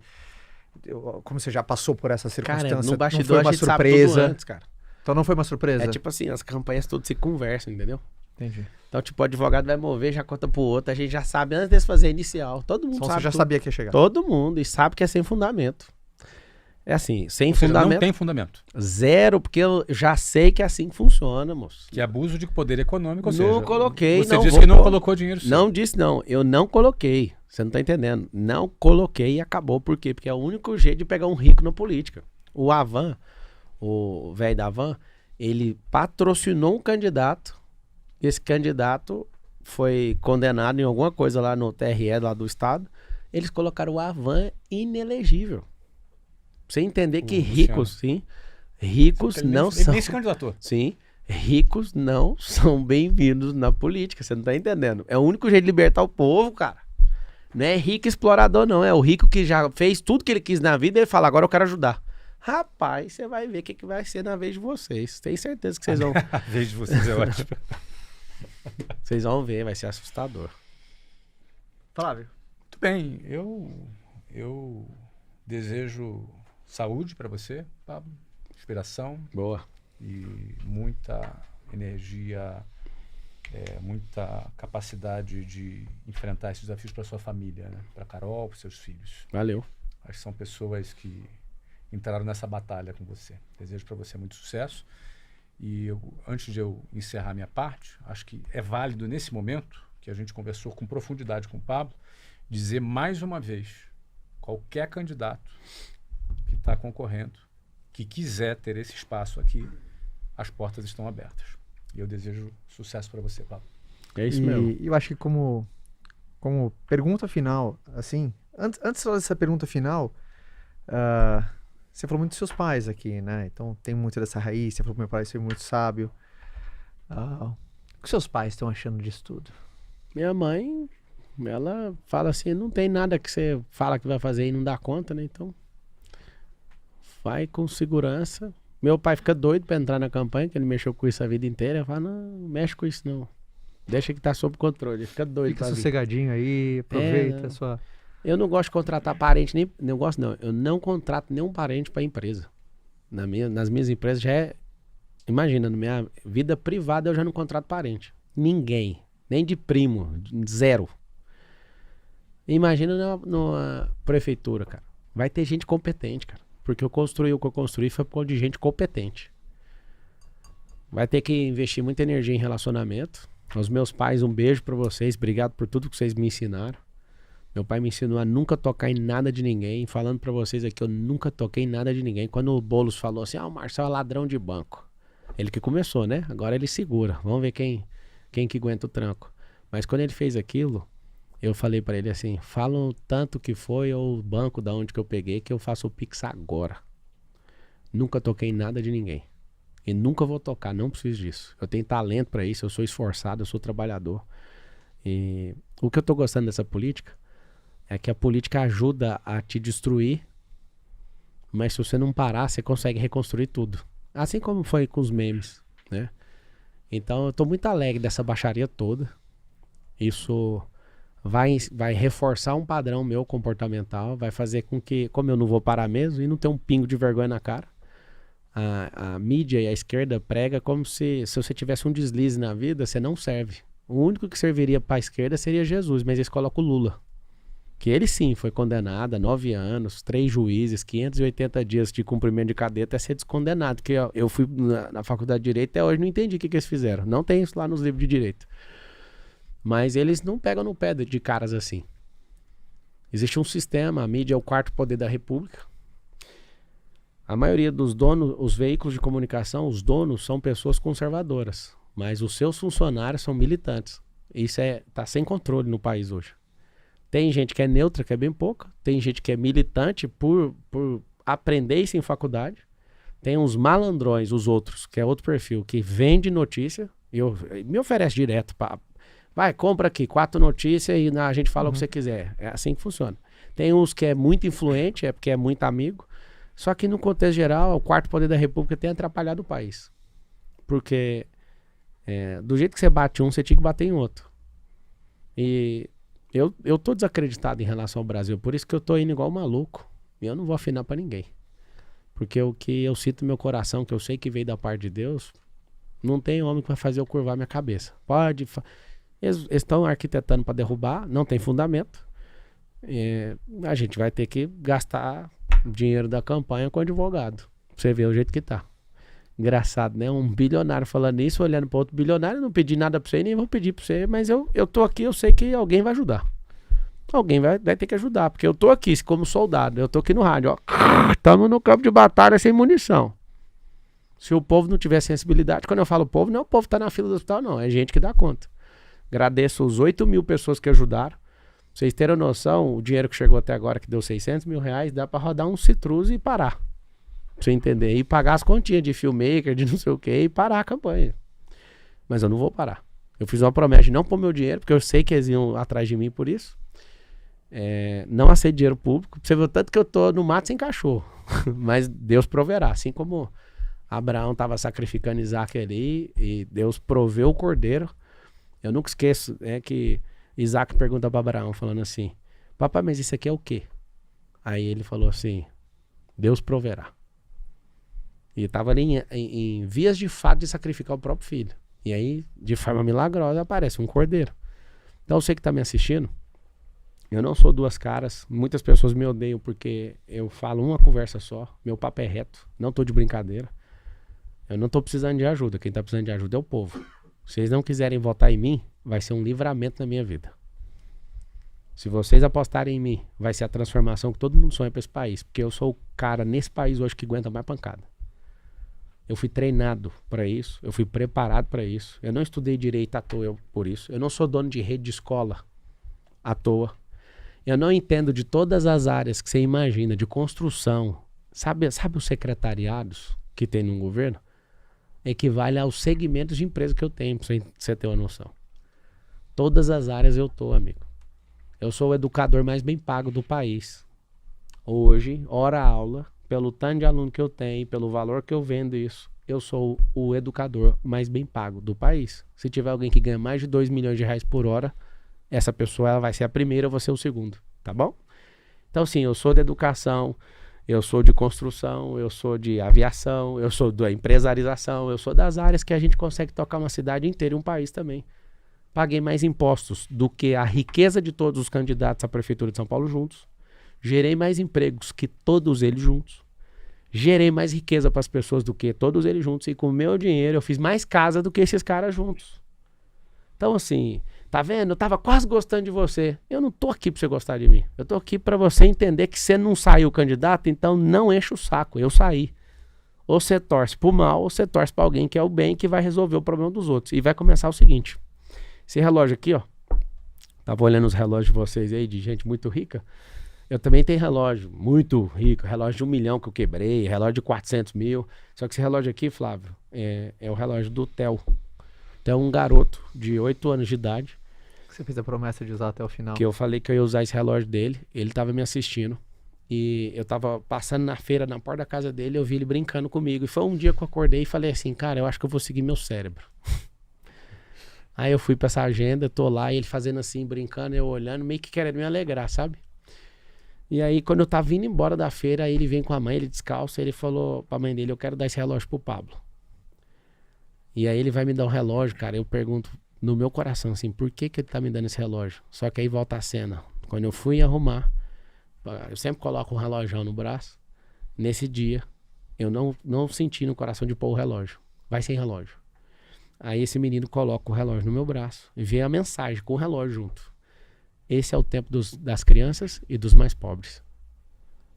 Como você já passou por essa circunstância, Cara, no não bastidor foi uma a gente sabe surpresa. tudo antes, cara. Então não foi uma surpresa? É tipo assim, as campanhas todas se conversam, entendeu? Entendi. Então, tipo, o advogado vai mover, já conta pro outro, a gente já sabe antes de fazer a inicial. Todo mundo Então sabe você já tudo. sabia que ia chegar. Todo mundo, e sabe que é sem fundamento. É assim, sem Ou seja, fundamento. não tem fundamento. Zero, porque eu já sei que é assim que funciona, moço. Que é abuso de poder econômico, ou Não seja, coloquei, você não disse vou que não pôr. colocou dinheiro seu. Não disse não, eu não coloquei. Você não tá entendendo. Não coloquei e acabou. Por quê? Porque é o único jeito de pegar um rico na política. O Avan, o velho da Avan, ele patrocinou um candidato. Esse candidato foi condenado em alguma coisa lá no TRE lá do estado. Eles colocaram o Avan inelegível. Pra você entender que ricos, sim, ricos Ele não nem, são... nem se candidatou. Sim, ricos não são bem-vindos na política, você não tá entendendo. É o único jeito de libertar o povo, cara. Não é rico explorador, não. É o rico que já fez tudo que ele quis na vida e ele fala, agora eu quero ajudar. Rapaz, você vai ver o que vai ser na vez de vocês. Tenho certeza que vocês vão... A vez de vocês é ótimo. Vocês vão ver, vai ser assustador. Flávio. Muito bem, eu desejo saúde para você, Pablo, inspiração Boa. e muita energia, muita capacidade de enfrentar esses desafios para sua família, né? Para Carol, para seus filhos. Valeu. Acho que são pessoas que entraram nessa batalha com você. Desejo para você muito sucesso. E antes de eu encerrar minha parte, acho que é válido nesse momento, que a gente conversou com profundidade com o Pablo, dizer mais uma vez, qualquer candidato que está concorrendo, que quiser ter esse espaço aqui, as portas estão abertas. E eu desejo sucesso para você, Pablo. É isso mesmo. E eu acho que como pergunta final, assim, antes dessa pergunta final, você falou muito dos seus pais aqui, né? Então tem muito dessa raiz, você falou que meu pai foi muito sábio. O que seus pais estão achando disso tudo? Minha mãe, ela fala assim, não tem nada que você fala que vai fazer e não dá conta, né? Então, vai com segurança. Meu pai fica doido pra entrar na campanha, que ele mexeu com isso a vida inteira. Ele fala, não mexe com isso não. Deixa que tá sob controle. Ele fica doido Fica pra vir. sossegadinho aí, aproveita a sua... Eu não gosto de contratar parente, nem não gosto não. Eu não contrato nenhum parente pra empresa. Nas minhas empresas já é... Imagina, na minha vida privada eu já não contrato parente. Ninguém. Nem de primo. Zero. Imagina numa prefeitura, cara. Vai ter gente competente, cara. Porque eu construí o que eu construí foi por conta de gente competente. Vai ter que investir muita energia em relacionamento. Aos meus pais, um beijo pra vocês. Obrigado por tudo que vocês me ensinaram. Meu pai me ensinou a nunca tocar em nada de ninguém. Falando pra vocês aqui, eu nunca toquei em nada de ninguém. Quando o Boulos falou assim, o Marcelo é ladrão de banco. Ele que começou, né? Agora ele segura. Vamos ver quem que aguenta o tranco. Mas quando ele fez aquilo, eu falei pra ele assim, fala o tanto que foi ou o banco da onde que eu peguei que eu faço o Pix agora. Nunca toquei em nada de ninguém. E nunca vou tocar, não preciso disso. Eu tenho talento pra isso, eu sou esforçado, eu sou trabalhador. E o que eu tô gostando dessa política é que a política ajuda a te destruir, mas se você não parar, você consegue reconstruir tudo. Assim como foi com os memes, né? Então eu tô muito alegre dessa baixaria toda. Isso vai reforçar um padrão meu comportamental, vai fazer com que, como eu não vou parar mesmo, e não ter um pingo de vergonha na cara, a mídia e a esquerda prega como se você tivesse um deslize na vida, você não serve. O único que serviria para a esquerda seria Jesus, mas eles colocam o Lula. Que ele sim foi condenado a 9 anos, 3 juízes, 580 dias de cumprimento de cadeia até ser descondenado. Que eu fui na faculdade de Direito até hoje não entendi o que eles fizeram. Não tem isso lá nos livros de Direito. Mas eles não pegam no pé de caras assim. Existe um sistema, a mídia é o quarto poder da República. A maioria dos donos, os veículos de comunicação, os donos são pessoas conservadoras. Mas os seus funcionários são militantes. Isso tá sem controle no país hoje. Tem gente que é neutra, que é bem pouca. Tem gente que é militante por aprender isso em faculdade. Tem uns malandrões, os outros, que é outro perfil, que vende notícia. E me oferece direto. Vai, compra aqui, 4 notícias e a gente fala o que você quiser. É assim que funciona. Tem uns que é muito influente, é porque é muito amigo. Só que no contexto geral, o quarto poder da república tem atrapalhado o país. Porque do jeito que você bate um, você tinha que bater em outro. E eu tô desacreditado em relação ao Brasil. Por isso que eu tô indo igual maluco. E eu não vou afinar pra ninguém. Porque o que eu sinto no meu coração, que eu sei que veio da parte de Deus, não tem homem que vai fazer eu curvar minha cabeça. Eles estão arquitetando pra derrubar, não tem fundamento. A gente vai ter que gastar dinheiro da campanha com advogado. Pra você ver o jeito que tá. Engraçado, né? Um bilionário falando isso, olhando para outro bilionário. Eu não pedi nada pra você, nem vou pedir pra você, mas eu tô aqui, eu sei que alguém vai ajudar. Alguém vai ter que ajudar, porque eu tô aqui como soldado, eu tô aqui no rádio, ó. Estamos no campo de batalha sem munição. Se o povo não tiver sensibilidade, quando eu falo povo, não é o povo que tá na fila do hospital, não. É gente que dá conta. Agradeço os 8.000 pessoas que ajudaram. Pra vocês terem noção, o dinheiro que chegou até agora, que deu R$600 mil, dá pra rodar um Citrus e parar. Pra você entender. E pagar as continhas de filmmaker, de não sei o que, e parar a campanha. Mas eu não vou parar. Eu fiz uma promessa de não pôr meu dinheiro, porque eu sei que eles iam atrás de mim por isso. Não aceito dinheiro público. Você viu tanto que eu tô no mato sem cachorro. Mas Deus proverá. Assim como Abraão estava sacrificando Isaac ali, e Deus proveu o cordeiro. Eu nunca esqueço que Isaac pergunta para Abraão, falando assim: papai, mas isso aqui é o quê? Aí ele falou assim: Deus proverá. E estava ali em vias de fato de sacrificar o próprio filho. E aí, de forma milagrosa, aparece um cordeiro. Então você que está me assistindo, eu não sou duas caras. Muitas pessoas me odeiam porque eu falo uma conversa só. Meu papo é reto, não estou de brincadeira. Eu não estou precisando de ajuda. Quem está precisando de ajuda é o povo. Se vocês não quiserem votar em mim, vai ser um livramento na minha vida. Se vocês apostarem em mim, vai ser a transformação que todo mundo sonha para esse país. Porque eu sou o cara nesse país hoje que aguenta mais pancada. Eu fui treinado para isso, eu fui preparado para isso. Eu não estudei direito à toa por isso. Eu não sou dono de rede de escola à toa. Eu não entendo de todas as áreas que você imagina, de construção. Sabe os secretariados que tem no governo? Equivale aos segmentos de empresa que eu tenho, pra você ter uma noção. Todas as áreas eu tô, amigo. Eu sou o educador mais bem pago do país. Hoje, hora aula, pelo tanto de aluno que eu tenho, pelo valor que eu vendo isso, eu sou o educador mais bem pago do país. Se tiver alguém que ganha mais de R$2 milhões por hora, essa pessoa ela vai ser a primeira, eu vou ser o segundo, tá bom? Então sim, eu sou de educação, eu sou de construção, eu sou de aviação, eu sou da empresarização, eu sou das áreas que a gente consegue tocar uma cidade inteira e um país também. Paguei mais impostos do que a riqueza de todos os candidatos à Prefeitura de São Paulo juntos. Gerei mais empregos que todos eles juntos. Gerei mais riqueza para as pessoas do que todos eles juntos. E com o meu dinheiro eu fiz mais casa do que esses caras juntos. Então assim, tá vendo? Eu tava quase gostando de você. Eu não tô aqui pra você gostar de mim. Eu tô aqui pra você entender que você não saiu candidato, então não enche o saco. Eu saí. Ou você torce pro mal, ou você torce pra alguém que é o bem, que vai resolver o problema dos outros. E vai começar o seguinte. Esse relógio aqui, ó. Tava olhando os relógios de vocês aí, de gente muito rica. Eu também tenho relógio muito rico. Relógio de 1 milhão que eu quebrei. Relógio de 400 mil. Só que esse relógio aqui, Flávio, é o relógio do Theo. Então um garoto de 8 anos de idade. Você fez a promessa de usar até o final. Que eu falei que eu ia usar esse relógio dele. Ele tava me assistindo. E eu tava passando na feira, na porta da casa dele. Eu vi ele brincando comigo. E foi um dia que eu acordei e falei assim: cara, eu acho que eu vou seguir meu cérebro. Aí eu fui pra essa agenda, tô lá, e ele fazendo assim, brincando, eu olhando, meio que querendo me alegrar, sabe? E aí quando eu tava vindo embora da feira, aí ele vem com a mãe, ele descalço, ele falou pra mãe dele: eu quero dar esse relógio pro Pablo. E aí ele vai me dar um relógio, cara. Eu pergunto no meu coração assim: por que ele tá me dando esse relógio? Só que aí volta a cena. Quando eu fui arrumar, eu sempre coloco um relógio no braço. Nesse dia, eu não senti no coração de pôr o relógio. Vai sem relógio. Aí esse menino coloca o relógio no meu braço e vê a mensagem com o relógio junto. Esse é o tempo das crianças e dos mais pobres.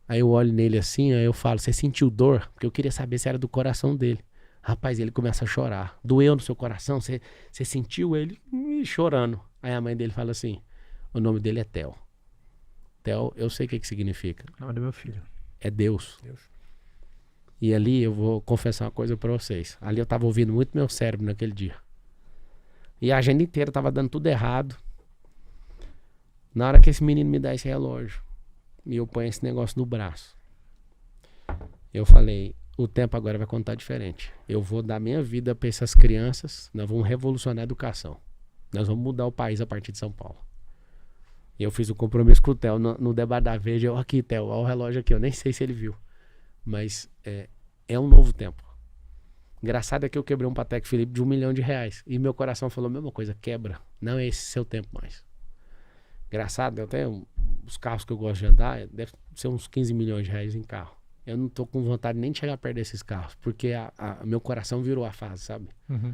Aí eu olho nele assim, aí eu falo: você sentiu dor? Porque eu queria saber se era do coração dele. Rapaz, ele começa a chorar. Doeu no seu coração? Você sentiu ele chorando. Aí a mãe dele fala assim: o nome dele é Theo. Theo, eu sei o que significa. O nome do meu filho. É Deus. E ali eu vou confessar uma coisa pra vocês. Ali eu tava ouvindo muito meu cérebro naquele dia. E a agenda inteira tava dando tudo errado. Na hora que esse menino me dá esse relógio, e eu ponho esse negócio no braço, eu falei, o tempo agora vai contar diferente. Eu vou dar minha vida para essas crianças, nós vamos revolucionar a educação. Nós vamos mudar o país a partir de São Paulo. E eu fiz o compromisso com o Theo no debate da Veja. Eu, aqui, Theo, olha o relógio aqui. Eu nem sei se ele viu. Mas é um novo tempo. Engraçado é que eu quebrei um Patek Philippe de R$1 milhão. E meu coração falou a mesma coisa. Quebra. Não é esse seu tempo mais. Engraçado, eu tenho os carros que eu gosto de andar. Deve ser uns R$15 milhões em carro. Eu não tô com vontade nem de chegar perto desses carros. Porque meu coração virou a fase, sabe? Uhum.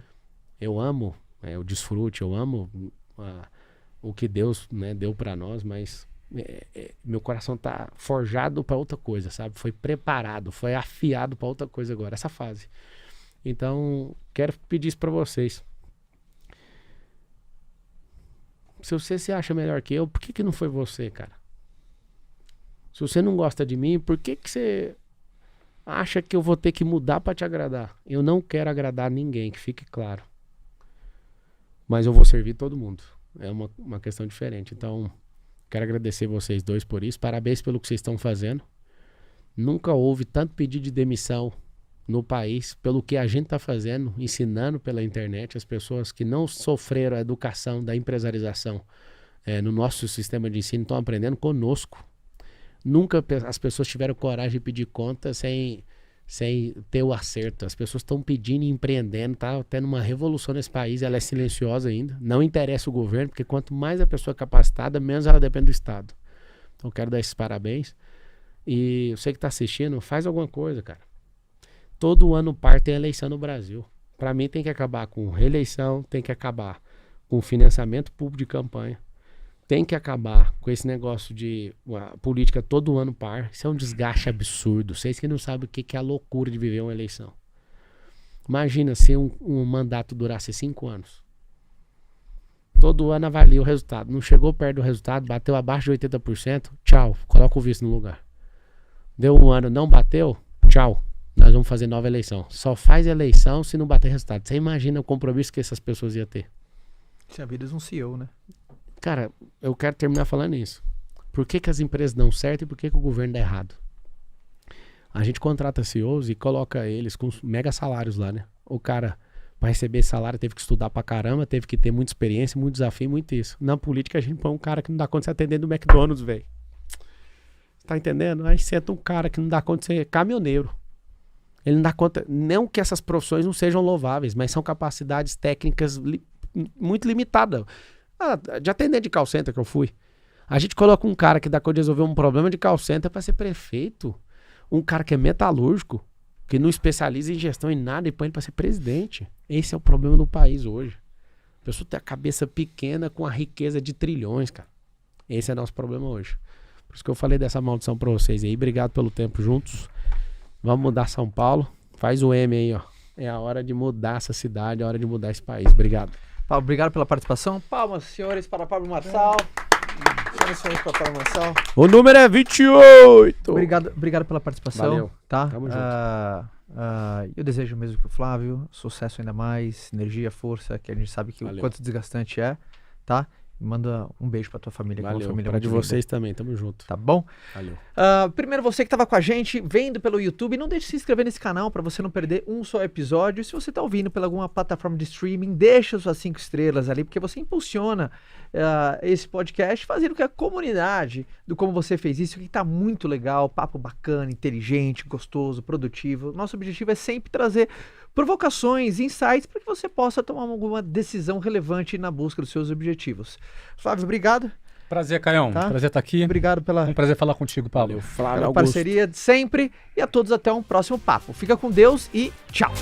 Eu amo, eu desfrute, eu amo o que Deus, né, deu pra nós, mas meu coração tá forjado pra outra coisa, sabe? Foi preparado, foi afiado pra outra coisa agora, essa fase. Então, quero pedir isso pra vocês. Se você se acha melhor que eu, por que não foi você, cara? Se você não gosta de mim, por que você acha que eu vou ter que mudar pra te agradar? Eu não quero agradar ninguém, que fique claro. Mas eu vou servir todo mundo. É uma questão diferente. Então, quero agradecer vocês dois por isso. Parabéns pelo que vocês estão fazendo. Nunca houve tanto pedido de demissão no país pelo que a gente está fazendo, ensinando pela internet. As pessoas que não sofreram a educação da empresarização no nosso sistema de ensino estão aprendendo conosco. Nunca as pessoas tiveram coragem de pedir conta sem ter o acerto. As pessoas estão pedindo e empreendendo, tá tendo uma revolução nesse país, ela é silenciosa ainda, não interessa o governo, porque quanto mais a pessoa é capacitada, menos ela depende do Estado. Então quero dar esses parabéns, e você que está assistindo, faz alguma coisa, cara. Todo ano par tem eleição no Brasil. Para mim tem que acabar com reeleição, tem que acabar com financiamento público de campanha, tem que acabar com esse negócio de política todo ano par. Isso é um desgaste absurdo. Vocês que não sabem o que é a loucura de viver uma eleição. Imagina se um mandato durasse 5 anos. Todo ano avalia o resultado. Não chegou perto do resultado, bateu abaixo de 80%, tchau, coloca o vice no lugar. Deu um ano, não bateu, tchau, nós vamos fazer nova eleição. Só faz eleição se não bater resultado. Você imagina o compromisso que essas pessoas iam ter. Tinha vidas um CEO, né? Cara, eu quero terminar falando isso. Por que as empresas dão certo e por que o governo dá errado? A gente contrata CEOs e coloca eles com mega salários lá, né? O cara, para receber esse salário, teve que estudar pra caramba, teve que ter muita experiência, muito desafio, muito isso. Na política, a gente põe um cara que não dá conta de se atender do McDonald's, velho. Tá entendendo? Aí senta um cara que não dá conta de ser caminhoneiro. Ele não dá conta, não que essas profissões não sejam louváveis, mas são capacidades técnicas muito limitadas. De atendente de call center que eu fui. A gente coloca um cara que dá conta de resolver um problema de call center para ser prefeito. Um cara que é metalúrgico, que não especializa em gestão em nada e põe ele para ser presidente. Esse é o problema do país hoje. A pessoa tem a cabeça pequena com a riqueza de trilhões, cara. Esse é o nosso problema hoje. Por isso que eu falei dessa maldição para vocês aí. Obrigado pelo tempo juntos. Vamos mudar São Paulo. Faz o M aí, ó. É a hora de mudar essa cidade, é a hora de mudar esse país. Obrigado. Pablo, obrigado pela participação. Palmas, senhores, para Pablo Marçal. Senhores, para Pablo Marçal. O número é 28. Obrigado pela participação. Valeu. Tá? Tamo junto. Eu desejo o mesmo que o Flávio. Sucesso ainda mais, energia, força, que a gente sabe que o quanto desgastante é, tá? Manda um beijo pra tua família. Valeu, que é uma família pra de linda. vocês também, tamo junto. Tá bom? Valeu. Primeiro, você que tava com a gente, vendo pelo YouTube, não deixe de se inscrever nesse canal pra você não perder um só episódio. Se você tá ouvindo pela alguma plataforma de streaming, deixa suas 5 estrelas ali, porque você impulsiona esse podcast, fazendo que a comunidade do Como Você Fez Isso, que tá muito legal, papo bacana, inteligente, gostoso, produtivo. Nosso objetivo é sempre trazer provocações, insights, para que você possa tomar alguma decisão relevante na busca dos seus objetivos. Flávio, obrigado. Prazer, Caião. Tá? Prazer estar aqui. Obrigado pela Um prazer falar contigo, Pablo. Flávio pela Augusto. parceria de sempre. E a todos até um próximo papo. Fica com Deus e tchau.